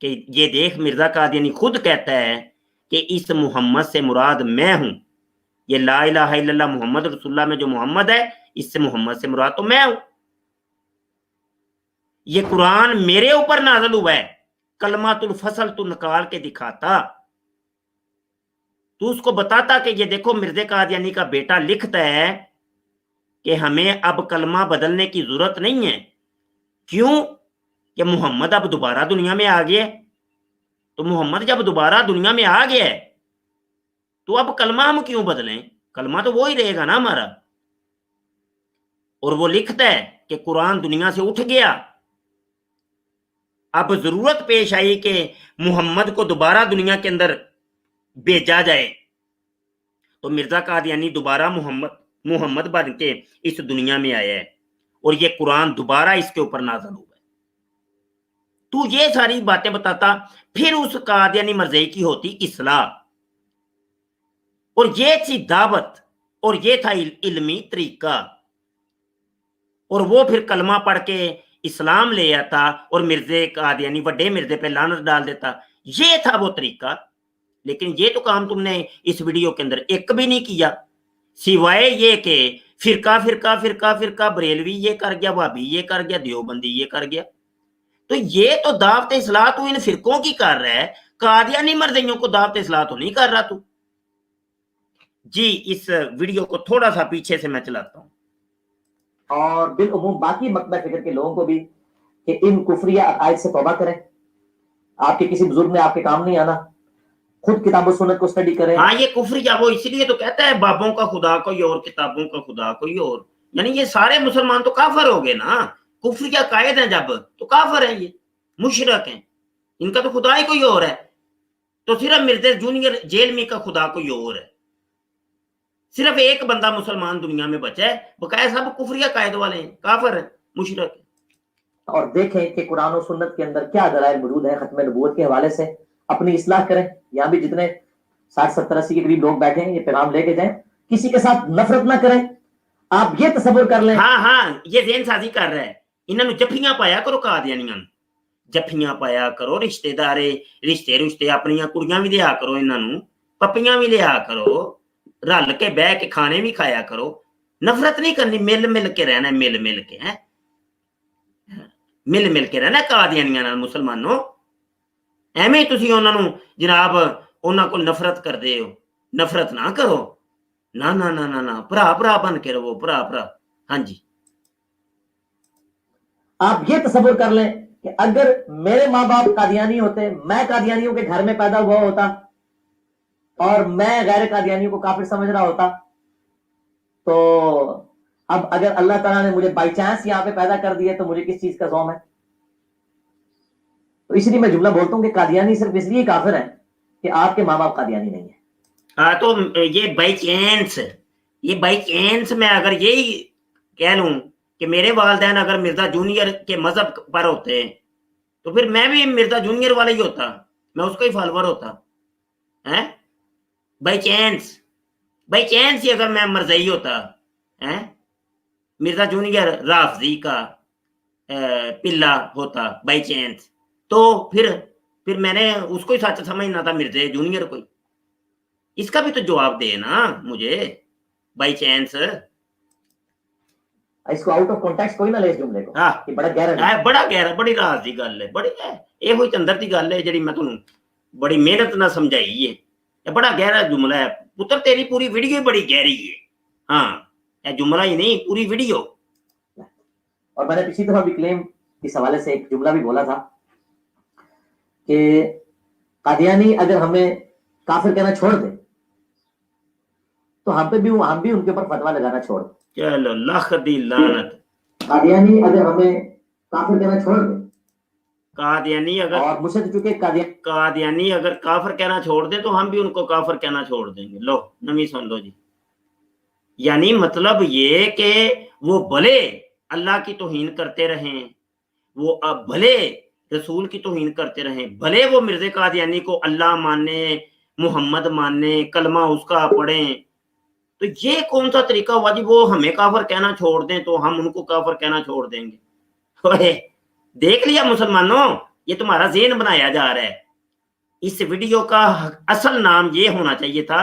کہ یہ دیکھ مرزا قادیانی خود کہتا ہے کہ اس محمد سے مراد میں ہوں، یہ لا الہ الا اللہ محمد رسول اللہ میں جو محمد ہے اس سے محمد سے مراد تو میں ہوں، یہ قرآن میرے اوپر نازل ہوا ہے۔ کلمات الفصل تو نکال کے دکھاتا، تو اس کو بتاتا کہ یہ دیکھو مرزا قادیانی کا بیٹا لکھتا ہے کہ ہمیں اب کلمہ بدلنے کی ضرورت نہیں ہے۔ کیوں؟ کہ محمد اب دوبارہ دنیا میں آ گیا ہے، تو محمد جب دوبارہ دنیا میں آ گیا ہے تو اب کلمہ ہم کیوں بدلیں؟ کلمہ تو وہی رہے گا نا ہمارا۔ اور وہ لکھتا ہے کہ قرآن دنیا سے اٹھ گیا، اب ضرورت پیش آئی کہ محمد کو دوبارہ دنیا کے اندر بھیجا جائے، تو مرزا قادیانی دوبارہ محمد بن کے اس دنیا میں آیا ہے، اور یہ قرآن دوبارہ اس کے اوپر نازل ہوا ہے۔ تو یہ ساری باتیں بتاتا، پھر اس قادیانی مرزائی کی ہوتی اصلاح، اور یہ تھی دعوت، اور یہ تھا علمی طریقہ، اور وہ پھر کلمہ پڑھ کے اسلام لے آتا اور مرزا قادیانی وڈے مرزے پہ لعنت ڈال دیتا۔ یہ تھا وہ طریقہ، لیکن یہ تو کام تم نے اس ویڈیو کے اندر ایک بھی نہیں کیا، سوائے یہ کہ فرقہ فرقہ فرقہ فرقہ، بریلوی یہ کر گیا، وہابی یہ کر گیا، دیوبندی یہ کر گیا۔ تو یہ تو دعوت اصلاح تو ان فرقوں کی کر رہا ہے، قادیانی مرزائیوں کو دعوت اصلاح تو نہیں کر رہا تو۔ جی اس ویڈیو کو تھوڑا سا پیچھے سے میں چلاتا ہوں۔ اور بالعموم باقی مکتبہ فکر کے لوگوں کو بھی کہ ان کفریہ عقائد سے توبہ کریں، آپ کے کسی بزرگ نے آپ کے کام نہیں آنا، خود کتاب و سنت کو اسٹڈی کریں۔ ہاں یہ کفریہ، وہ اس لیے تو کہتا ہے بابوں کا خدا کوئی اور، کتابوں کا خدا کوئی اور، یعنی یہ سارے مسلمان تو کافر ہو گئے نا، کفریہ قائد ہیں جب تو کافر ہیں، یہ مشرک ہیں، ان کا تو خدا ہی کوئی اور ہے۔ تو صرف مرزا جونیئر جیلمی کا خدا کوئی اور ہے، صرف ایک بندہ مسلمان دنیا میں بچا ہے، بقایا سب کفریہ قائد والے ہیں، کافر ہیں، مشرک ہیں۔ اور دیکھیں کہ قرآن و سنت کے اندر کیا دلائل موجود ہیں ختم نبوت کے حوالے سے، اپنی اصلاح کریں۔ یہاں بھی جتنے 60 70 80 کے قریب لوگ بیٹھے ہیں، یہ پیغام لے کے جائیں، کسی کے ساتھ نفرت نہ کریں۔ آپ یہ تصور کر لیں، ہاں یہ ذہن سازی کر رہا ہے، انہوں نے جفیاں پایا کرو قادیانیاں، جفیاں پایا کرو، رشتے دارے رشتے اپنی کڑیاں بھی لیا کرو، انہوں پپیاں بھی لیا کرو، رل کے بہ کے کھانے بھی کھایا کرو، نفرت نہیں کرنی، مل مل کے رہنا، مل مل کے ہیں، مل مل کے رہنا قادیانیاں نال مسلمانوں۔ ایویں تسی انہاں نوں جناب انہاں کول نفرت کردے ہو، نفرت نہ کرو، نہ نہ نہ نہ نہ، بھرا بھرا بن کے رہو، بھرا بھرا۔ ہاں جی آپ یہ تصور کر لیں کہ اگر میرے ماں باپ قادیانی ہوتے، میں قادیانیوں کے گھر میں پیدا ہوا ہوتا اور میں غیر قادیانیوں کو کافر سمجھ رہا ہوتا، تو اب اگر اللہ تعالیٰ نے مجھے بائی چانس یہاں پہ پیدا کر دیا تو مجھے کس چیز کا زوم ہے؟ تو اس لیے میں جملہ بولتا ہوں کہ قادیانی صرف اس لیے کافر ہیں کہ آپ کے ماں باپ قادیانی نہیں ہیں۔ ہاں تو یہ بائی چانس میں اگر یہی کہہ لوں کہ میرے والدین اگر مرزا جونیئر کے مذہب پر ہوتے تو پھر میں بھی مرزا جونیئر والا ہی ہوتا، میں اس کا ہی فالوور ہوتا ہے۔ बाई चांस ही अगर मैं मरज़ई होता है, मिर्जा जूनियर राफजी का पिल्ला होता बाई चांस, तो फिर मैंने उसको ही सच समझना था, मिर्जे जूनियर को। इसका भी तो जवाब दे ना मुझे, बाई चांस। इसको आउट ऑफ कॉन्टेक्स्ट कोई ना ले इस जुमले को। हाँ, ये बड़ा गहरा बड़ी राज दी गल है, बड़ी ਇਹੋ ਹੀ ਅੰਦਰ ਦੀ ਗੱਲ ਹੈ ਜਿਹੜੀ ਮੈਂ ਤੁਹਾਨੂੰ ਬੜੀ ਮਿਹਨਤ ਨਾਲ ਸਮਝਾਈ ਹੈ। ਇਹ ਬੜਾ ਗਹਿਰਾ जुमला है पुत्र, तेरी पूरी वीडियो ही बड़ी गहरी है। हाँ, ये जुमला ही नहीं, पूरी वीडियो। और मैंने पिछली दफा भी क्लेम इस हवाले से एक जुमला भी बोला था कि कादियानी अगर हमें काफिर कहना छोड़ दे तो हम भी उनके ऊपर फतवा लगाना छोड़ दे। चलो लख दी लानत। कादियानी अगर हमें काफिर कहना छोड़ दे, कादियानी अगर, और मुझसे चूंकि कादियानी अगर काफिर कहना छोड़ दे तो हम भी उनको काफिर कहना छोड़ देंगे। लो नवी सुन लो जी। यानी मतलब ये कि वो भले अल्लाह की तौहीन करते रहें, वो अब भले रसूल की तौहीन करते रहें, भले वो मिर्ज़ा कादियानी को अल्लाह माने, मोहम्मद माने, कलमा उसका पढ़ें, तो ये कौन सा तरीका हुआ जी वो हमें काफिर कहना छोड़ दें तो हम उनको काफिर कहना छोड़ देंगे। देख लिया मुसलमानों, ये तुम्हारा ज़हन बनाया जा रहा है। इस वीडियो का असल नाम ये होना चाहिए था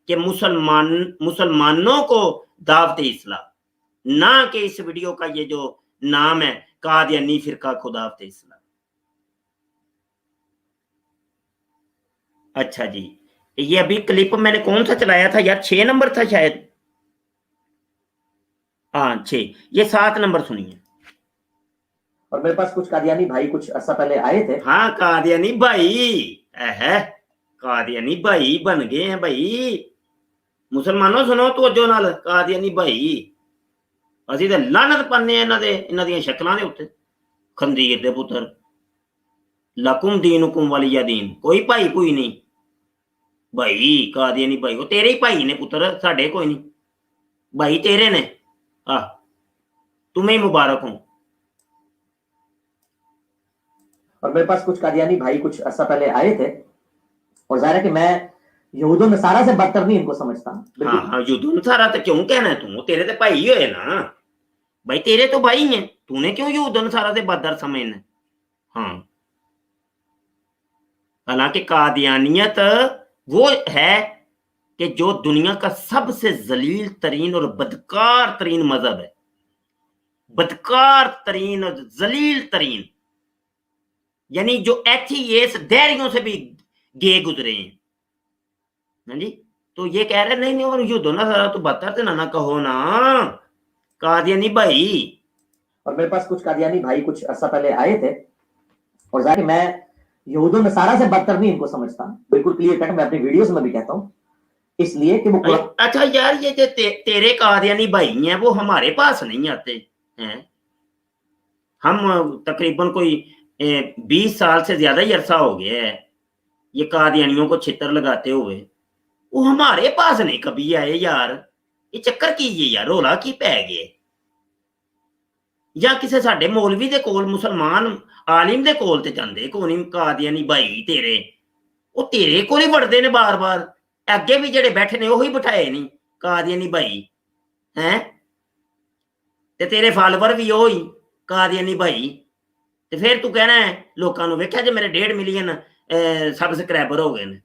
कि मुसलमानों को दावत इस्लाम, ना कि इस वीडियो का ये जो नाम है कादियानी फिरका को दावत इस्लाम। अच्छा जी, ये अभी क्लिप मैंने कौन सा चलाया था यार, 6 नंबर था शायद। हाँ 6, ये 7 नंबर सुनिए। और मेरे पास कुछ कादियानी भाई कुछ अर्सा पहले आए थे। हाँ कादियानी भाई है, कादियानी भाई बन गए हैं भाई। मुसलमानों सुनो तो जो नाल कादियानी भाई, ਅਸੀਂ ਤੇ ਲਾਨਤ ਪਾਉਂਦੇ ਆ ਇਹਨਾਂ ਦੀਆਂ ਸ਼ਕਲਾਂ ਦੇ ਉੱਤੇ। ਖੰਦੀਰ ਦੇ ਪੁੱਤਰ, ਲਕੁਮ ਦੀਨੁਕੁਮ ਵਲੀਆ ਦੀਨ, ਕੋਈ ਭਾਈ ਕੋਈ ਨਹੀਂ ਭਾਈ। ਕਾਦੀਆਨੀ ਭਾਈ ਉਹ ਤੇਰੇ ਹੀ ਭਾਈ ਨੇ ਪੁੱਤਰ, ਸਾਡੇ ਕੋਈ ਨਹੀਂ ਭਾਈ, तेरे ने। तुम्हें मुबारक हो। और मेरे पास कुछ कादियानी भाई कुछ अर्सा पहले आए थे, और जाहिर है कि मैं यहूद नसारा से बदतर नहीं इनको समझता। हाँ, यहूद नसारा तो क्यों कहना है तू, तेरे तो भाई हुए ना भाई, तेरे तो भाई हैं, तूने क्यों यहूद नसारा से बदतर समझना। हाँ, हालांकि कादियानियत वो है कि जो दुनिया का सबसे जलील तरीन और बदकार तरीन मजहब है, बदकार तरीन और जलील तरीन, यानी जो एथीएस दैरियों से भी गे गुजरे हैं। हाँ जी, तो ये कह रहे नहीं और युद्ध ना सारा तो बदतर से ना कहो ना कादियानी भाई। और मेरे पास कुछ कादियानी भाई कुछ अर्सा पहले आए थे, और जाहिर मैं यहूद नसारा से बदतर नहीं इनको समझता, बिल्कुल क्लियर कट मैं अपनी वीडियोस में भी कहता हूँ, इसलिए कि वो अच्छा यार ये जो तेरे कादियानी भाई हैं वो हमारे पास नहीं आते हैं। हम तकरीबन कोई 20 साल से ज्यादा ही अरसा हो गया है ये कादियानियों को छितर लगाते हुए, वो हमारे पास नहीं कभी आए यार। ये चक्कर की ये यार, रोला की पै गए या किसी साडे मौलवी दे कोल, मुसलमान आलिम दे कोल ते जांदे कोई नहीं कादियानी भाई तेरे, वो तेरे कोल ही वड़दे ने बार बार। अगे भी जेडे बैठे ने वही बिठाए नहीं कादियानी भाई हैं, ते तेरे फॉलोवर भी वही कादियानी भाई। ते फिर तू कहना है लोगों को वेख्या जे मेरे 1.5 मिलियन सबसक्राइबर हो गए ने,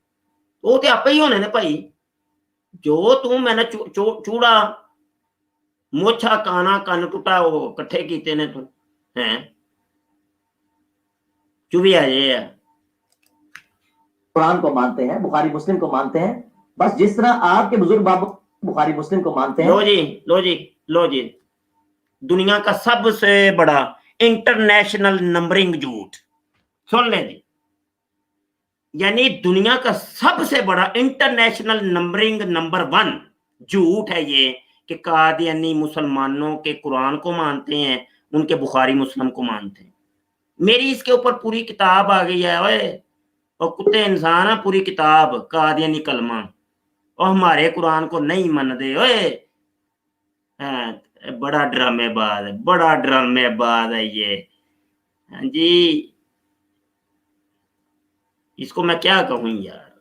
वो तो आपे ही होने ने भाई। जो तू मैंने चूड़ा मोछा काना कन टुटा वो कट्ठे कीते ने तू हैं, चुभी आ जाए। कुरान को मानते हैं, बुखारी मुस्लिम को मानते हैं, बस जिस तरह आपके बुजुर्ग बाबू बुखारी मुस्लिम को मानते हैं। लो जी, दुनिया का सबसे बड़ा इंटरनेशनल नंबरिंग झूठ सुन ले जी, यानी दुनिया का सबसे बड़ा इंटरनेशनल नंबरिंग नंबर 1 झूठ है ये कि कादियानी मुसलमानों के कुरान को मानते हैं, उनके बुखारी मुस्लिम को मानते हैं। मेरी इसके ऊपर पूरी किताब आ गई है ओए, और कुत्ते इंसान है, पूरी किताब कादियानी कलमा, और हमारे कुरान को नहीं मन दे ओए। बड़ा ड्रामेबाज है, बड़ा ड्रामेबाज है ये। हाँ जी, इसको मैं क्या कहूँ यार।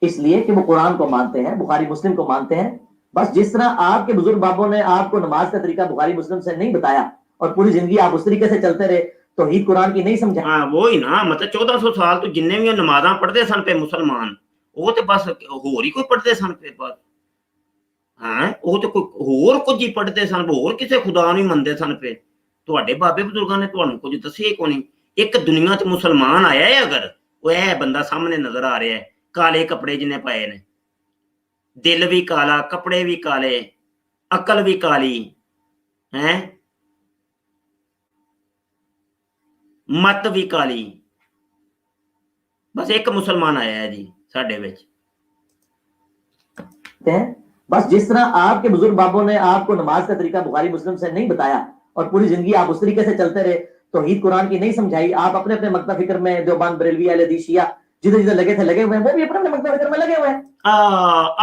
اس لیے کہ وہ قرآن کو مانتے ہیں, بخاری مسلم کو مانتے ہیں. بس جس طرح آپ کے بزرگ بابوں نے آپ کو نماز کا طریقہ بخاری مسلم سے نہیں بتایا اور پوری زندگی آپ اس طریقے سے چلتے رہے, توحید قرآن کی نہیں سمجھا. ہاں وہی نا, مطلب 1400 سال تو جن بھی نمازاں پڑھتے سن پہ مسلمان, وہ تو بس ہور ہی کوئی پڑھتے سن پہ بس. ہاں وہ تو کوئی ہور کچھ ہی پڑھتے سن, ہور کسے خدا نہیں منتے سن پہ. تواڈے بابے بزرگاں نے تانوں کچھ دسیا ہی کونی. ایک دنیا تے مسلمان آیا ہے, اگر وہ اے بندہ سامنے نظر آ رہا ہے, کالے کپڑے جنہیں پائے نے, دل بھی کالا, کپڑے بھی کالے, عقل بھی کالی ہیں, مت بھی کالی, بس ایک مسلمان آیا ہے جی ساڈے وچ. بس جس طرح آپ کے بزرگ بابوں نے آپ کو نماز کا طریقہ بخاری مسلم سے نہیں بتایا اور پوری زندگی آپ اس طریقے سے چلتے رہے, توحید قرآن کی نہیں سمجھائی. آپ اپنے اپنے مکتب فکر میں, دیوبند, بریلوی, اہل حدیث, شیعہ, جدھر جدھر لگے تھے لگے ہوئے ہیں, وہ بھی اپنے اپنے مکتب فکر میں لگے ہوئے ہیں.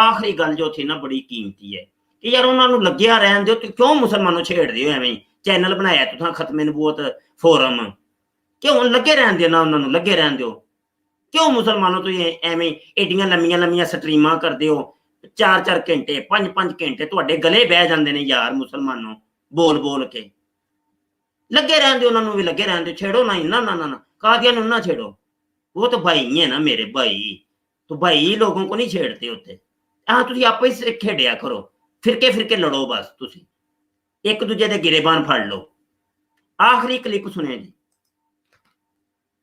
آخری گل جو تھی نا بڑی قیمتی ہے کہ یار انہوں نے لگیا رہن دیو, کیوں مسلمانوں چھیڑ دیو ایویں چینل بنایا تساں ختم نبوت فورم, کیوں لگے رہن دیو نا, انہوں نے لگے رہن دیو. کیوں مسلمانوں تو ایویں ایڈیاں لمیاں لمیاں سٹریماں کر دیو, 4-4 گھنٹے 5-5 گھنٹے تواڈے گلے بہ جاندے نے یار مسلمانوں بول بول کے. لگے رہن دیو, انہوں نے بھی لگے رہن دیو, چھیڑو نہ نہ نہ نہ قادیاں نہ چھیڑو, وہ تو بھائی ہیں نا میرے بھائی, تو بھائی لوگوں کو نہیں چھیڑتے ہوتے. ہاں تسی آپ ہی کھیڈیا کرو, فرقے فرقے لڑو, بس تسی ایک دوجے دے گریبان پھڑ لو. آخری کلپ سنیں جی.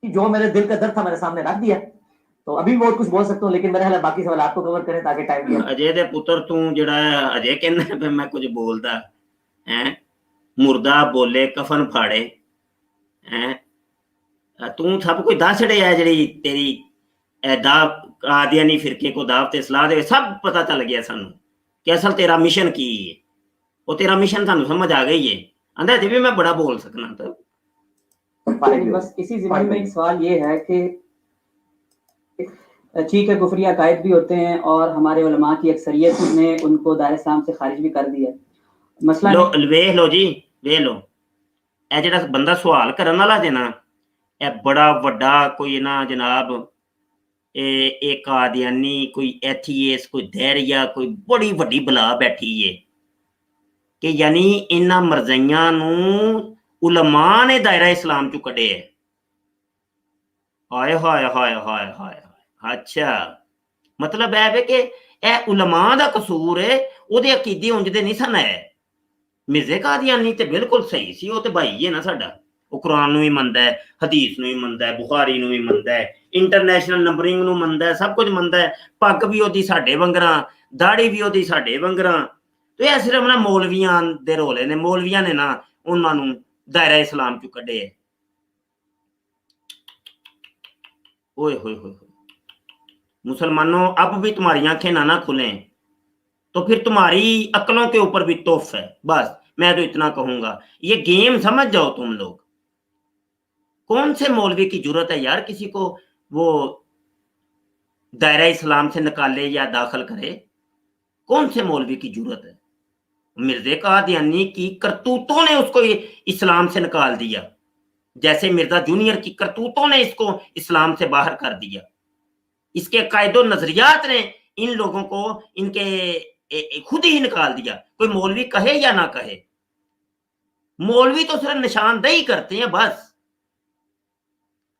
جو میرے دل کا درد تھا میرے سامنے رکھ دیا, تو ابھی بہت کچھ بول سکتا ہوں, لیکن میرا خیال باقی سوال آپ کو کور کریں تاکہ ٹائم دیا. اجے دے پتر تو جڑا اجے کہنا پہ میں کچھ بولدا ہیں, مردہ بولے کفن پھاڑے ہیں, تو سب کوئی دس چھڑے ہے جڑی تیری قادیانی فرقے کو دعوت اصلاح دے, سب پتہ چل گیا سانو کہ اصل تیرا مشن کی ہے. وہ تیرا مشن سانو سمجھ آ گئی ہے. اندر جی بھی میں بڑا بول سکنا. تو بس اسی ضمن میں ایک سوال یہ ہے کہ ٹھیک ہے کفری عقائد بھی ہوتے ہیں اور ہمارے علماء کی اکثریت نے ان کو دائرہ اسلام سے خارج بھی کر دیا. مسئلہ ویکھ لو جی, ویکھ لو, اے جڑا بندہ سوال کرن والا جے نا, اے بڑا وڈا کوئی نا جناب, ایک قادیانی, کوئی ایتھیس, کوئی دہریہ, کوئی بڑی وڈی بلا بیٹھی ہے کہ یعنی انہاں مرزیاں نو علماء نے دائرہ اسلام چوں کڈے ہے. ہائے ہائے ہائے ہائے ہائے. اچھا مطلب ہے کہ اے علماء دا قصور ہے, او دے عقیدے انج دے نہیں سن. ہے مرزا قادیانی تے بالکل صحیح سی, وہ تے بھائی ہے نا ساڈا, وہ قرآن نو بھی مندا ہے, حدیث نو بھی مندا ہے, بخاری نو بھی مندا ہے, انٹرنیشنل نمبرنگ نو مندا ہے, سب کچھ مندا ہے. پگ بھی اودی ساڈے ونگراں, داڑھی بھی اودی ساڈے ونگراں. تو یہ صرف نا مولویاں دے رولے نے, مولویاں نے نا انہاں نو دائرہ اسلام چوں کڈے ہے. اوئے ہوئے ہوئے, مسلمانوں اب بھی تمہاری آنکھیں نہ کھلیں تو پھر تمہاری عقلوں کے اوپر بھی توف ہے. بس میں تو اتنا کہوں گا, یہ گیم سمجھ جاؤ تم لوگ. کون سے مولوی کی جرت ہے یار کسی کو وہ دائرہ اسلام سے نکالے یا داخل کرے؟ کون سے مولوی کی جرت ہے؟ مرزا قادیانی کی کرتوتوں نے اس کو اسلام سے نکال دیا, جیسے مرزا جونیئر کی کرتوتوں نے اس کو اسلام سے باہر کر دیا. اس کے عقائد و نظریات نے ان لوگوں کو ان کے خود ہی نکال دیا. کوئی مولوی کہے یا نہ کہے, مولوی تو صرف نشاندہی کرتے ہیں بس.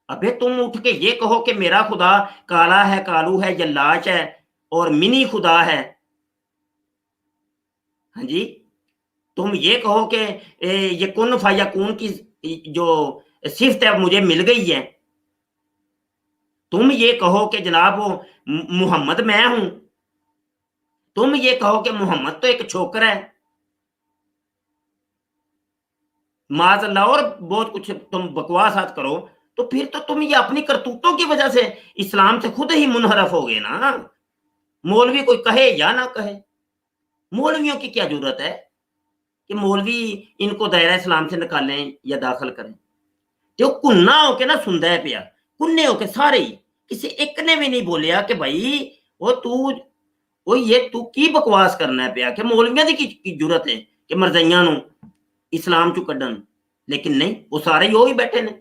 ابے تم اٹھ کے یہ کہو کہ میرا خدا کالا ہے, کالو ہے, جلاش ہے اور منی خدا ہے. ہاں جی, تم یہ کہو کہ یہ کن فیکون کی جو صفت ہے مجھے مل گئی ہے. تم یہ کہو کہ جناب وہ محمد میں ہوں. تم یہ کہو کہ محمد تو ایک چھوکر ہے. معاذ اللہ, اور بہت کچھ تم بکواسات کرو, تو پھر تو تم یہ اپنی کرتوتوں کی وجہ سے اسلام سے خود ہی منحرف ہو گئے نا. مولوی کوئی کہے یا نہ کہے, مولویوں کی کیا ضرورت ہے کہ مولوی ان کو دائرہ اسلام سے نکالیں یا داخل کریں. جو کننا ہو کے نا سندا ہے پیا, کنے ہو کے سارے ہی, کسی ایک نے بھی نہیں بولیا کہ بھائی وہ یہ تو کی بکواس کرنا ہے پیا کہ مولویاں دی کی ضرورت ہے کہ مرزیاں نو اسلام چوں کڈن. لیکن نہیں, وہ سارے ہی بیٹھے نے.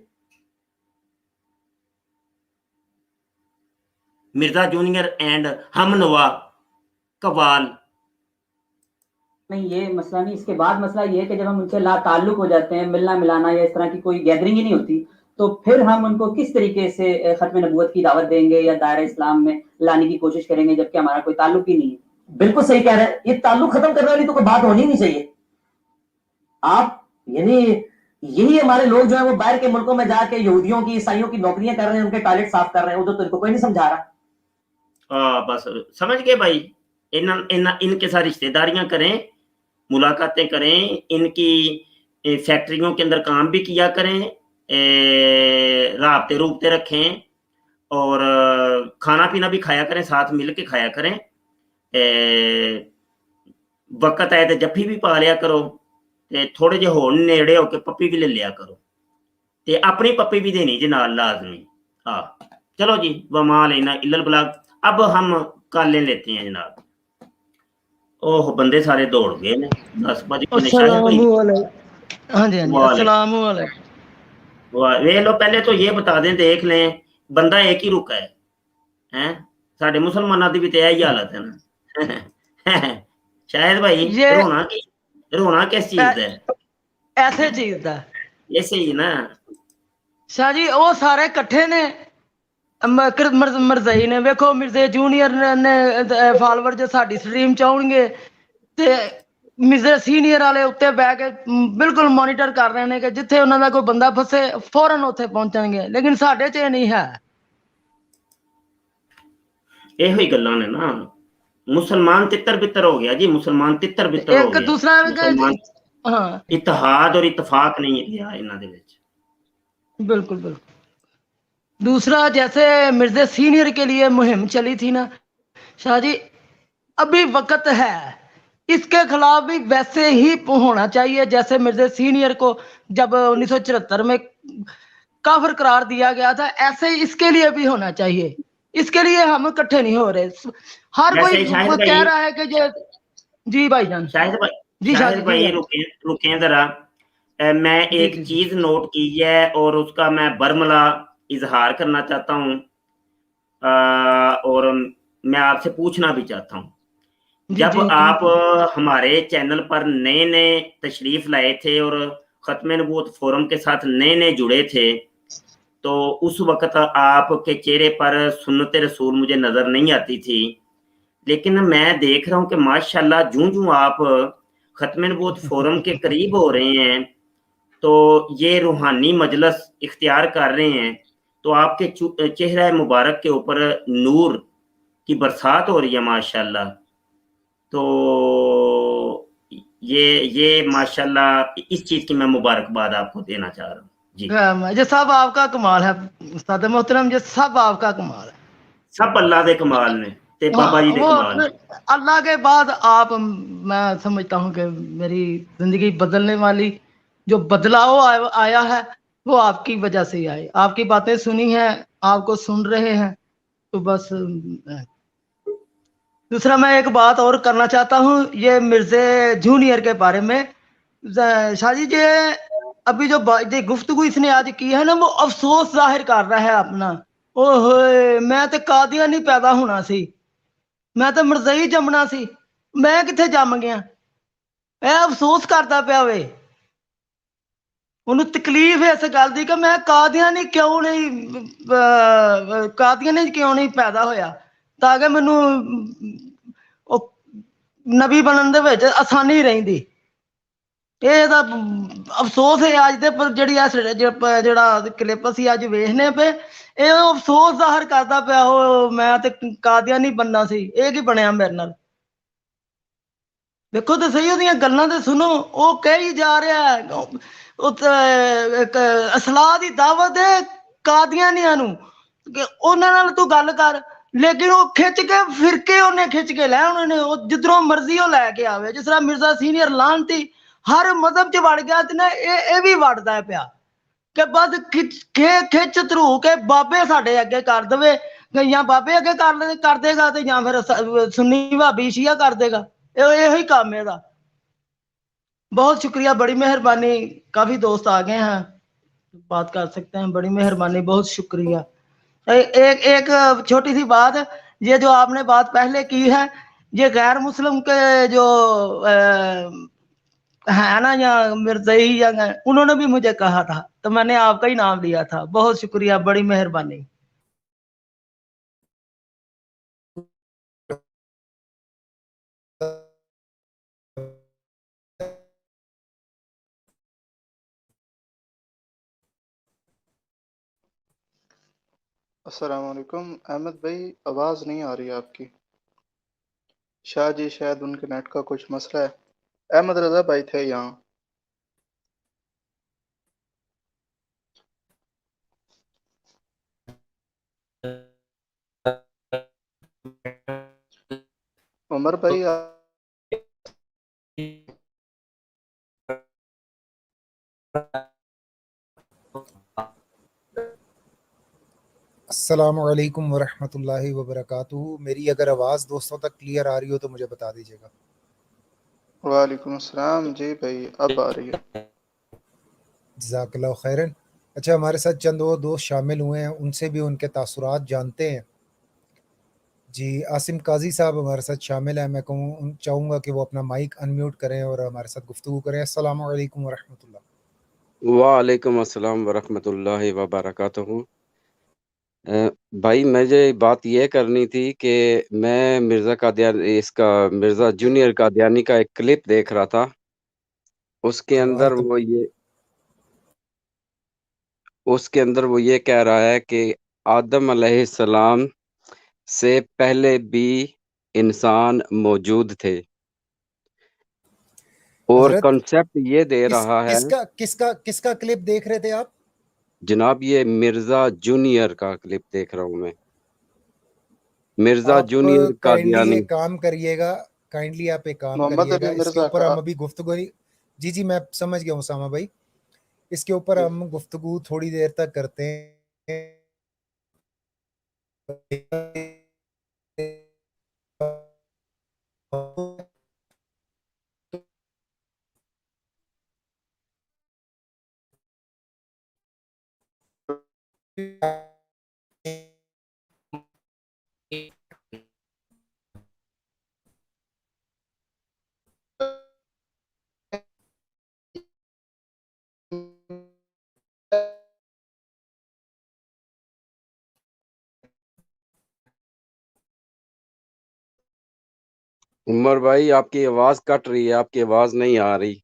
मिर्जा जूनियर एंड हमनवा कवाल। नहीं, ये मसला नहीं। इसके बाद मसला ये है कि जब हम उनसे ला ताल्लुक हो जाते हैं, मिलना मिलाना या इस तरह की कोई गैदरिंग ही नहीं होती, तो फिर हम उनको किस तरीके से खत्म नबूवत की दावत देंगे या दायरा इस्लाम में लाने की कोशिश करेंगे जबकि हमारा कोई ताल्लुक ही नहीं है। बिल्कुल सही कह रहे हैं, ये ताल्लुक खत्म करने वाली तो कोई बात होनी नहीं चाहिए। आप यानी यही हमारे लोग जो है वो बाहर के मुल्कों में जाके यहूदियों की ईसाइयों की नौकरियां कर रहे हैं, उनके टॉयलेट साफ कर रहे हैं, वो तो इनको कोई नहीं समझा रहा। बस समझ गए भाई। इनके साथ रिश्तेदारियां करें, मुलाकातें करें, इनकी फैक्ट्रियों के अंदर काम भी किया करें, राबते रूबते रखें और खाना पीना भी खाया करें, साथ मिल के खाया करें। वक्त आए तो जफ्फी भी पा लिया करो, थोड़े जे होण नेड़े होके पप्पी भी ले लिया करो, ते अपनी पप्पी भी देनी जी नाल लाजमी। हाँ चलो जी, वमा लेना इल्लल बलाग। अब हम कालें लेते हैं जनाब। ओह बंदे सारे दौड़ गए ने, 10 बजे। हाँ जी अस्सलाम वालेकुम। वे लो पहले तो ये बता दें, देख लें बंदा एक ही रुका है, हैं साढ़े मुसलमानों की भी तो यही हालत है ना। शायद भाई रोना किस चीज है? ऐसे चीज का ऐसे ही ना शाह जी, वो सारे इकट्ठे ने मरज़ई ने, वेखो मिर्जे जूनियर ने फॉलोवर जो साडी स्ट्रीम च आउणगे ते मिर्जे सीनियर वाले उत्ते बह के बिल्कुल मॉनिटर कर रहे हैं कि जिथे उन्हां दा कोई बंदा फसे फौरन उत्थे पहुंचणगे, लेकिन साडे च नहीं है। ਇਹੋ ही गल्लां ने ना, मुसलमान तितर बितर हो गया जी, मुसलमान तितर बितर हो गया। एक दूसरा हाँ इत्तेहाद और इत्तफाक नहीं रहा इन्हां दे विच। बिल्कुल बिल्कुल। दूसरा जैसे मिर्जे सीनियर के लिए मुहिम चली थी ना शाह जी, अभी वक्त है, इसके खिलाफ भी वैसे ही होना चाहिए जैसे मिर्जे सीनियर को जब 1974 में काफिर करार दिया गया था, ऐसे इसके लिए भी होना चाहिए। इसके लिए हम इकट्ठे नहीं हो रहे। हर कोई कह रहा है कि जी भाईजान। शाहिद भाई रुके जरा, मैं एक चीज नोट की है और उसका मैं बरमला इजहार करना चाहता हूँ और मैं आपसे पूछना भी चाहता हूँ। जब आप हमारे चैनल पर नए नए तशरीफ लाए थे और खत्म नबूवत फोरम के साथ नए नए जुड़े थे, तो उस वक्त आपके चेहरे पर सुन्नत रसूल मुझे नजर नहीं आती थी, लेकिन मैं देख रहा हूँ कि माशाल्लाह जूं जूं आप खत्म नबूवत फोरम के करीब हो रहे हैं तो ये रूहानी मजलस इख्तियार कर रहे हैं, तो आपके चेहरा मुबारक के ऊपर नूर की बरसात हो रही है माशाल्लाह। तो ये माशाल्लाह इस चीज की मैं मुबारकबाद आपको देना चाह रहा हूँ जी। ये सब आपका कमाल है उस्ताद मोहतरम, ये सब आपका कमाल है, सब अल्लाह के कमाल ने ते बाबा जी दे कमाल। अल्लाह के बाद आप, मैं समझता हूँ कि मेरी जिंदगी बदलने वाली जो बदलाव आया है वो आपकी वजह से ही आए। आपकी बातें सुनी हैं, आपको सुन रहे हैं, तो बस। दूसरा मैं एक बात और करना चाहता हूँ, ये मिर्जे जूनियर के बारे में। शाह जी ये अभी जो गुफ्तगू इसने आज की है ना, वो अफसोस जाहिर कर रहा है अपना। ओहे मैं तो कादियानी पैदा होना सी, मैं तो मरज़ई जमना सी, मैं किथे जम गया। अफसोस करता पिया वे, उन्हें तकलीफ है इस गल की कि मैं कादियानी क्यों नहीं पैदा होया, ताकि मैनू नबी बनने दे विच आसानी रहिंदी। ਇਹ ਦਾ ਅਫਸੋਸ ਹੈ ਅੱਜ ਦੇ ਪਰ ਜਿਹੜਾ ਕਲਿੱਪ ਅਸੀਂ ਅੱਜ ਵੇਖਨੇ ਪਏ, ਇਹ ਅਫਸੋਸ ਜ਼ਾਹਰ ਕਰਦਾ ਪਿਆ ਉਹ ਮੈਂ ਤੇ ਕਾਦੀਆਨੀ ਬੰਨਾ ਸੀ, ਇਹ ਕੀ ਬਣਿਆ ਮੇਰੇ ਨਾਲ। ਦੇਖੋ ਤੇ ਸਹੀ ਉਹਦੀਆਂ ਗੱਲਾਂ ਤੇ ਸੁਣੋ, ਉਹ ਕਹੀ ਜਾ ਰਿਹਾ ਇਸਲਾਹ ਦੀ ਦਾਵਤ ਹੈ ਕਾਦੀਆਨੀਆਂ ਨੂੰ ਕਿ ਉਹਨਾਂ ਨਾਲ ਤੂੰ ਗੱਲ ਕਰ, लेकिन वो खिंच के फिरके उन्हें खिंच के लै उन्होंने, जिधरों मर्जी वो लैके आवे। जिस तरह मिर्जा सीनियर लानती हर मजहब च वड़ गया ना, ये भी वड़दा है पिया कि बस खिच धरू के बाबे साडे अगे कर देवे, या बाबे अगे कर देगा तो या फिर सुन्नी भाभी शिया कर देगा, यही काम है दा। बहुत शुक्रिया, बड़ी मेहरबानी। काफी दोस्त आ गए हैं, बात कर सकते हैं, बड़ी मेहरबानी, बहुत शुक्रिया। एक छोटी सी बात, ये जो आपने बात पहले की है, ये गैर मुस्लिम के जो है ना या मिर्ज़ई या उन्होंने भी मुझे कहा था, तो मैंने आपका ही नाम लिया था। बहुत शुक्रिया, बड़ी मेहरबानी। अस्सलाम वालेकुम। अहमद भाई, आवाज़ नहीं आ रही आपकी। शाह जी, शायद उनके नेट का कुछ मसला है। अहमद रज़ा भाई थे यहाँ। उमर भाई अस्सलामुअलैकुम वरहमतुल्लाहि वबरकातुहू। मेरी अगर आवाज़ दोस्तों तक क्लियर आ रही हो तो मुझे बता दीजिएगा। वालेकुम अस्सलाम जी भाई, अब आ रही है। जज़ाकल्लाहु खैरन। अच्छा, हमारे साथ चंद वो दोस्त शामिल हुए हैं, उनसे भी उनके तासुरात जानते हैं। जी, आसिम काजी साहब हमारे साथ शामिल हैं। मैं चाहूँगा कि वो अपना माइक अनम्यूट करें और हमारे साथ गुफ्तगू करें। अस्सलामु अलैकुम वरहमतुल्लाह। वालेकुम अस्सलाम वरहमतुल्लाहि वबरकातुहू। भाई मुझे बात ये करनी थी कि मैं मिर्ज़ा जूनियर कादियानी का एक क्लिप देख रहा था। उसके अंदर वो ये कह रहा है कि आदम अलैहिस्सलाम से पहले भी इंसान मौजूद थे, और हज़रत कॉन्सेप्ट ये दे रहा है। किसका क्लिप देख रहे थे आप? जनाब, ये मिर्ज़ा जूनियर का क्लिप देख रहा हूँ मैं। मिर्ज़ा आप जूनियर काइंडली कादियानी। एक काम करिएगा, मोहम्मद अली इसके मिर्ज़ा ऊपर का। हम अभी गुफ्तगू जी मैं समझ गया हूँ उसामा भाई। इसके ऊपर हम गुफ्तगू थोड़ी देर तक करते हैं। उमर भाई, आपकी आवाज़ कट रही है, आपकी आवाज़ नहीं आ रही।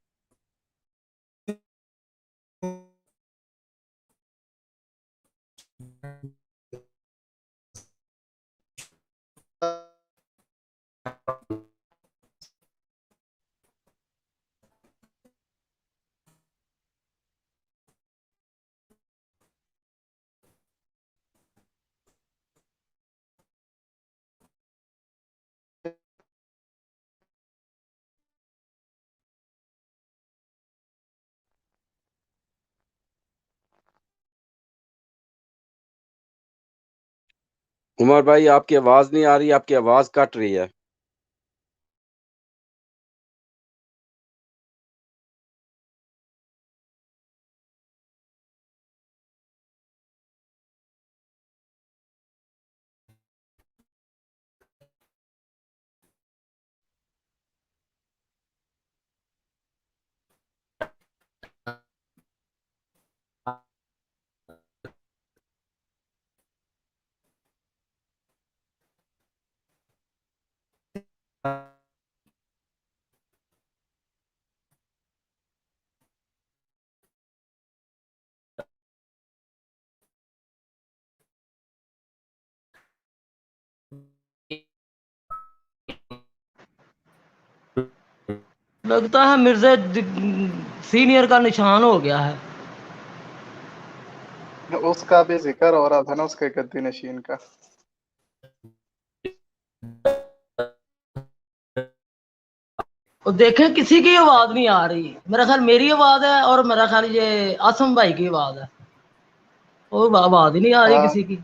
उमर भाई, आपकी आवाज़ नहीं आ रही, आपकी आवाज़ कट रही है। लगता है मिर्ज़ा सीनियर का निशान हो गया है। उसका भी जिक्र हो रहा था ना, उसके गद्दी नशीन का। और देखें, किसी की आवाज़ नहीं आ रही। मेरा ख्याल मेरी आवाज़ है और मेरा ख्याल ये आसम भाई की आवाज़ है, और आवाज़ ही नहीं आ रही किसी की।